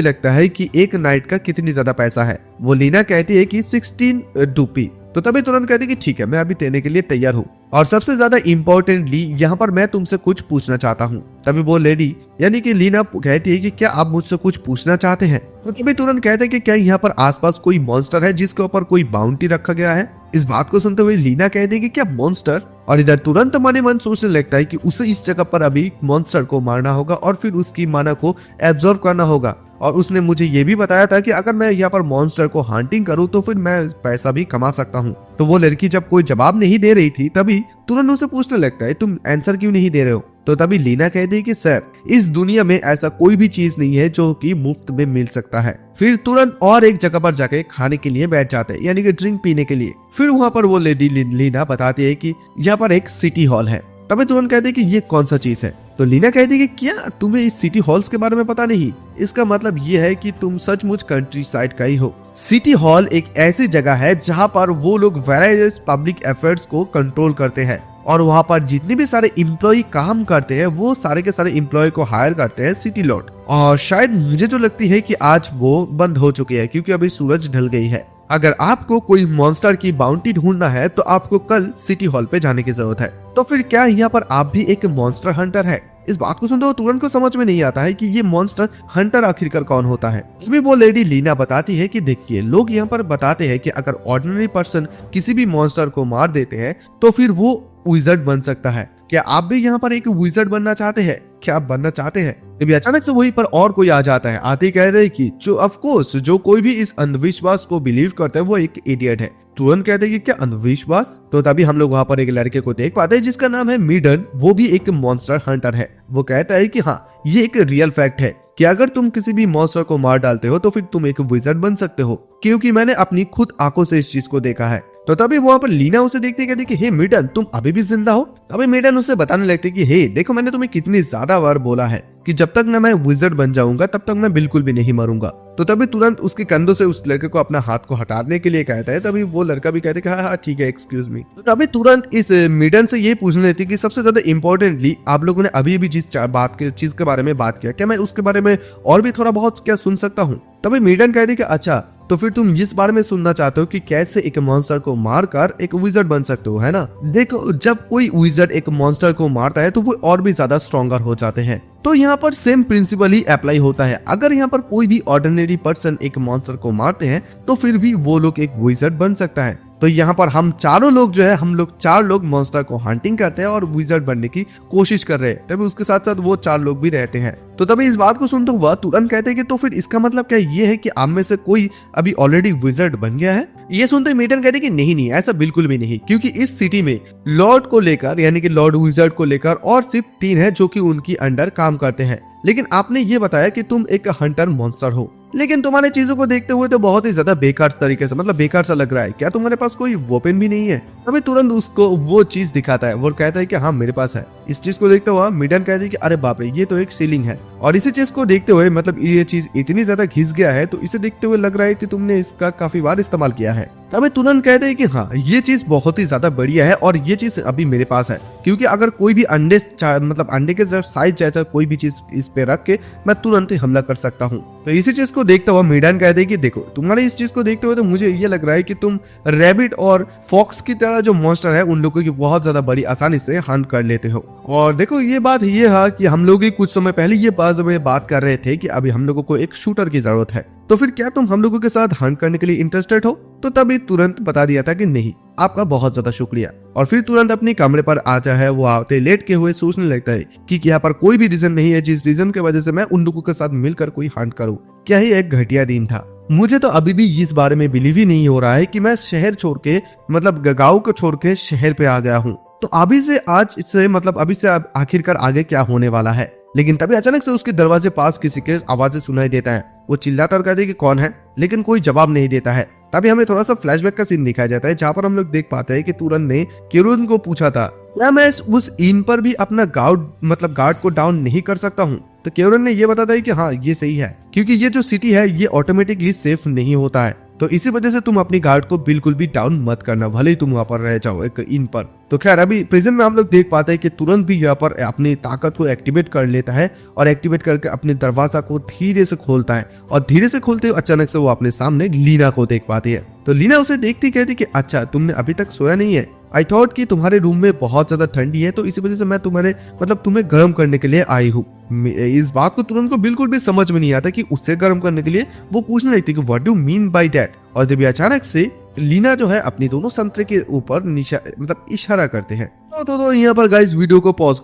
S2: लगता है कि एक नाइट का कितनी ज्यादा पैसा है। वो लीना कहती है कि 16 डुपी। तो तभी तुरंत कहती है कि ठीक है, मैं अभी देने के लिए तैयार हूँ। और सबसे ज्यादा इम्पोर्टेंटली यहाँ पर मैं तुमसे कुछ पूछना चाहता हूँ। तभी वो लेडी यानी कि लीना कहती है कि क्या आप मुझसे कुछ पूछना चाहते हैं। तो तभी तुरंत कहते हैं कि क्या यहाँ पर आसपास कोई मॉन्स्टर है जिसके ऊपर कोई बाउंटी रखा गया है। इस बात को सुनते हुए लीना कहती है कि क्या मॉन्स्टर, और इधर तुरंत मन ही मन सोचने लगता है कि उसे इस जगह पर अभी मॉन्स्टर को मारना होगा और फिर उसकी माना को एब्जॉर्ब करना होगा। और उसने मुझे ये भी बताया था कि अगर मैं यहाँ पर मॉन्स्टर को हंटिंग करूँ तो फिर मैं पैसा भी कमा सकता हूँ। तो वो लड़की जब कोई जवाब नहीं दे रही थी तभी तुरंत उसे पूछने लगता है तुम आंसर क्यों नहीं दे रहे हो। तो तभी लीना कहती है कि सर इस दुनिया में ऐसा कोई भी चीज नहीं है जो कि मुफ्त में मिल सकता है। फिर तुरंत और एक जगह पर जाके खाने के लिए बैठ जाते हैं, यानी कि ड्रिंक पीने के लिए। फिर वहां पर वो लेडी लीना बताती है कि यहाँ पर एक सिटी हॉल है। तभी तुरंत कहते हैं कि ये कौन सा चीज है। तो लीना कहती है कि क्या तुम्हें इस सिटी हॉल्स के बारे में पता नहीं, इसका मतलब ये है कि तुम सचमुच कंट्री साइड का ही हो। सिटी हॉल एक ऐसी जगह है जहाँ पर वो लोग वेरियस पब्लिक अफेयर्स को कंट्रोल करते हैं और वहाँ पर जितने भी सारे इम्प्लॉय काम करते हैं वो सारे के सारे इम्प्लॉय को हायर करते हैं सिटी लॉर्ड। और शायद मुझे जो लगती है कि आज वो बंद हो चुकी है क्योंकि अभी सूरज ढल गई है। अगर आपको कोई मॉन्स्टर की बाउंटी ढूंढना है तो आपको कल सिटी हॉल पे जाने की जरूरत है। तो फिर क्या यहाँ पर आप भी एक मॉन्स्टर हंटर है। इस बात को सुनते हो तुरंत को समझ में नहीं आता है कि ये मॉन्स्टर हंटर आखिरकार कौन होता है। अभी वो लेडी लीना बताती है कि देखिए लोग यहाँ पर बताते हैं कि अगर ऑर्डिनरी पर्सन किसी भी मॉन्स्टर को मार देते हैं तो फिर वो विज़र्ड बन सकता है। क्या आप भी यहाँ पर एक विज़र्ड बनना चाहते हैं? क्या आप बनना चाहते हैं? तभी अचानक से वहीं पर और कोई आ जाता है। आते ही कहते हैं कि जो ऑफ कोर्स जो कोई भी इस अंधविश्वास को बिलीव करता है वो एक इडियट है। तुरंत कहते हैं कि क्या अंधविश्वास? तो तभी हम लोग वहां पर एक लड़के को देख पाते हैं जिसका नाम है मीडन। वो भी एक मॉन्स्टर हंटर है। वो कहता है कि हाँ, ये एक रियल फैक्ट है कि अगर तुम किसी भी मॉन्स्टर को मार डालते हो तो फिर तुम एक विज़र्ड बन सकते हो, क्योंकि मैंने अपनी खुद आंखों से इस चीज को देखा है। तो तभी वहां पर लीना उसे देखते कहती कि हे मीडन, तुम अभी भी जिंदा हो? अभी मीडन उसे बताने लगते कि हे देखो, मैंने तुम्हें कितनी ज्यादा बार बोला है कि जब तक ना मैं विज़र्ड बन जाऊंगा तब तक मैं बिल्कुल भी नहीं मरूंगा। तो तभी तुरंत उसके कंधों से उस लड़के को अपना हाथ को हटाने के लिए कहता है। तभी वो लड़का भी कहते कि हाँ ठीक है, एक्सक्यूज मी। तो तभी तुरंत इस मीडन से ये पूछने लेती कि सबसे ज्यादा इंपॉर्टेंटली आप लोगों ने अभी भी जिस चीज के बारे में बात किया, क्या मैं उसके बारे में और भी थोड़ा बहुत क्या सुन सकता हूँ? तभी मीडन कहती कि अच्छा, तो फिर तुम जिस बारे में सुनना चाहते हो कि कैसे एक मॉन्स्टर को मारकर एक विज़र्ड बन सकते हो, है ना? देखो, जब कोई विज़र्ड एक मॉन्स्टर को मारता है तो वो और भी ज्यादा स्ट्रॉन्गर हो जाते हैं। तो यहाँ पर सेम प्रिंसिपल ही अप्लाई होता है। अगर यहाँ पर कोई भी ऑर्डिनरी पर्सन एक मॉन्स्टर को मारते हैं तो फिर भी वो लोग एक विज़र्ड बन सकता है। तो यहाँ पर हम चारों लोग जो है, हम लोग 4 लोग मॉन्स्टर को हंटिंग करते हैं और विज़र्ड बनने की कोशिश कर रहे हैं। तभी उसके साथ साथ वो 4 लोग भी रहते हैं। तो तभी इस बात को सुनते हुआ तुरंत कहते हैं कि तो फिर इसका मतलब क्या ये है कि आप में से कोई अभी ऑलरेडी विज़र्ड बन गया है? ये सुनते मीडन कहते हैं कि नहीं, ऐसा बिल्कुल भी नहीं, क्योंकि इस सिटी में लॉर्ड को लेकर, यानी कि लॉर्ड विज़र्ड को लेकर और सिर्फ 3 है जो कि उनकी अंडर काम करते हैं। लेकिन आपने ये बताया कि तुम एक हंटर मॉन्स्टर हो, लेकिन तुम्हारे चीजों को देखते हुए तो बहुत ही ज्यादा बेकार तरीके से, मतलब बेकार सा लग रहा है। क्या तुम्हारे पास कोई वेपन भी नहीं है? अभी तुरंत उसको वो चीज दिखाता है। वो कहता है कि हाँ मेरे पास है। इस चीज को देखते हुए मीडन कहते हैं कि अरे बाप रे, ये तो एक सीलिंग है। और इसी चीज को देखते हुए, मतलब ये चीज इतनी ज्यादा घिस गया है, तो इसे देखते हुए लग रहा है कि तुमने इसका काफी बार इस्तेमाल किया है। तभी तुरंत कहते हैं कि हाँ, ये चीज बहुत ही ज्यादा बढ़िया है और ये चीज अभी मेरे पास है, क्योंकि अगर कोई भी अंडे, मतलब अंडे के साइज जैसा कोई भी चीज इस पे रख के मैं तुरंत ही हमला कर सकता हूँ। तो इसी चीज को देखते हुए मीडन कहते हैं कि देखो, तुम्हारे इस चीज को देखते हुए तो मुझे ये लग रहा है कि तुम रैबिट और फॉक्स की तरह जो मॉन्स्टर है उन लोगों की बहुत ज्यादा बड़ी आसानी से हंट कर लेते हो। और देखो, ये बात ये है कि हम लोग कुछ समय पहले ये बात कर रहे थे कि अभी हम लोगों को एक शूटर की जरूरत है। तो फिर क्या तुम हम लोगों के साथ हंट करने के लिए इंटरेस्टेड हो? तो तभी तुरंत बता दिया था कि नहीं, आपका बहुत ज्यादा शुक्रिया। और फिर तुरंत अपने कमरे पर आता है। वो आते लेट के हुए सोचने लगता है कि यहाँ पर कोई भी रीजन नहीं है जिस रीजन की वजह से मैं उन लोगों के साथ मिलकर कोई हंट करूं। क्या ही एक घटिया दिन था। मुझे तो अभी भी इस बारे में बिलीव ही नहीं हो रहा है कि मैं शहर छोड़ के, मतलब गाँव को छोड़ के शहर पे आ गया हूँ। तो अभी से आखिरकार आगे क्या होने वाला है? लेकिन तभी अचानक से उसके दरवाजे पास किसी के आवाज सुनाई देता है। वो चिल्लाता और कहते हैं कि कौन है, लेकिन कोई जवाब नहीं देता है। तभी हमें थोड़ा सा फ्लैशबैक का सीन दिखाया जाता है, जहाँ पर हम लोग देख पाते हैं कि तुरंत ने किरुन को पूछा था, क्या मैं उस इन पर भी अपना गार्ड को डाउन नहीं कर सकता हूँ? तो केवरन ने ये बताया कि हाँ, ये सही है, क्योंकि ये जो सिटी है ये ऑटोमेटिकली सेफ नहीं होता है। तो इसी वजह से तुम अपनी गार्ड को बिल्कुल भी डाउन मत करना, भले ही तुम वहां पर रह जाओ एक इन पर। तो खैर, अभी प्रेजेंट में हम लोग देख पाते हैं कि तुरंत भी यहाँ पर अपनी ताकत को एक्टिवेट कर लेता है और एक्टिवेट करके अपने दरवाजा को धीरे से खोलता है। और धीरे से खोलते हुए अचानक से वो अपने सामने लीना को देख पाती है। तो लीना उसे देखती कहती कि अच्छा, तुमने अभी तक सोया नहीं है? आई थॉट कि तुम्हारे रूम में बहुत ज्यादा ठंडी है, तो इसी वजह से मैं तुम्हें गर्म करने के लिए आई हूँ। इस बात को तुरंत को बिल्कुल भी समझ में नहीं आता कि उससे गर्म करने के लिए वो पूछने लगती कि what do mean by that. और जब अचानक से लीना जो है अपनी दोनों संतरे के ऊपर इशारा करते हैं। तो यहाँ पर गाइस वीडियो को पॉज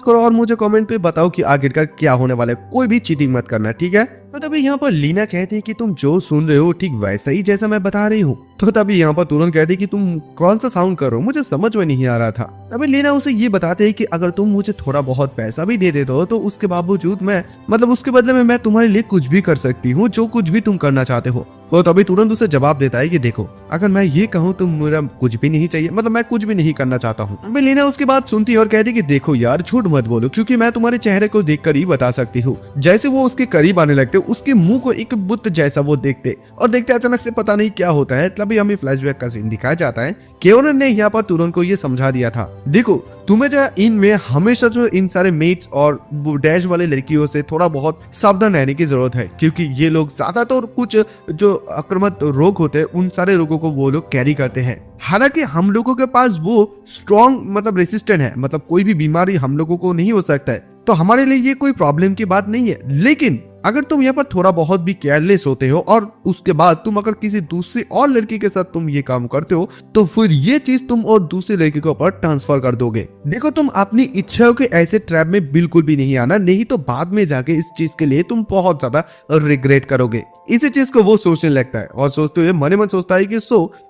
S2: करो और मुझे कमेंट पे बताओ कि आखिरकार क्या होने वाला है। कोई भी चीटिंग मत करना, ठीक है? तो तभी यहाँ पर लीना कहती है कि तुम जो सुन रहे हो ठीक वैसा ही जैसा मैं बता रही हूँ। तो तभी यहाँ पर तुरंत कहती है कि तुम कौन सा साउंड कर रहे हो, मुझे समझ में नहीं आ रहा था। तभी लीना उसे ये बताते हैं कि अगर तुम मुझे थोड़ा बहुत पैसा भी दे देते हो तो उसके बावजूद उसके बदले में मैं तुम्हारे लिए कुछ भी कर सकती हूँ, जो कुछ भी तुम करना चाहते हो। वो तभी तुरंत उसे जवाब देता है कि देखो, अगर मैं ये कहूँ तो मेरा कुछ भी नहीं चाहिए, मैं कुछ भी नहीं करना चाहता हूँ। अभी लीना उसकी बात सुनती है और कहती है कि देखो यार, झूठ मत बोलो, क्योंकि मैं तुम्हारे चेहरे को देखकर ही बता सकती हूँ। जैसे वो उसके करीब आने लगते, उसके मुंह को एक बुत जैसा वो देखते अचानक से पता नहीं क्या होता है। तभी हमें फ्लैशबैक का सीन दिखाया जाता है। केवरन ने यहाँ पर तुरंत को ये समझा दिया था, देखो तुम्हें जो इनमें हमेशा जो इन सारे मेट्स और डैश वाले लड़कियों से थोड़ा बहुत सावधान रहने की जरूरत है, क्योंकि ये लोग ज्यादातर कुछ जो आक्रामक रोग होते हैं उन सारे रोगों को वो लोग कैरी करते हैं। हालांकि हम लोगों के पास वो स्ट्रॉन्ग रेसिस्टेंट है, कोई भी बीमारी हम लोगों को नहीं हो सकता है, तो हमारे लिए ये कोई प्रॉब्लम की बात नहीं है। लेकिन अगर तुम यहाँ पर थोड़ा बहुत भी केयरलेस होते हो और उसके बाद तुम अगर किसी दूसरी और लड़की के साथ तुम ये काम करते हो तो फिर ये चीज तुम और दूसरी लड़की के ऊपर ट्रांसफर कर दोगे। देखो तुम अपनी इच्छाओं के ऐसे ट्रैप में बिल्कुल भी नहीं आना, नहीं तो बाद में जाके इस चीज के लिए तुम बहुत ज्यादा रिग्रेट करोगे। इसी चीज को वो सोचने लगता है और सोचते हुए मन ही मन सोचता है कि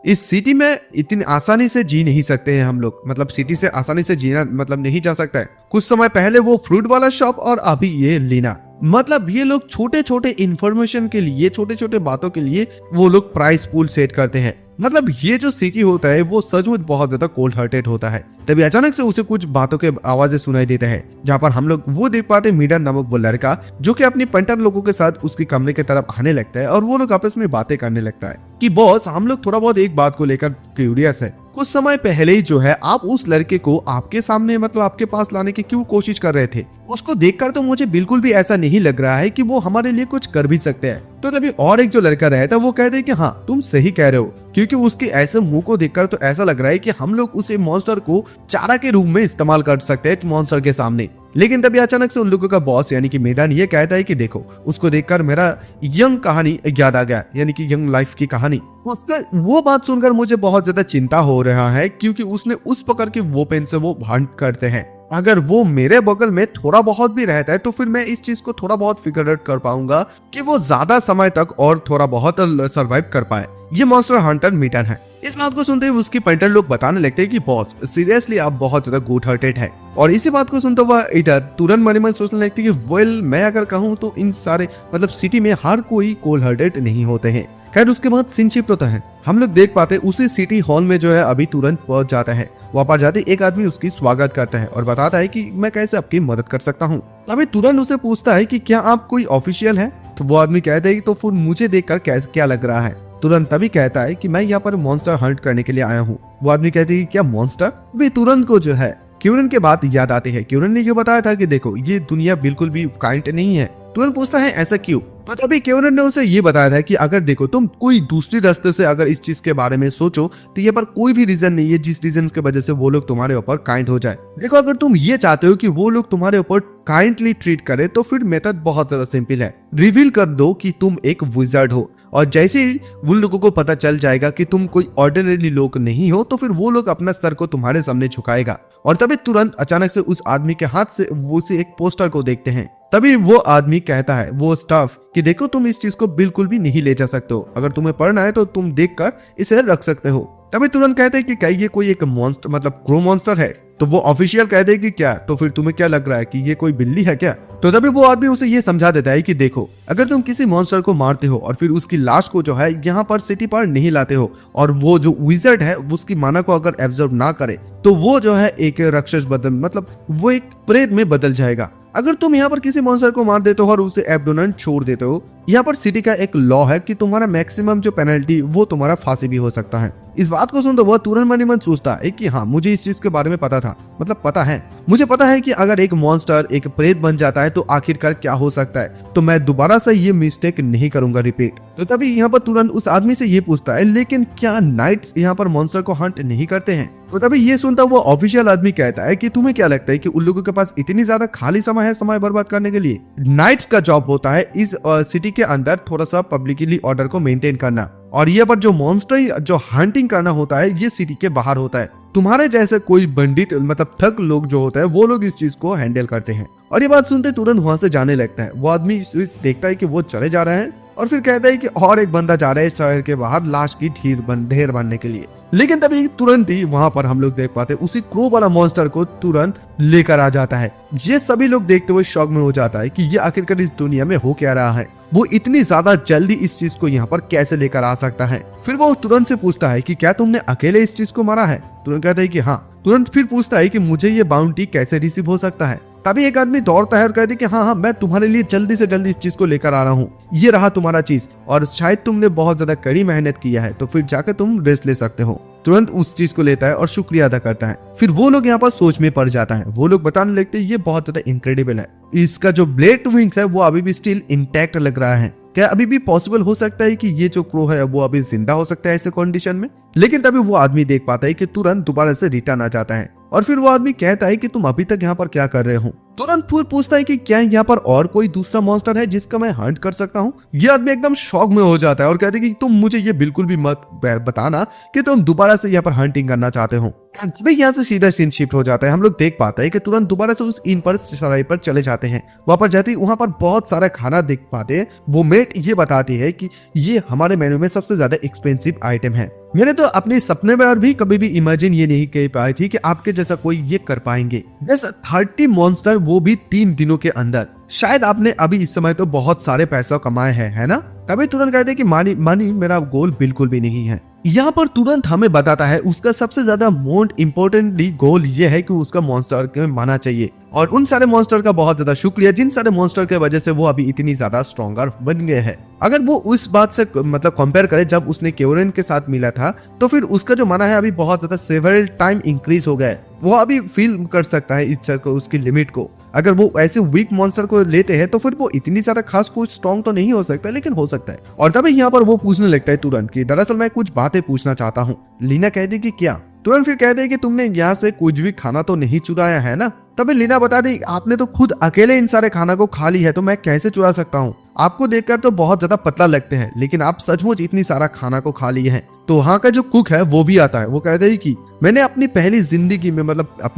S2: इस सिटी में इतनी आसानी से जी नहीं सकते हैं हम लोग, मतलब सिटी से आसानी से जीना मतलब नहीं जा सकता है। कुछ समय पहले वो फ्रूट वाला शॉप और अभी ये लीना, मतलब ये लोग छोटे छोटे इंफॉर्मेशन के लिए, छोटे छोटे बातों के लिए वो लोग प्राइस पूल सेट करते हैं। मतलब ये जो सिटी होता है वो सचमुच बहुत ज्यादा कोल्ड हार्टेड होता है। तभी अचानक से उसे कुछ बातों के आवाजें सुनाई देता है, जहाँ पर हम लोग वो देख पाते हैं मीडन नामक वो लड़का जो कि अपनी पंटर लोगों के साथ उसकी कमरे की तरफ आने लगता है और वो लोग आपस में बातें करने लगता है कि बॉस हम लोग थोड़ा बहुत एक बात को लेकर क्यूरियस है। कुछ समय पहले ही जो है आप उस लड़के को आपके सामने मतलब आपके पास लाने की क्यों कोशिश कर रहे थे? उसको देखकर तो मुझे बिल्कुल भी ऐसा नहीं लग रहा है कि वो हमारे लिए कुछ कर भी सकते हैं। तो तभी और एक जो लड़का रहता है वो कहते हैं कि हाँ तुम सही कह रहे हो, क्योंकि उसके ऐसे मुंह को देखकर तो ऐसा लग रहा है कि हम लोग उसे मॉन्स्टर को चारा के रूप में इस्तेमाल कर सकते हैं मॉन्स्टर के सामने। लेकिन तभी अचानक से उन लोगों का बॉस यानी कि मेडन ये कहता है कि देखो उसको देखकर मेरा यंग कहानी याद आ गया, यानी कि यंग लाइफ की कहानी। उसका वो बात सुनकर मुझे बहुत ज्यादा चिंता हो रहा है, क्योंकि उसने उस पकड़ के वो पेन से वो हंट करते हैं। अगर वो मेरे बगल में थोड़ा बहुत भी रहता है तो फिर मैं इस चीज को थोड़ा बहुत फिगर आउट कर पाऊंगा कि वो ज्यादा समय तक और थोड़ा बहुत सरवाइव कर पाए। ये मॉन्स्टर हंटर मीटन है। इस बात को सुनते हुए उसकी पेंटर लोग बताने लगते हैं कि बॉस सीरियसली आप बहुत ज्यादा गुड हार्टेड है। और इसी बात को सुनते हुए इधर तुरंत मन ही मन सोचने लगते हैं कि वेल मैं अगर कहूँ तो इन सारे मतलब सिटी में हर कोई कोल्ड हार्टेड नहीं होते हैं। खैर उसके बाद सिंचिप होता है, हम लोग देख पाते उसी सिटी हॉल में जो है अभी तुरंत पहुंच जाता है। वहां पर जाते एक आदमी उसकी स्वागत करता है और बताता है कि मैं कैसे आपकी मदद कर सकता हूँ। अभी तुरंत उसे पूछता है कि क्या आप कोई ऑफिशियल है? तो वो आदमी कहता है तो फिर मुझे देखकर कैसे क्या लग रहा है? तुरंत तभी कहता है कि मैं यहाँ पर मॉन्स्टर हंट करने के लिए आया हूँ। वो आदमी कहते हैं क्या मॉन्स्टर? वे तुरंत को जो है क्यूरन के बात याद आती है। क्यूरन ने ये बताया था कि देखो ये दुनिया बिल्कुल भी काइंड नहीं है। तुरंत पूछता है ऐसा क्यों? तो तभी क्यूरन ने उसे ये बताया था कि अगर देखो तुम कोई दूसरी रास्ते से अगर इस चीज के बारे में सोचो तो ये पर कोई भी रीजन नहीं है जिस रीजन की वजह से वो लोग तुम्हारे ऊपर काइंड हो जाए। देखो अगर तुम ये चाहते हो कि वो लोग तुम्हारे ऊपर काइंडली ट्रीट करे तो फिर मेथड बहुत ज्यादा सिंपल है। रिवील कर दो कि तुम एक विजार्ड हो, और जैसे ही उन लोगों को पता चल जाएगा कि तुम कोई ऑर्डिनरी लोग नहीं हो तो फिर वो लोग अपना सर को तुम्हारे सामने झुकाएगा। और तभी तुरंत अचानक से उस आदमी के हाथ से वो उसे एक पोस्टर को देखते हैं। तभी वो आदमी कहता है वो स्टाफ कि देखो तुम इस चीज को बिल्कुल भी नहीं ले जा सकते हो, अगर तुम्हें पढ़ना है तो तुम देखकर इसे रख सकते हो। तभी तुरंत कहते हैं कि क्या ये कोई एक मॉन्स्टर मतलब क्रो मॉन्स्टर है? तो वो ऑफिशियल कह दे कि क्या, तो फिर तुम्हें क्या लग रहा है कि ये कोई बिल्ली है क्या? तो तभी वो आदमी उसे ये समझा देता है कि देखो अगर तुम किसी मॉन्स्टर को मारते हो और फिर उसकी लाश को जो है यहाँ पर सिटी पर नहीं लाते हो और वो जो विज़र्ड है उसकी माना को अगर एब्जॉर्ब ना करे तो वो जो है एक राक्षस बदल मतलब वो एक प्रेत में बदल जाएगा। अगर तुम यहाँ पर किसी मॉन्स्टर को मार देते हो और उसे एब्डोमेन छोड़ देते हो, यहाँ पर सिटी का एक लॉ है कि तुम्हारा मैक्सिमम जो पेनल्टी वो तुम्हारा फांसी भी हो सकता है। इस बात को सुन तो वह तुरंत मन ही मन सोचता है कि हाँ मुझे इस चीज के बारे में पता था, मतलब पता है, मुझे पता है कि अगर एक मॉन्स्टर एक प्रेत बन जाता है तो आखिरकार क्या हो सकता है, तो मैं दोबारा से ये मिस्टेक नहीं करूंगा रिपीट। तो तभी यहाँ पर तुरंत उस आदमी से ये पूछता है लेकिन क्या नाइट्स यहाँ पर मॉन्स्टर को हंट नहीं करते हैं? तो तभी ये सुनता वो ऑफिशियल आदमी कहता है कि तुम्हें क्या लगता है कि उन लोगों के पास इतनी ज्यादा खाली समय है समय बर्बाद करने के लिए? नाइट्स का जॉब होता है इस सिटी के अंदर थोड़ा सा पब्लिकली ऑर्डर को मेंटेन करना, और ये पर जो मॉन्स्टर जो हंटिंग करना होता है ये सिटी के बाहर होता है। तुम्हारे जैसे कोई पंडित मतलब थक लोग जो होता है वो लोग इस चीज को हैंडल करते हैं। और ये बात सुनते तुरंत वहां से जाने लगता है। वो आदमी देखता है कि वो चले जा रहे हैं और फिर कहता है कि और एक बंदा जा रहा है शहर के बाहर लाश की ढेर बनने के लिए। लेकिन तभी तुरंत ही वहां पर हम लोग देख पाते उसी क्रो वाला मॉन्स्टर को तुरंत लेकर आ जाता है। ये सभी लोग देखते हुए शॉक में हो जाता है कि ये आखिरकार इस दुनिया में हो क्या रहा है, वो इतनी ज्यादा जल्दी इस चीज को यहाँ पर कैसे लेकर आ सकता है। फिर वो तुरंत से पूछता है कि क्या तुमने अकेले इस चीज को मारा है? तुरंत कहता है कि हाँ। तुरंत फिर पूछता है कि मुझे ये बाउंटी कैसे रिसीव हो सकता है? तभी एक आदमी दौड़ता है और कहते कि हाँ मैं तुम्हारे लिए जल्दी से जल्दी इस चीज को लेकर आ रहा हूँ, ये रहा तुम्हारा चीज, और शायद तुमने बहुत ज्यादा कड़ी मेहनत किया है तो फिर जाकर तुम रेस्ट ले सकते हो। तुरंत उस चीज को लेता है और शुक्रिया अदा करता है। फिर वो लोग यहाँ पर सोच में पड़ जाता है। वो लोग बताने लगते हैं ये बहुत ज्यादा इनक्रेडिबल है, इसका जो ब्लेड विंग्स है वो अभी भी स्टिल इंटैक्ट लग रहा है। क्या अभी भी पॉसिबल हो सकता है कि ये जो क्रो है वो अभी जिंदा हो सकता है ऐसे कंडीशन में? लेकिन तभी वो आदमी देख पाता है कि तुरंत दोबारा से रिटर्न आ जाता है और फिर वो आदमी कहता है कि तुम अभी तक यहाँ पर क्या कर रहे हो। तुरंत फिर पूछता है कि क्या यहाँ पर और कोई दूसरा मॉन्स्टर है जिसका मैं हंट कर सकता हूँ। ये आदमी एकदम शॉक में हो जाता है और कहते हैं कि तुम मुझे ये बिल्कुल भी मत बताना कि तुम दोबारा से यहाँ पर हंटिंग करना चाहते हो। भाई यहाँ से सीधा सीन शिफ्ट हो जाता है। हम लोग देख पाते हैं कि तुरंत दोबारा से उस इन पर सराय पर चले जाते हैं। वहां पर जाते ही वहां पर बहुत सारा खाना देख पाते हैं। वो मेट ये बताती है कि ये हमारे मेन्यू में सबसे ज्यादा एक्सपेंसिव आइटम है। मैंने तो अपने सपने में और भी कभी भी इमेजिन ये नहीं कर पाई थी कि आपके जैसा कोई ये कर पाएंगे। बस 30 मॉन्स्टर, वो भी 3 दिनों के अंदर। शायद आपने अभी इस समय तो बहुत सारे पैसा कमाए हैं, है ना? तभी तुरंत कहते हैं कि मनी मेरा गोल बिल्कुल भी नहीं है। यहाँ पर तुरंत हमें बताता है उसका सबसे ज्यादा मोस्ट इम्पोर्टेंटली गोल ये है कि उसका मॉन्स्टर के माना चाहिए और उन सारे मॉन्स्टर का बहुत ज्यादा शुक्रिया जिन सारे मॉन्स्टर के वजह से वो अभी इतनी ज्यादा स्ट्रॉन्गर बन गए हैं। अगर वो उस बात से मतलब कंपेयर करे जब उसने केवरन के साथ मिला था तो फिर उसका जो माना है अभी बहुत ज्यादा सेवरल टाइम इंक्रीज हो गया है। वो अभी फील कर सकता है इस उसकी लिमिट को। अगर वो ऐसे वीक मॉन्स्टर को लेते हैं तो फिर वो इतनी ज्यादा खास कुछ स्ट्रॉन्ग तो नहीं हो सकता, लेकिन हो सकता है। और तभी यहाँ पर वो पूछने लगता है तुरंत कि दरअसल मैं कुछ बातें पूछना चाहता हूँ। लीना कहती कि क्या? तुरंत फिर कहते हैं कि तुमने यहाँ से कुछ भी खाना तो नहीं चुराया है ना? तभी लीना बता दी आपने तो खुद अकेले इन सारे खाना को खा ली है, तो मैं कैसे चुरा सकता हूँ? आपको देखकर तो बहुत ज्यादा पतला लगते हैं, लेकिन आप सचमुच इतनी सारा खाना को खा लिए हैं। तो वहाँ का जो कुक है वो भी आता है। वो कहते हैं कि मैंने अपनी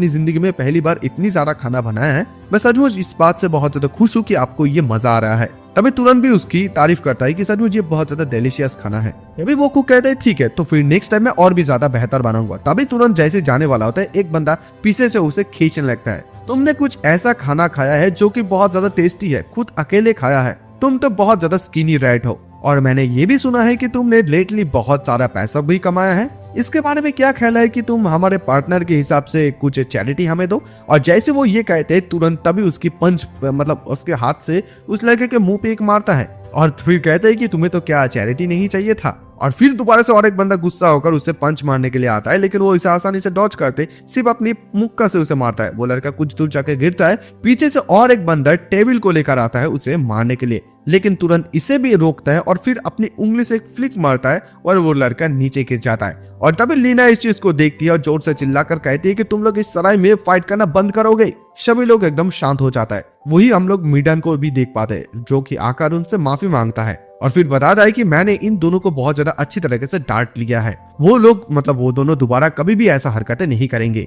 S2: जिंदगी में पहली बार इतनी सारा खाना बनाया है। मैं सचमुच इस बात से बहुत ज्यादा खुश हूँ कि आपको ये मजा आ रहा है। तभी तुरंत भी उसकी तारीफ करता है कि सचमुच ये बहुत ज्यादा डिलीशियस खाना है। तभी वो कुक कहता है ठीक है, तो फिर नेक्स्ट टाइम मैं और भी ज्यादा बेहतर बनाऊंगा। तभी तुरंत जैसे जाने वाला होता है एक बंदा पीछे से उसे खींचने लगता है। तुमने कुछ ऐसा खाना खाया है जो कि बहुत ज्यादा टेस्टी है, खुद अकेले खाया है। तुम तो बहुत ज्यादा स्किनी रैट हो और मैंने ये भी सुना है कि तुमने लेटली बहुत सारा पैसा भी कमाया है। इसके बारे में क्या ख्याल है कि तुम हमारे पार्टनर के हिसाब से कुछ चैरिटी हमें दो? और जैसे वो ये कहते तुरंत तभी उसकी पंच मतलब उसके हाथ से उस लड़के के मुंह पे एक मारता है और फिर कहते हैं कि तुम्हें तो क्या चैरिटी नहीं चाहिए था? और फिर दोबारा से और एक बंदा गुस्सा होकर उसे पंच मारने के लिए आता है, लेकिन वो इसे आसानी से डॉज करते सिर्फ अपनी मुक्का से उसे मारता है। वो लड़का कुछ दूर जाके गिरता है। पीछे से और एक बंदा टेबल को लेकर आता है उसे मारने के लिए, लेकिन तुरंत इसे भी रोकता है और फिर अपनी उंगली से एक फ्लिक मारता है और वो लड़का नीचे गिर जाता है। और तभी लीना इस चीज को देखती है और जोर से चिल्लाकर कहती है कि तुम लोग इस सराय में फाइट करना बंद करोगे। सभी लोग एकदम शांत हो जाता है। वही हम लोग मीडन को भी देख पाते हैं जो कि आकर उनसे माफी मांगता है और फिर बताता है कि मैंने इन दोनों को बहुत ज्यादा अच्छी तरीके से डांट लिया है। वो लोग वो दोनों दोबारा कभी भी ऐसा हरकतें नहीं करेंगे।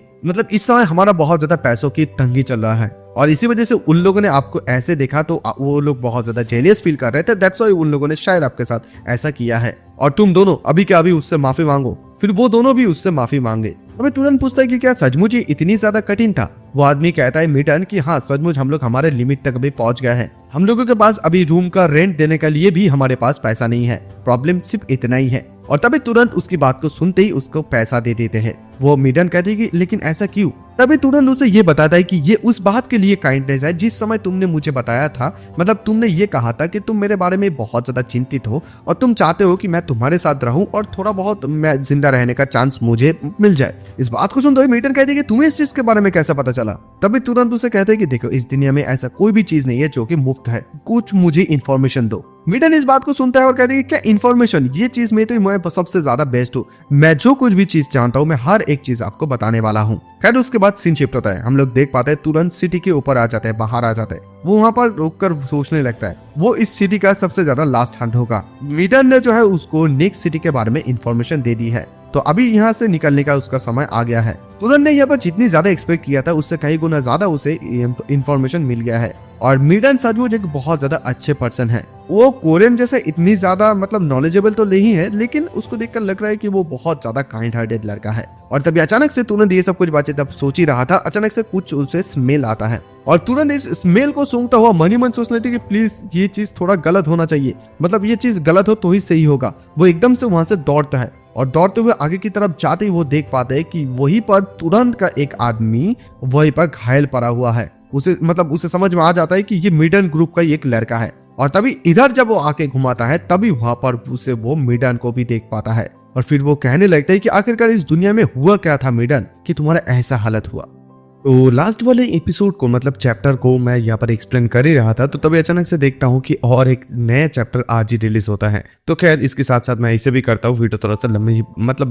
S2: इस समय हमारा बहुत ज्यादा पैसों की तंगी चल रहा है और इसी वजह से उन लोगों ने आपको ऐसे देखा तो वो लोग बहुत ज्यादा जेलियस फील कर रहे थे। दैट्स व्हाई उन लोगों ने शायद आपके साथ ऐसा किया है और तुम दोनों अभी के अभी उससे माफी मांगो। फिर वो दोनों भी उससे माफी मांगे। हमें तुरंत पूछता है कि क्या सचमुच ये इतनी ज्यादा कठिन था? वो आदमी कहता है मीटन कि हाँ सचमुच हम लोग हमारे लिमिट तक भी पहुंच गए हैं। हम लोगों के पास अभी रूम का रेंट देने के लिए भी हमारे पास पैसा नहीं है। प्रॉब्लम सिर्फ इतना ही है। और तभी तुरंत उसकी बात को सुनते ही उसको पैसा दे देते हैं। वो मीडन कहती है कि लेकिन ऐसा क्यों? तभी तुरंत उसे ये बताता है कि ये उस बात के लिए काइंडनेस है जिस समय तुमने मुझे बताया था। तुमने ये कहा था कि तुम मेरे बारे में बहुत ज्यादा चिंतित हो और तुम चाहते हो कि मैं तुम्हारे साथ रहूं और थोड़ा बहुत मैं जिंदा रहने का चांस मुझे मिल जाए। इस बात को सुनते हुए मीटन कहती है कि तुम्हें इस चीज के बारे में कैसे पता चला? तभी तुरंत उसे कहते हैं कि देखो इस दुनिया में ऐसा कोई भी चीज नहीं है जो कि मुफ्त है, कुछ मुझे इन्फॉर्मेशन दो। मीटन इस बात को सुनता है और कहते हैं कि क्या इन्फॉर्मेशन? ये चीज में तो मैं सबसे ज्यादा बेस्ट हूँ। मैं जो कुछ भी चीज जानता हूँ मैं हर एक चीज आपको बताने वाला हूँ। खैर उसके बाद सीन शिफ्ट होता है। हम लोग देख पाते हैं तुरंत सिटी के ऊपर आ जाते हैं, बाहर आ जाते हैं। वो वहां पर रोककर सोचने लगता है वो इस सिटी का सबसे ज्यादा लास्ट हंट होगा। मीटन ने जो है उसको नेक्स्ट सिटी के बारे में इन्फॉर्मेशन दे दी है, तो अभी यहाँ से निकलने का उसका समय आ गया है। तुरंत ने यहाँ पर जितनी ज्यादा एक्सपेक्ट किया था उससे कई गुना ज्यादा उसे इन्फॉर्मेशन मिल गया है। और मीडन सचमुच एक बहुत ज्यादा अच्छे पर्सन है। वो कोरियन जैसे इतनी ज्यादा नॉलेजेबल तो नहीं है, लेकिन उसको देखकर लग रहा है कि वो बहुत ज्यादा काइंड हार्टेड लड़का है। और तभी अचानक से तुरंत ये सब कुछ बातें तब सोच ही रहा था, अचानक से कुछ उसे स्मेल आता है और तुरंत इस स्मेल को सूंघता हुआ मन ही मन सोच लेती कि प्लीज ये चीज थोड़ा गलत होना चाहिए, ये चीज गलत हो तो ही सही होगा। वो एकदम से वहां से दौड़ता है और दौड़ते हुए आगे की तरफ जाते ही वो देख पाते हैं कि वहीं पर तुरंत का एक आदमी वहीं पर घायल पड़ा हुआ है। उसे समझ में आ जाता है कि ये मीडन ग्रुप का एक लड़का है। और तभी इधर जब वो आके घुमाता है तभी वहां पर उसे वो मीडन को भी देख पाता है और फिर वो कहने लगता है कि आखिरकार इस दुनिया में हुआ क्या था मीडन कि तुम्हारा ऐसा हालत हुआ। तो लास्ट वाले एपिसोड को मतलब चैप्टर को मैं यहाँ पर एक्सप्लेन कर ही रहा था, तो तभी अचानक से देखता हूँ कि और एक नया चैप्टर आज ही रिलीज होता है। तो खैर इसके साथ साथ मैं इसे भी करता हूँ, वीडियो थोड़ा सा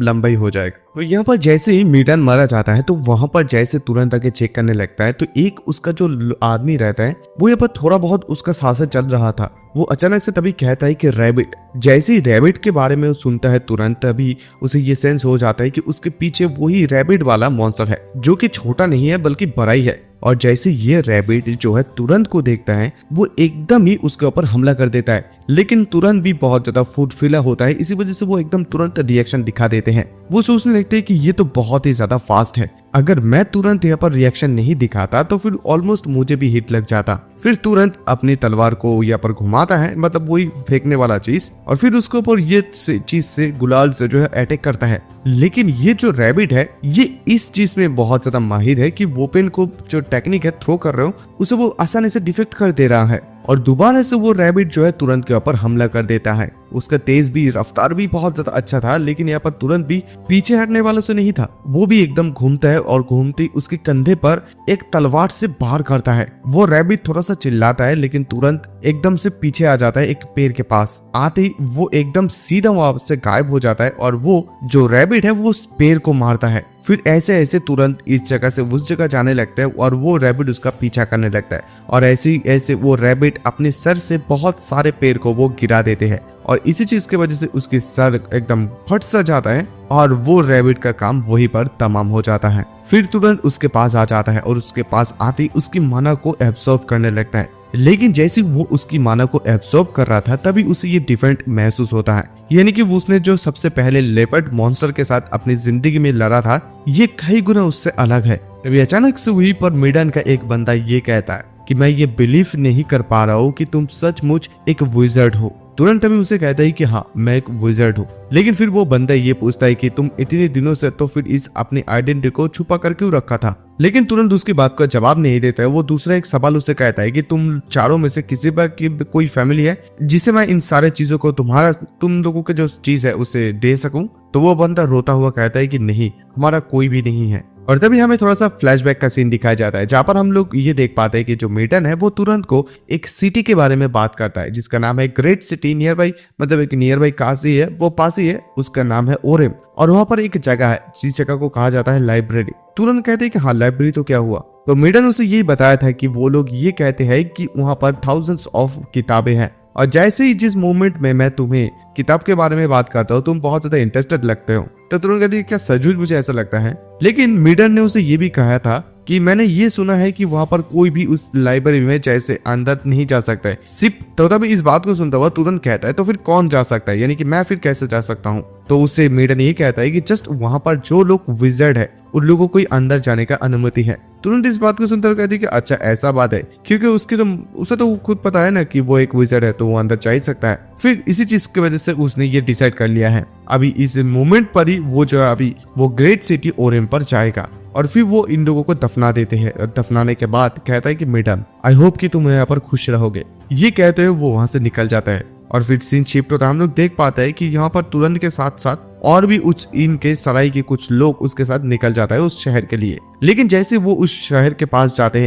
S2: लंबा ही हो जाएगा। तो यहाँ पर जैसे ही मीडन मारा जाता है तो वहां पर जैसे तुरंत आके चेक करने लगता है, तो एक उसका जो आदमी रहता है वो यहाँ पर थोड़ा बहुत उसका सांसें चल रहा था। वो अचानक से तभी कहता है कि रैबिट। जैसे ही रैबिट के बारे में वो सुनता है तुरंत तभी उसे ये सेंस हो जाता है कि उसके पीछे वही रैबिट वाला मॉन्स्टर है, जो कि छोटा नहीं है बल्कि बड़ा ही है। और जैसे ये रैबिट जो है तुरंत को देखता है वो एकदम ही उसके ऊपर हमला कर देता है, लेकिन तुरंत भी बहुत ज्यादा फुर्तीला होता है, इसी वजह से वो एकदम तुरंत रिएक्शन दिखा देते हैं। वो सोचने लगते हैं कि ये तो बहुत ही ज्यादा फास्ट है, अगर मैं तुरंत यहाँ पर रिएक्शन नहीं दिखाता तो फिर ऑलमोस्ट मुझे भी हिट लग जाता। फिर तुरंत अपनी तलवार को यहाँ पर घुमाता है, मतलब वही फेंकने वाला चीज, और फिर उसके ऊपर ये चीज से गुलाल से जो है अटैक करता है। लेकिन ये जो रैबिट है ये इस चीज में बहुत ज्यादा माहिर है कि वोपेन को जो टेक्निक है थ्रो कर रहे हो उसे वो आसानी से डिफेक्ट कर दे रहा है, और दोबारा से वो रैबिट जो है तुरंत के ऊपर हमला कर देता है। उसका तेज भी रफ्तार भी बहुत ज्यादा अच्छा था, लेकिन यहाँ पर तुरंत भी पीछे हटने वालों से नहीं था। वो भी एकदम घूमता है और घूमते ही उसके कंधे पर एक तलवार से वार करता है। वो रैबिट थोड़ा सा चिल्लाता है, लेकिन तुरंत एकदम से पीछे आ जाता है एक पेड़ के पास। आते ही वो एकदम सीधा वहां से गायब हो जाता है और वो जो रैबिट है वो उस पेड़ को मारता है। फिर ऐसे ऐसे तुरंत इस जगह से उस जगह जाने लगता है और वो रैबिट उसका पीछा करने लगता है, और ऐसे ऐसे वो रैबिट अपने सर से बहुत सारे पेड़ को वो गिरा देते हैं, और इसी चीज की वजह से उसकी सर एकदम फट सा जाता है और वो रैबिट का काम वहीं पर तमाम हो जाता है। फिर तुरंत उसके पास आ जाता है और उसके पास आते ही उसकी माना को एब्सॉर्ब करने लगता है। लेकिन जैसे वो उसकी माना को एब्सॉर्ब कर रहा था तभी उसे ये डिफरेंट महसूस होता है, यानी कि उसने जो सबसे पहले लेपर्ड मॉन्स्टर के साथ अपनी जिंदगी में लड़ा था ये कई गुना उससे अलग है। तभी अचानक से वहीं पर मीडन का एक बंदा ये कहता है कि मैं ये बिलीव नहीं कर पा रहा हूँ कि तुम सचमुच एक विज़र्ड हो। तुरंत अभी उसे कहता है कि हाँ मैं एक विज़र्ड हूँ। लेकिन फिर वो बंदा ये पूछता है कि तुम इतने दिनों से तो फिर इस अपनी आइडेंटिटी को छुपा कर क्यों रखा था। लेकिन तुरंत उसकी बात का जवाब नहीं देता है। वो दूसरा एक सवाल उसे कहता है कि तुम चारों में से किसी पर की कोई फैमिली है जिसे मैं इन सारे चीजों को तुम लोगों के जो चीज है उसे दे सकूं। तो वो बंदा रोता हुआ कहता है कि नहीं, हमारा कोई भी नहीं है। और तभी हमें थोड़ा सा फ्लैशबैक का सीन दिखाया जाता है जहाँ पर हम लोग ये देख पाते हैं कि जो मीडन है वो तुरंत को एक सिटी के बारे में बात करता है जिसका नाम है ग्रेट सिटी नियर बाई, मतलब एक नियर बाई काशी है, वो पास ही है, उसका नाम है ओरेम। और वहां पर एक जगह है जिस जगह को कहा जाता है लाइब्रेरी। तुरंत कहते हैं कि हाँ लाइब्रेरी तो क्या हुआ। तो मीडन उसे ये बताया था कि वो लोग ये कहते हैं कि वहां पर थाउजेंड्स ऑफ किताबें हैं, और जैसे ही जिस मोमेंट में मैं तुम्हें किताब के बारे में बात करता हूँ तुम बहुत ज्यादा इंटरेस्टेड लगते हो। तो तुरंत कहती है क्या सचमुच मुझे ऐसा लगता है। लेकिन मीडन ने उसे ये भी कहा था कि मैंने ये सुना है कि वहां पर कोई भी उस लाइब्रेरी में जैसे अंदर नहीं जा सकता है सिर्फ। तो तभी इस बात को सुनता हुआ तुरंत कहता है तो फिर कौन जा सकता है, यानी कि मैं फिर कैसे जा सकता हूँ। तो उससे मीडन ये कहता है कि जस्ट वहां पर जो लोग विज़र्ड है उन लोगों को ही अंदर जाने का अनुमति है। तुरंत इस बात को सुनकर कहती है कि अच्छा ऐसा बात है, क्योंकि उसे तो खुद पता है ना कि वो एक विज़र्ड है तो वो अंदर जा ही सकता है। फिर इसी चीज की वजह से उसने ये डिसाइड कर लिया है अभी इस मोमेंट पर ही वो जो है अभी वो ग्रेट सिटी ओरेम पर जाएगा, और फिर वो इन लोगों को दफना देते हैं। दफनाने के बाद कहता है कि मैडम आई होप कि तुम यहाँ पर खुश रहोगे। ये कहते हुए वो वहां से निकल जाता है और फिर सीन शिफ्ट होता है। हम लोग देख पाते हैं कि यहाँ पर तुरंत के साथ साथ और भी इनके सराय के कुछ लोग उसके साथ निकल जाता है उस शहर के लिए। लेकिन जैसे वो उस शहर के पास जाते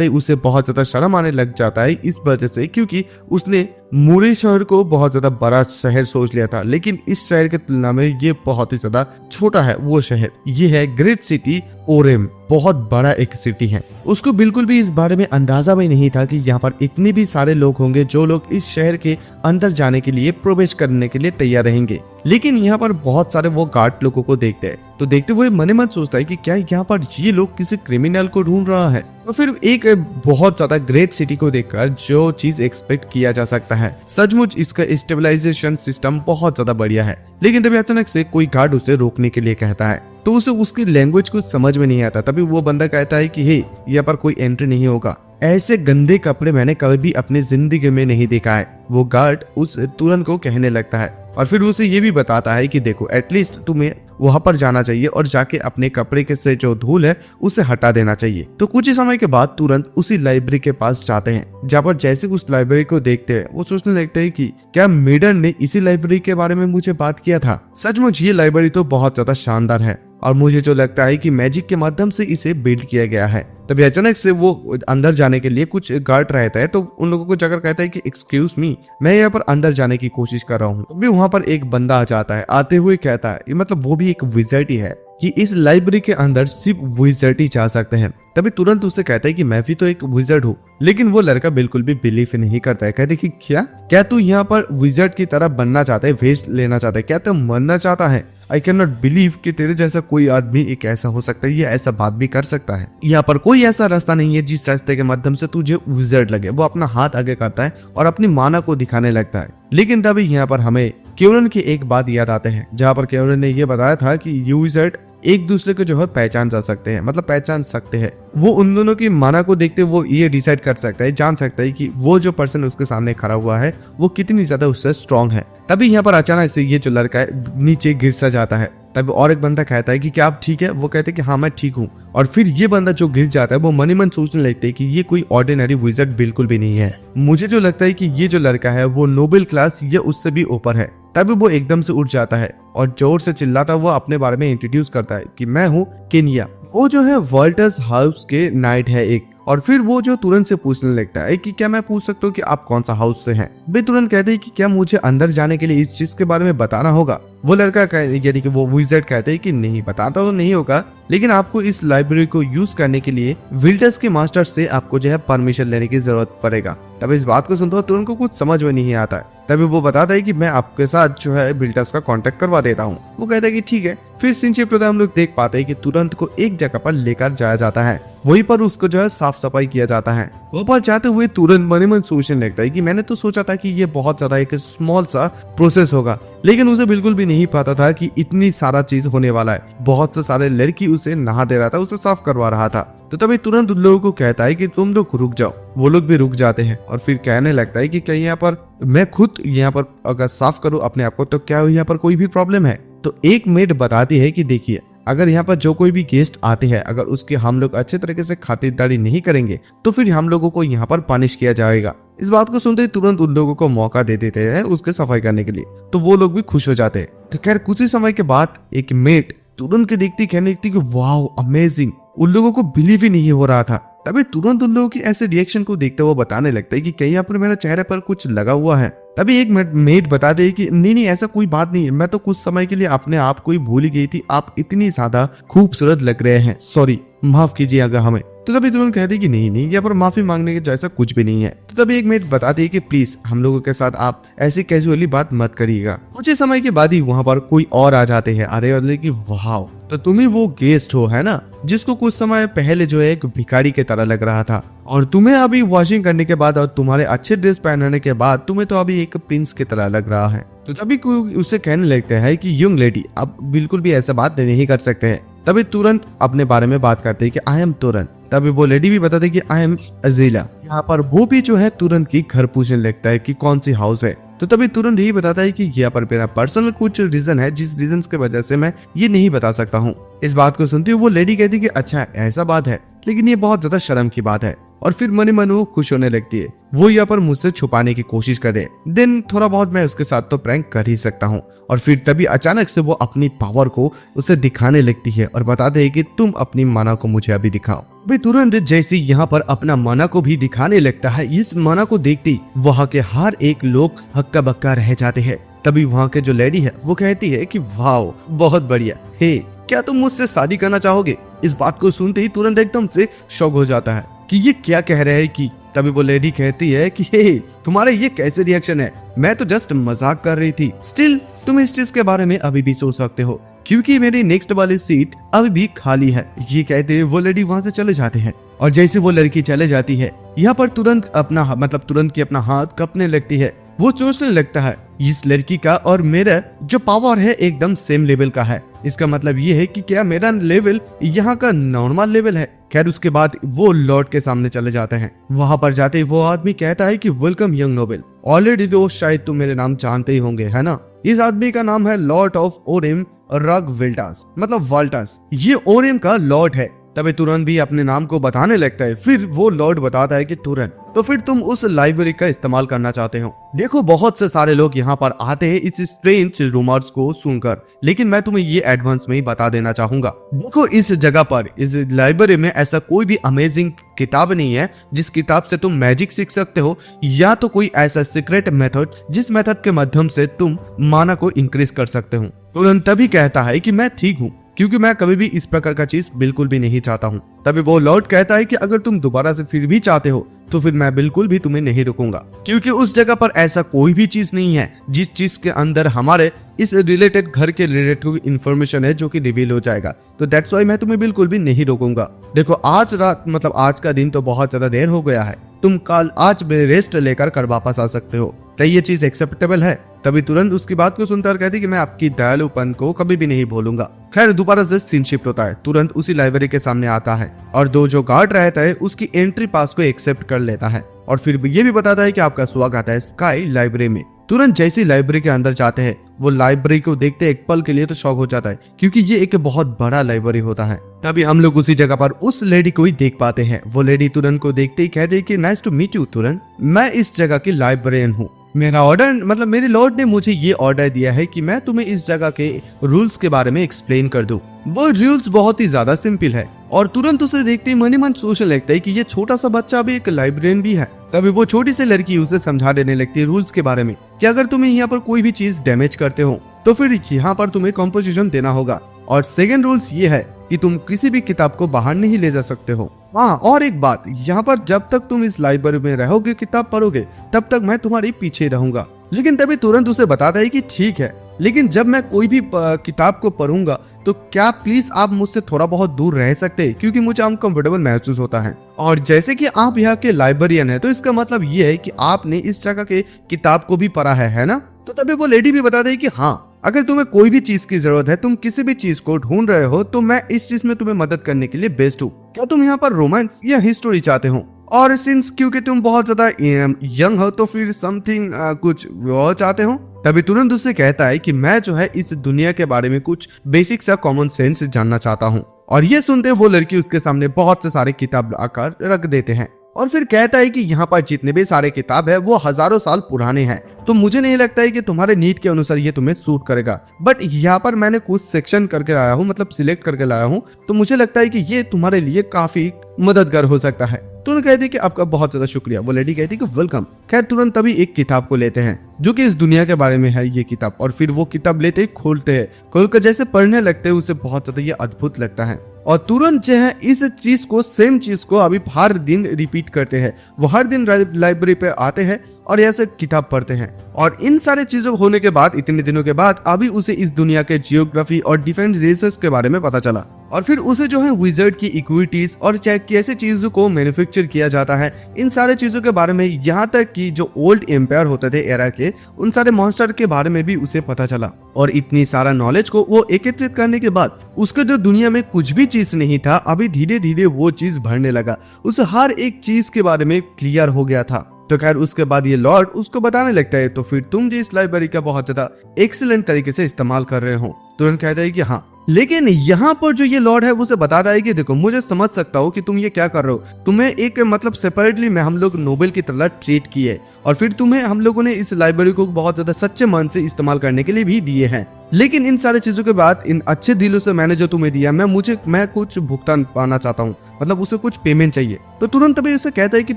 S2: ही उसे बहुत ज्यादा शर्म आने लग जाता है, इस वजह से क्योंकि उसने मूरी शहर को बहुत ज्यादा बड़ा शहर सोच लिया था, लेकिन इस शहर के तुलना में ये बहुत ही ज्यादा छोटा है। वो शहर ये है ग्रेट सिटी ओरेम, बहुत बड़ा एक सिटी है। उसको बिल्कुल भी इस बारे में अंदाजा भी नहीं था कि यहाँ पर इतने भी सारे लोग होंगे जो लोग इस शहर के अंदर जाने के लिए प्रवेश करने के लिए तैयार रहेंगे। लेकिन यहाँ पर बहुत सारे वो गार्ड लोगों को देखते हैं, तो देखते हुए मन मन सोचता है कि क्या यहाँ पर ये लोग किसी क्रिमिनल को ढूंढ रहा है। तो फिर एक बहुत ज्यादा ग्रेट सिटी को देखकर जो चीज एक्सपेक्ट किया जा सकता है, सचमुच इसका स्टेबलाइजेशन सिस्टम बहुत ज्यादा बढ़िया है। लेकिन तभी अचानक से कोई गार्ड उसे रोकने के लिए कहता है, तो उसे उसकी लैंग्वेज कुछ समझ में नहीं आता। तभी वो बंदा कहता है कि हे, यहाँ पर कोई एंट्री नहीं होगा, ऐसे गंदे कपड़े मैंने कभी भी अपनी जिंदगी में नहीं देखा है। वो गार्ड उस तुरंत को कहने लगता है और फिर उसे ये भी बताता है कि देखो एटलीस्ट तुम्हें वहां पर जाना चाहिए और जाके अपने कपड़े के से जो धूल है उसे हटा देना चाहिए। तो कुछ ही समय के बाद तुरंत उसी लाइब्रेरी के पास जाते हैं, जहाँ पर जैसे उस लाइब्रेरी को देखते हैं वो सोचने लगते हैं कि क्या मीडन ने इसी लाइब्रेरी के बारे में मुझे बात किया था। सचमुच ये लाइब्रेरी तो बहुत ज्यादा शानदार है और मुझे जो लगता है कि मैजिक के माध्यम से इसे बिल्ड किया गया है। तभी अचानक से वो अंदर जाने के लिए कुछ गार्ड रहता है, तो उन लोगों को जाकर कहता है कि एक्सक्यूज मी, मैं यहाँ पर अंदर जाने की कोशिश कर रहा हूँ। तभी वहां पर एक बंदा आ जाता है, आते हुए कहता है, मतलब वो भी एक विज़र्ड ही है, कि इस लाइब्रेरी के अंदर सिर्फ विज़र्ड ही जा सकते हैं। तभी तुरंत उसे कहता है कि मैं भी तो एक विज़र्ड हूँ। लेकिन वो लड़का बिल्कुल भी बिलीव नहीं करता है। कहते कि क्या तू यहाँ पर विज़र्ड की तरह बनना चाहता है, वेस्ट लेना चाहता है, क्या तू मरना चाहता है? आई कैन नॉट बिलीव कि तेरे जैसा कोई आदमी एक ऐसा हो सकता है, ये ऐसा बात भी कर सकता है। यहाँ पर कोई ऐसा रास्ता नहीं है जिस रास्ते के माध्यम से तुझे विज़र्ड लगे। वो अपना हाथ आगे करता है और अपनी माना को दिखाने लगता है। लेकिन तभी यहाँ पर हमें क्योरन की एक बात याद आते हैं, जहाँ पर क्योरन ने ये बताया था कि यू विज़र्ड एक दूसरे को जो है पहचान जा सकते हैं, मतलब पहचान सकते हैं। वो उन दोनों की माना को देखते वो ये डिसाइड कर सकता है, जान सकता है कि वो जो पर्सन उसके सामने खड़ा हुआ है वो कितनी ज्यादा उससे स्ट्रांग है। तभी यहाँ पर अचानक से ये जो लड़का है नीचे गिर सा जाता है। तभी और एक बंदा कहता है कि क्या आप ठीक है? वो कहते हैं कि हाँ मैं ठीक हूँ। और फिर ये बंदा जो गिर जाता है वो मन ही मन सोचने लगता है कि ये कोई ऑर्डिनरी विज़र्ड बिल्कुल भी नहीं है। मुझे जो लगता है कि ये जो लड़का है वो नोबेल क्लास या उससे भी ऊपर है। तभी वो एकदम से उठ जाता है और जोर से चिल्लाता हुआ अपने बारे में इंट्रोड्यूस करता है कि मैं हूँ केनिया, वो जो है वॉल्टर्स हाउस के नाइट है एक। और फिर वो जो तुरंत से पूछने लगता है कि क्या मैं पूछ सकता हूँ कि आप कौन सा हाउस से हैं? वे तुरंत कहते हैं कि क्या मुझे अंदर जाने के लिए इस चीज के बारे में बताना होगा? वो लड़का यानी कि वो विज़र्ड कहते हैं कि नहीं, बताता तो नहीं होगा, लेकिन आपको इस लाइब्रेरी को यूज करने के लिए विल्टर्स के मास्टर से आपको जो है परमिशन लेने की जरूरत पड़ेगा। तब इस बात को सुनते हो तुरंत को कुछ समझ में नहीं आता है। तभी वो बताता है कि मैं आपके साथ जो है विल्टर्स का कांटेक्ट करवा देता हूँ। वो कहता है कि ठीक है। फिर सीन शिफ्ट होता है, हम लोग देख पाते हैं कि तुरंत को एक जगह पर लेकर जाया जाता है। वहीं पर उसको जो है साफ सफाई किया जाता है। वो पर जाते हुए तुरंत मन ही मन सोचने लगता है कि मैंने तो सोचा था कि ये बहुत ज्यादा एक स्मॉल सा प्रोसेस होगा, लेकिन उसे बिल्कुल भी नहीं पता था कि इतनी सारा चीज होने वाला है। बहुत से सारे लड़की उसे नहा दे रहा था, उसे साफ करवा रहा था। तो तभी तुरंत उन लोगों को कहता है कि तुम लोग रुक जाओ। वो लोग भी रुक जाते हैं और फिर कहने लगता है कि क्या यहाँ पर मैं खुद यहाँ पर अगर साफ करूँ अपने आप को तो क्या यहाँ पर कोई भी प्रॉब्लम है? तो एक मेड बताती है कि देखिए, अगर यहाँ पर जो कोई भी गेस्ट आते हैं, अगर उसके हम लोग अच्छे तरीके से खातिरदारी नहीं करेंगे तो फिर हम लोगों को यहाँ पर पनिश किया जाएगा। इस बात को सुनते ही तुरंत उन लोगों को मौका दे देते हैं उसके सफाई करने के लिए, तो वो लोग भी खुश हो जाते हैं। तो खैर कुछ ही समय के बाद एक मेड तुरंत के देखती कहने लगती कि वाओ अमेजिंग। उन लोगों को बिलीव ही नहीं हो रहा था। तभी तुरंत उन लोगों की ऐसे रिएक्शन को देखते हुए बताने लगता है कि कहीं यहाँ पर मेरे चेहरे पर कुछ लगा हुआ है। तभी एक मेड बता दे कि नहीं ऐसा कोई बात नहीं है, मैं तो कुछ समय के लिए अपने आप को ही भूल ही गई थी, आप इतनी ज्यादा खूबसूरत लग रहे हैं, सॉरी माफ कीजिएगा हमें। तो तभी तुरंत कहते कि नहीं यहाँ पर माफी मांगने के जैसा कुछ भी नहीं है। तो तभी एक मेड बताती है कि प्लीज हम लोगों के साथ आप ऐसी कैजुअली बात मत करिएगा। कुछ ही समय के बाद ही वहाँ पर कोई और आ जाते हैं। अरे वाले की वाह, तो तुम ही वो गेस्ट हो है ना, जिसको कुछ समय पहले जो है एक भिखारी की तरह लग रहा था, और तुम्हें अभी वॉशिंग करने के बाद और तुम्हारे अच्छे ड्रेस पहनाने के बाद तुम्हें तो अभी एक प्रिंस की तरह लग रहा है। तो तभी कोई उसे कहने लगता है कि यंग लेडी आप बिल्कुल भी ऐसा बात नहीं कर सकते हैं। तभी तुरंत अपने बारे में बात करते हैं कि आई एम तुरंत। तभी वो लेडी भी बताते कि आई एम अजीला। यहाँ पर वो भी जो है तुरंत की घर पूछने लगता है कि कौन सी हाउस है। तो तभी तुरंत यही बताता है कि यहाँ पर मेरा पर्सनल कुछ रीजन है जिस रीजन के वजह से मैं ये नहीं बता सकता हूँ। इस बात को सुनते हुए वो लेडी कहती कि अच्छा ऐसा बात है, लेकिन ये बहुत ज्यादा शर्म की बात है। और फिर मन ही मन वो खुश होने लगती है। वो यहाँ पर मुझसे छुपाने की कोशिश करे, देन थोड़ा बहुत मैं उसके साथ तो प्रैंक कर ही सकता हूँ। और फिर तभी अचानक से वो अपनी पावर को उसे दिखाने लगती है और बताते है कि तुम अपनी माना को मुझे अभी दिखाओ। भाई तुरंत जैसे यहाँ पर अपना माना को भी दिखाने लगता है, इस माना को देखती वहाँ के हर एक लोग हक्का बक्का रह जाते हैं। तभी वहाँ के जो लेडी है वो कहती है कि वाओ बहुत बढ़िया, हे क्या तुम मुझसे शादी करना चाहोगे? इस बात को सुनते ही तुरंत एकदम से शॉक हो जाता है कि ये क्या कह रहे हैं कि। तभी वो लेडी कहती है कि हे तुम्हारे ये कैसे रिएक्शन है, मैं तो जस्ट मजाक कर रही थी, स्टिल तुम इस चीज के बारे में अभी भी सोच सकते हो क्योंकि मेरी नेक्स्ट वाली सीट अभी भी खाली है। ये कहते हुए वो लेडी वहां से चले जाते हैं। और जैसे वो लड़की चले जाती है यहाँ पर तुरंत की अपना हाथ कपने लगती है। वो सोचने लगता है इस लड़की का और मेरा जो पावर है एकदम सेम लेवल का है, इसका मतलब ये है कि क्या मेरा लेवल यहाँ का नॉर्मल लेवल है। खैर उसके बाद वो लॉर्ड के सामने चले जाते हैं। वहां पर जाते ही वो आदमी कहता है कि वेलकम यंग नोबेल। ऑलरेडी तो शायद तुम मेरे नाम जानते ही होंगे है ना, इस आदमी का नाम है लॉर्ड ऑफ ओरिम रग विल्टास, मतलब वाल्टास। ये ओरिम का लॉर्ड है। तभी तुरंत भी अपने नाम को बताने लगता है। फिर वो लॉर्ड बताता है कि तुरंत तो फिर तुम उस लाइब्रेरी का इस्तेमाल करना चाहते हो। देखो बहुत से सारे लोग यहाँ पर आते हैं इस स्ट्रेंज रूमर्स को सुनकर, लेकिन मैं तुम्हें ये एडवांस में ही बता देना चाहूंगा। देखो इस जगह पर इस लाइब्रेरी में ऐसा कोई भी अमेजिंग किताब नहीं है जिस किताब से तुम मैजिक सीख सकते हो, या तो कोई ऐसा सीक्रेट मेथड जिस मेथड के माध्यम से तुम माना को इंक्रीज कर सकते हो। तुरंत तभी कहता है कि मैं ठीक हूँ, क्योंकि मैं कभी भी इस प्रकार का चीज बिल्कुल भी नहीं चाहता हूँ। तभी वो लॉर्ड कहता है कि अगर तुम दोबारा से फिर भी चाहते हो तो फिर मैं बिल्कुल भी तुम्हें नहीं रुकूंगा, क्योंकि उस जगह पर ऐसा कोई भी चीज नहीं है जिस चीज के अंदर हमारे इस रिलेटेड घर के रिलेटेड इंफॉर्मेशन है जो कि रिवील हो जाएगा। तो दैट्स व्हाई मैं तुम्हें बिल्कुल भी नहीं रोकूंगा। देखो आज रात मतलब आज का दिन तो बहुत ज्यादा देर हो गया है, तुम कल आज रेस्ट लेकर कर वापस आ सकते हो। क्या ये चीज एक्सेप्टेबल है? तभी तुरंत उसकी बात को सुनता और कहती कि मैं आपकी दयालुपन को कभी भी नहीं भूलूंगा। खैर दोबारा से सीन शिफ्ट होता है, तुरंत उसी लाइब्रेरी के सामने आता है और दो जो गार्ड रहता है उसकी एंट्री पास को एक्सेप्ट कर लेता है और फिर ये भी बताता है कि आपका स्वागत है स्काई लाइब्रेरी में। तुरंत जैसी लाइब्रेरी के अंदर जाते हैं वो लाइब्रेरी को देखते एक पल के लिए तो शॉक हो जाता है, क्योंकि ये एक बहुत बड़ा लाइब्रेरी होता है। तभी हम लोग उसी जगह पर उस लेडी को ही देख पाते हैं। वो लेडी तुरंत को देखते ही कहते हैं कि नाइस टू मीट यू तुरंत, मैं इस जगह की लाइब्रेरियन हूँ। मेरा ऑर्डर मतलब मेरे लॉर्ड ने मुझे ये ऑर्डर दिया है कि मैं तुम्हें इस जगह के रूल्स के बारे में एक्सप्लेन कर दूं। वो रूल्स बहुत ही ज्यादा सिंपल है और तुरंत उसे देखते ही मन ही मन सोचने लगता है कि ये छोटा सा बच्चा भी एक लाइब्रेरियन भी है। तभी वो छोटी सी लड़की उसे समझा देने लगती है रूल्स के बारे में कि अगर तुम्हें यहाँ पर कोई भी चीज डैमेज करते हो तो फिर यहाँ पर तुम्हें कॉम्पोजिशन देना होगा, और सेकेंड रूल्स ये है कि तुम किसी भी किताब को बाहर नहीं ले जा सकते हो। हाँ और एक बात, यहाँ पर जब तक तुम इस लाइब्रेरी में रहोगे किताब पढ़ोगे तब तक मैं तुम्हारे पीछे रहूंगा। लेकिन तभी तुरंत उसे बताता है कि ठीक है, लेकिन जब मैं कोई भी किताब को पढ़ूंगा तो क्या प्लीज आप मुझसे थोड़ा बहुत दूर रह सकते हैं, क्योंकि मुझे अनकंफर्टेबल महसूस होता है। और जैसे कि आप यहाँ के लाइब्रेरियन है तो इसका मतलब ये है कि आपने इस जगह के किताब को भी पढ़ा है ना? तो तभी वो लेडी भी बताती है कि हाँ, अगर तुम्हें कोई भी चीज की जरूरत है, तुम किसी भी चीज को ढूंढ रहे हो तो मैं इस चीज में तुम्हें मदद करने के लिए बेस्ट हूँ। क्या तुम यहाँ पर रोमांस या हिस्टोरी चाहते हो? और सिंस क्योंकि तुम बहुत ज्यादा यंग हो तो फिर समथिंग कुछ वो चाहते हो? तभी तुरंत उससे कहता है कि मैं जो है इस दुनिया के बारे में कुछ बेसिक सा कॉमन सेंस जानना चाहता हूँ। और ये सुनते वो लड़की उसके सामने बहुत से सारे किताब आकर रख देते हैं और फिर कहता है कि यहाँ पर जितने भी सारे किताब है वो हजारों साल पुराने हैं, तो मुझे नहीं लगता है कि तुम्हारे नीड के अनुसार ये तुम्हें सूट करेगा। बट यहाँ पर मैंने कुछ सेक्शन करके लाया हूँ, मतलब सिलेक्ट करके लाया हूँ, तो मुझे लगता है कि ये तुम्हारे लिए काफी मददगार हो सकता है। तुरंत कहती कि आपका बहुत ज्यादा शुक्रिया। वो लेडी कहती कि वेलकम। खैर तुरंत तभी एक किताब को लेते हैं जो कि इस दुनिया के बारे में है ये किताब, और फिर वो किताब लेते ही खोलते हैं, खोलकर जैसे पढ़ने लगते हैं उसे बहुत ज्यादा ये अद्भुत लगता है। और तुरंत जो है इस चीज को सेम चीज को अभी हर दिन रिपीट करते हैं। वो हर दिन लाइब्रेरी पे आते हैं और ऐसे किताब पढ़ते हैं। और इन सारे चीजों होने के बाद इतने दिनों के बाद अभी उसे इस दुनिया के जियोग्राफी और डिफेंस रिसर्च के बारे में पता चला, और फिर उसे जो है विजार्ड की इक्विटीज और चाहे कैसे चीजों को मैन्युफैक्चर किया जाता है, इन सारे चीजों के बारे में, यहाँ तक कि जो ओल्ड एम्पायर होते थे एरा के, उन सारे मॉन्स्टर के बारे में भी उसे पता चला। और इतनी सारा नॉलेज को वो एकत्रित करने के बाद उसके जो दुनिया में कुछ भी चीज नहीं था, अभी धीरे धीरे वो चीज भरने लगा। उसे हर एक चीज के बारे में क्लियर हो गया था। तो खैर उसके बाद ये लॉर्ड उसको बताने लगता है, तो फिर तुम जो इस लाइब्रेरी का बहुत ज्यादा एक्सीलेंट तरीके से इस्तेमाल कर रहे हो। तुरंत कहता है कि हाँ, लेकिन यहाँ पर जो ये लॉर्ड है वो उसे बताता है कि देखो मुझे समझ सकता हूँ कि तुम ये क्या कर रहे हो, तुम्हें एक मतलब सेपरेटली में हम लोग नोबेल की तरह ट्रीट किए, और फिर तुम्हें हम लोगों ने इस लाइब्रेरी को बहुत ज्यादा सच्चे मन से इस्तेमाल करने के लिए भी दिए हैं। लेकिन इन सारी चीजों के बाद, इन अच्छे दिलों से मैंने जो तुम्हें दिया, मैं कुछ भुगतान पाना चाहता हूँ, मतलब उसे कुछ पेमेंट चाहिए। तो तुरंत तभी उसे कहता है कि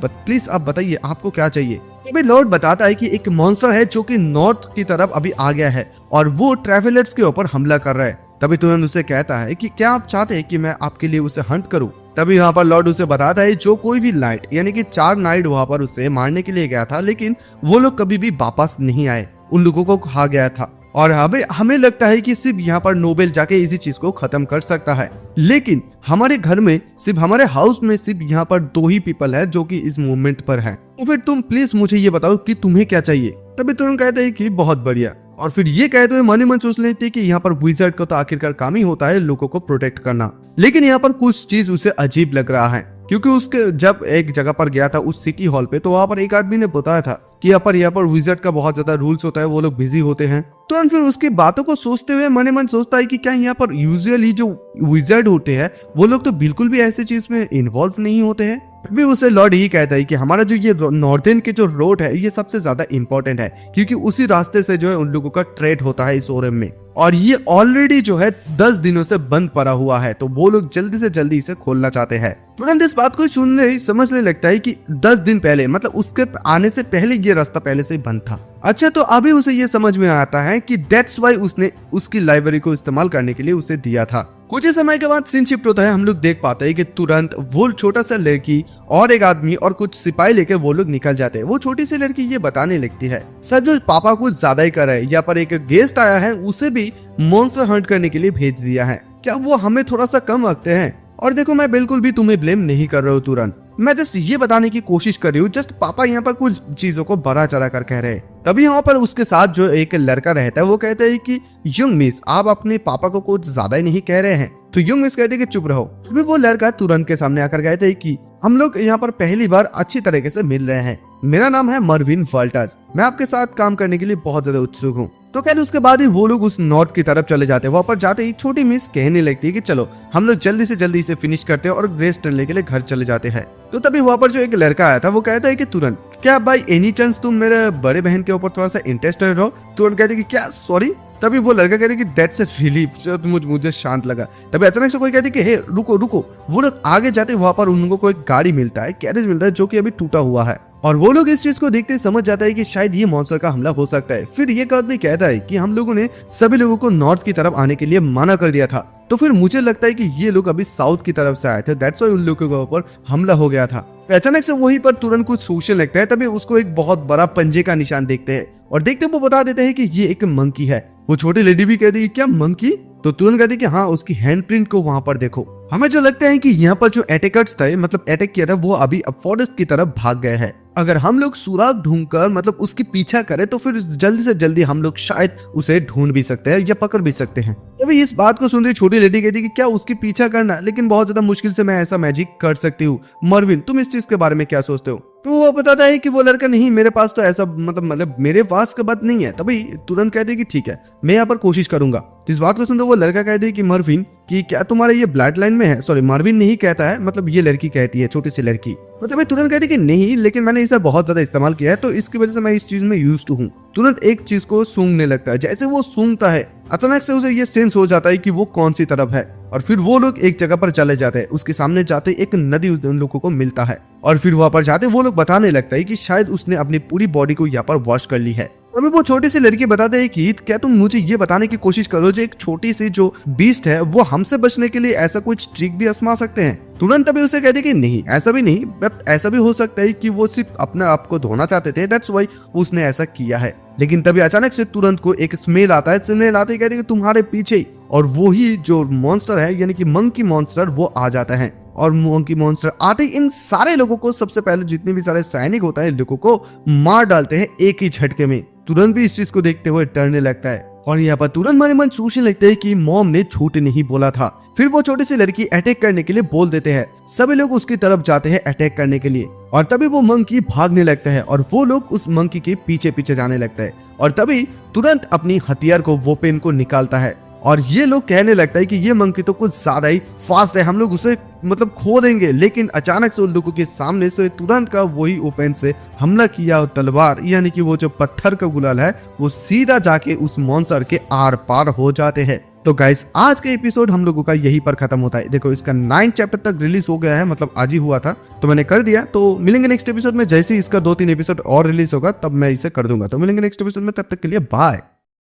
S2: प्लीज आप बताइए आपको क्या चाहिए। अभी लॉर्ड बताता है कि एक मॉन्स्टर है जो कि नॉर्थ की तरफ अभी आ गया है और वो ट्रैवलर्स के ऊपर हमला कर रहा है। तभी तुरंत उसे कहता है कि क्या आप चाहते हैं कि मैं आपके लिए उसे हंट करूं। तभी यहाँ पर लॉर्ड उसे बताता है जो कोई भी नाइट यानी कि 4 नाइट वहां पर उसे मारने के लिए गया था, लेकिन वो लोग कभी भी वापस नहीं आए, उन लोगों को खा गया था। और हमें लगता है कि सिर्फ यहाँ पर नोबेल जाके इसी चीज को खत्म कर सकता है, लेकिन हमारे घर में सिर्फ हमारे हाउस में सिर्फ यहाँ पर 2 ही पीपल है जो कि इस मूवमेंट पर है। तो फिर तुम प्लीज मुझे ये बताओ कि तुम्हें क्या चाहिए। तभी तुरंत कहते हैं कि बहुत बढ़िया। और फिर ये कहते हुए मन ही मन सोच लेते हैं कि यहाँ पर विजार्ड का तो आखिरकार काम ही होता है लोगों को प्रोटेक्ट करना। लेकिन यहाँ पर कुछ चीज उसे अजीब लग रहा है, क्योंकि उसके जब एक जगह पर गया था उस सिटी हॉल पे, तो वहां पर एक आदमी ने बताया था कि यहाँ पर विजार्ड का बहुत ज्यादा रूल्स होता है, वो लोग बिजी होते हैं। तुरंत फिर उसकी बातों को सोचते हुए मने मन सोचता है कि क्या यहाँ पर यूजुअली जो विजार्ड होते हैं वो लोग तो बिल्कुल भी ऐसी चीज में इन्वॉल्व नहीं होते हैं। भी उसे लॉर्ड यही कहता है कि हमारा जो ये नॉर्दर्न के जो रोड है ये सबसे ज्यादा इंपॉर्टेंट है, क्योंकि उसी रास्ते से जो है उन लोगों का ट्रेड होता है इस ओरम में, और ये ऑलरेडी जो है 10 दिनों से बंद पड़ा हुआ है, तो वो लोग जल्दी से जल्दी इसे खोलना चाहते हैं। तुरंत इस बात को सुनने ही समझने लगता है कि 10 दिन पहले मतलब उसके आने से पहले ये रास्ता पहले से ही बंद था। अच्छा, तो अभी उसे ये समझ में आता है कि दैट्स वाई उसने उसकी लाइब्रेरी को इस्तेमाल करने के लिए उसे दिया था। कुछ ही समय के बाद सीन शिफ्ट होता है। हम लोग देख पाते हैं कि तुरंत वो छोटा सा लड़की और एक आदमी और कुछ सिपाही लेकर वो लोग निकल जाते हैं। वो छोटी सी लड़की ये बताने लगती है सर जो पापा कुछ ज्यादा ही कर रहे हैं, यहाँ पर एक गेस्ट आया है उसे भी मॉन्स्टर हंट करने के लिए भेज दिया है, क्या वो हमें थोड़ा सा कम रखते हैं? और देखो मैं बिल्कुल भी तुम्हें ब्लेम नहीं कर रहा हूँ तुरंत, मैं जस्ट ये बताने की कोशिश कर रही हूँ, जस्ट पापा यहाँ पर कुछ चीजों को बढ़ा चढ़ा कर कह रहे हैं। तभी यहाँ पर उसके साथ जो एक लड़का रहता है वो कहता है कि यंग मिस आप अपने पापा को कुछ ज्यादा ही नहीं कह रहे हैं। तो यंग मिस कहते हैं कि चुप रहो। तभी वो लड़का तुरंत के सामने आकर कहते हैं कि हम लोग यहाँ पर पहली बार अच्छी तरीके से मिल रहे हैं, मेरा नाम है मरविन फल्टस, मैं आपके साथ काम करने के लिए बहुत ज्यादा उत्सुक हूँ। तो खैर उसके बाद ही वो लोग उस नॉर्थ की तरफ चले जाते हैं। वहां पर जाते ही छोटी मिस कहने लगती है कि चलो हम लोग जल्दी से जल्दी इसे फिनिश करते हैं और रेस्ट करने के लिए घर चले जाते हैं। तो तभी वहां पर जो एक लड़का आया था वो कहता है कि तुरंत क्या भाई एनी चांस तुम मेरे बड़े बहन के ऊपर थोड़ा सा इंटरेस्टेड हो? तुरंत कहते कि क्या सॉरी? तभी वो लड़का कहते कि दैट्स अ रिलीफ, मुझे शांत लगा। तभी अचानक से कोई कहते कि हे रुको रुको। वो लोग आगे जाते वहां पर उनको कोई गाड़ी मिलता है, कैरेज मिलता है जो कि अभी टूटा हुआ है, और वो लोग इस चीज को देखते समझ जाता है कि शायद ये मॉन्स्टर का हमला हो सकता है। फिर ये आदमी कहता है कि हम लोगों ने सभी लोगों को नॉर्थ की तरफ आने के लिए मना कर दिया था, तो फिर मुझे लगता है कि ये लोग अभी साउथ की तरफ से आए थे, दैट्स व्हाई उन लोगों के ऊपर हमला हो गया था। अचानक से वहीं पर तुरंत कुछ सोचने लगता है। तभी उसको एक बहुत बड़ा पंजे का निशान देखते हैं और देखते वो बता देते हैं कि ये एक मंकी है। वो छोटी लेडी भी कहती है क्या मंकी? तो तुरंत कहती कि हाँ उसकी हैंडप्रिंट को वहां पर देखो। हमें जो लगता है कि यहाँ पर जो अटैकर्स थे मतलब अटैक किया था वो अभी अब फॉरेस्ट की तरफ भाग गए हैं। अगर हम लोग सुराग ढूंढकर मतलब उसकी पीछा करें तो फिर जल्दी से जल्दी हम लोग शायद उसे ढूंढ भी सकते हैं या पकड़ भी सकते हैं। अभी इस बात को सुनते छोटी लेडी कहती कि क्या उसकी पीछा करना, लेकिन बहुत ज्यादा मुश्किल से मैं ऐसा मैजिक कर सकती हूँ। मरविन तुम इस चीज के बारे में क्या सोचते हो? तो वो बताता है कि वो लड़का नहीं मेरे पास तो ऐसा मतलब मेरे पास का बात नहीं है। तभी तुरंत कहते कि ठीक है मैं यहाँ पर कोशिश करूंगा। तो इस बात को सुनते वो लड़का कहते है कि मरविन कि क्या तुम्हारे ये ब्लड लाइन में है? सॉरी मरविन नहीं कहता है, मतलब ये लड़की कहती है, छोटी सी लड़की। मतलब तुरंत कहती कि नहीं लेकिन मैंने इसे बहुत ज्यादा इस्तेमाल किया है तो इसकी वजह से मैं इस चीज में यूज्ड हूँ। तुरंत एक चीज को सूंघने लगता है। जैसे वो सूंघता है अचानक से उसे ये सेंस हो जाता है कि वो कौन सी तरफ है, और फिर वो लोग एक जगह पर चले जाते हैं। उसके सामने जाते एक नदी उन लोगों को मिलता है, और फिर वहां पर जाते वो लोग बताने लगता है कि शायद उसने अपनी पूरी बॉडी को यहाँ पर वॉश कर ली है। अभी वो छोटी सी लड़की बताते हैं कि क्या तुम मुझे ये बताने की कोशिश करो जो एक छोटी सी जो बीस्ट है वो हमसे बचने के लिए ऐसा कुछ ट्रिक भी आजमा सकते हैं? तुरंत अभी उसे कहते कि नहीं ऐसा भी नहीं, बट ऐसा भी हो सकता है कि वो सिर्फ अपने आप को धोना चाहते थे, दैट्स व्हाई उसने ऐसा किया है। लेकिन तभी अचानक से तुरंत को एक स्मेल आता है। स्मेल आते ही कहते कि तुम्हारे पीछे, और वो ही जो मॉन्स्टर है यानी कि मंकी मॉन्स्टर वो आ जाता है। और मंकी मॉन्स्टर आते ही इन सारे लोगों को सबसे पहले जितने भी सारे सैनिक होता है लोगों को मार डालते हैं एक ही झटके में। तुरंत भी इस चीज को देखते हुए डरने लगता है, और यहाँ पर तुरंत मन मन सोचने लगते हैं कि मॉम ने झूठ नहीं बोला था। फिर वो छोटी सी लड़की अटैक करने के लिए बोल देते हैं। सभी लोग उसकी तरफ जाते हैं अटैक करने के लिए, और तभी वो मंकी भागने लगता है और वो लोग उस मंकी के पीछे पीछे जाने लगता है। और तभी तुरंत अपनी हथियार को वो पेन को निकालता है, और ये लोग कहने लगता है कि ये मंकी तो कुछ ज्यादा ही फास्ट है, हम लोग उसे मतलब खो देंगे। लेकिन अचानक से उन लोगों के सामने से तुरंत का वही ओपन से हमला किया तलवार यानी कि वो जो पत्थर का गुलाल है वो सीधा जाके उस मॉन्स्टर के आर पार हो जाते हैं। तो गाइस आज का एपिसोड हम लोगों का यही पर खत्म होता है। देखो इसका 9 चैप्टर तक रिलीज हो गया है, मतलब आज ही हुआ था तो मैंने कर दिया। तो मिलेंगे नेक्स्ट एपिसोड में, जैसे ही इसका 2-3 एपिसोड और रिलीज होगा तब मैं इसे कर दूंगा। तो मिलेंगे नेक्स्ट एपिसोड में, तब तक के लिए बाय।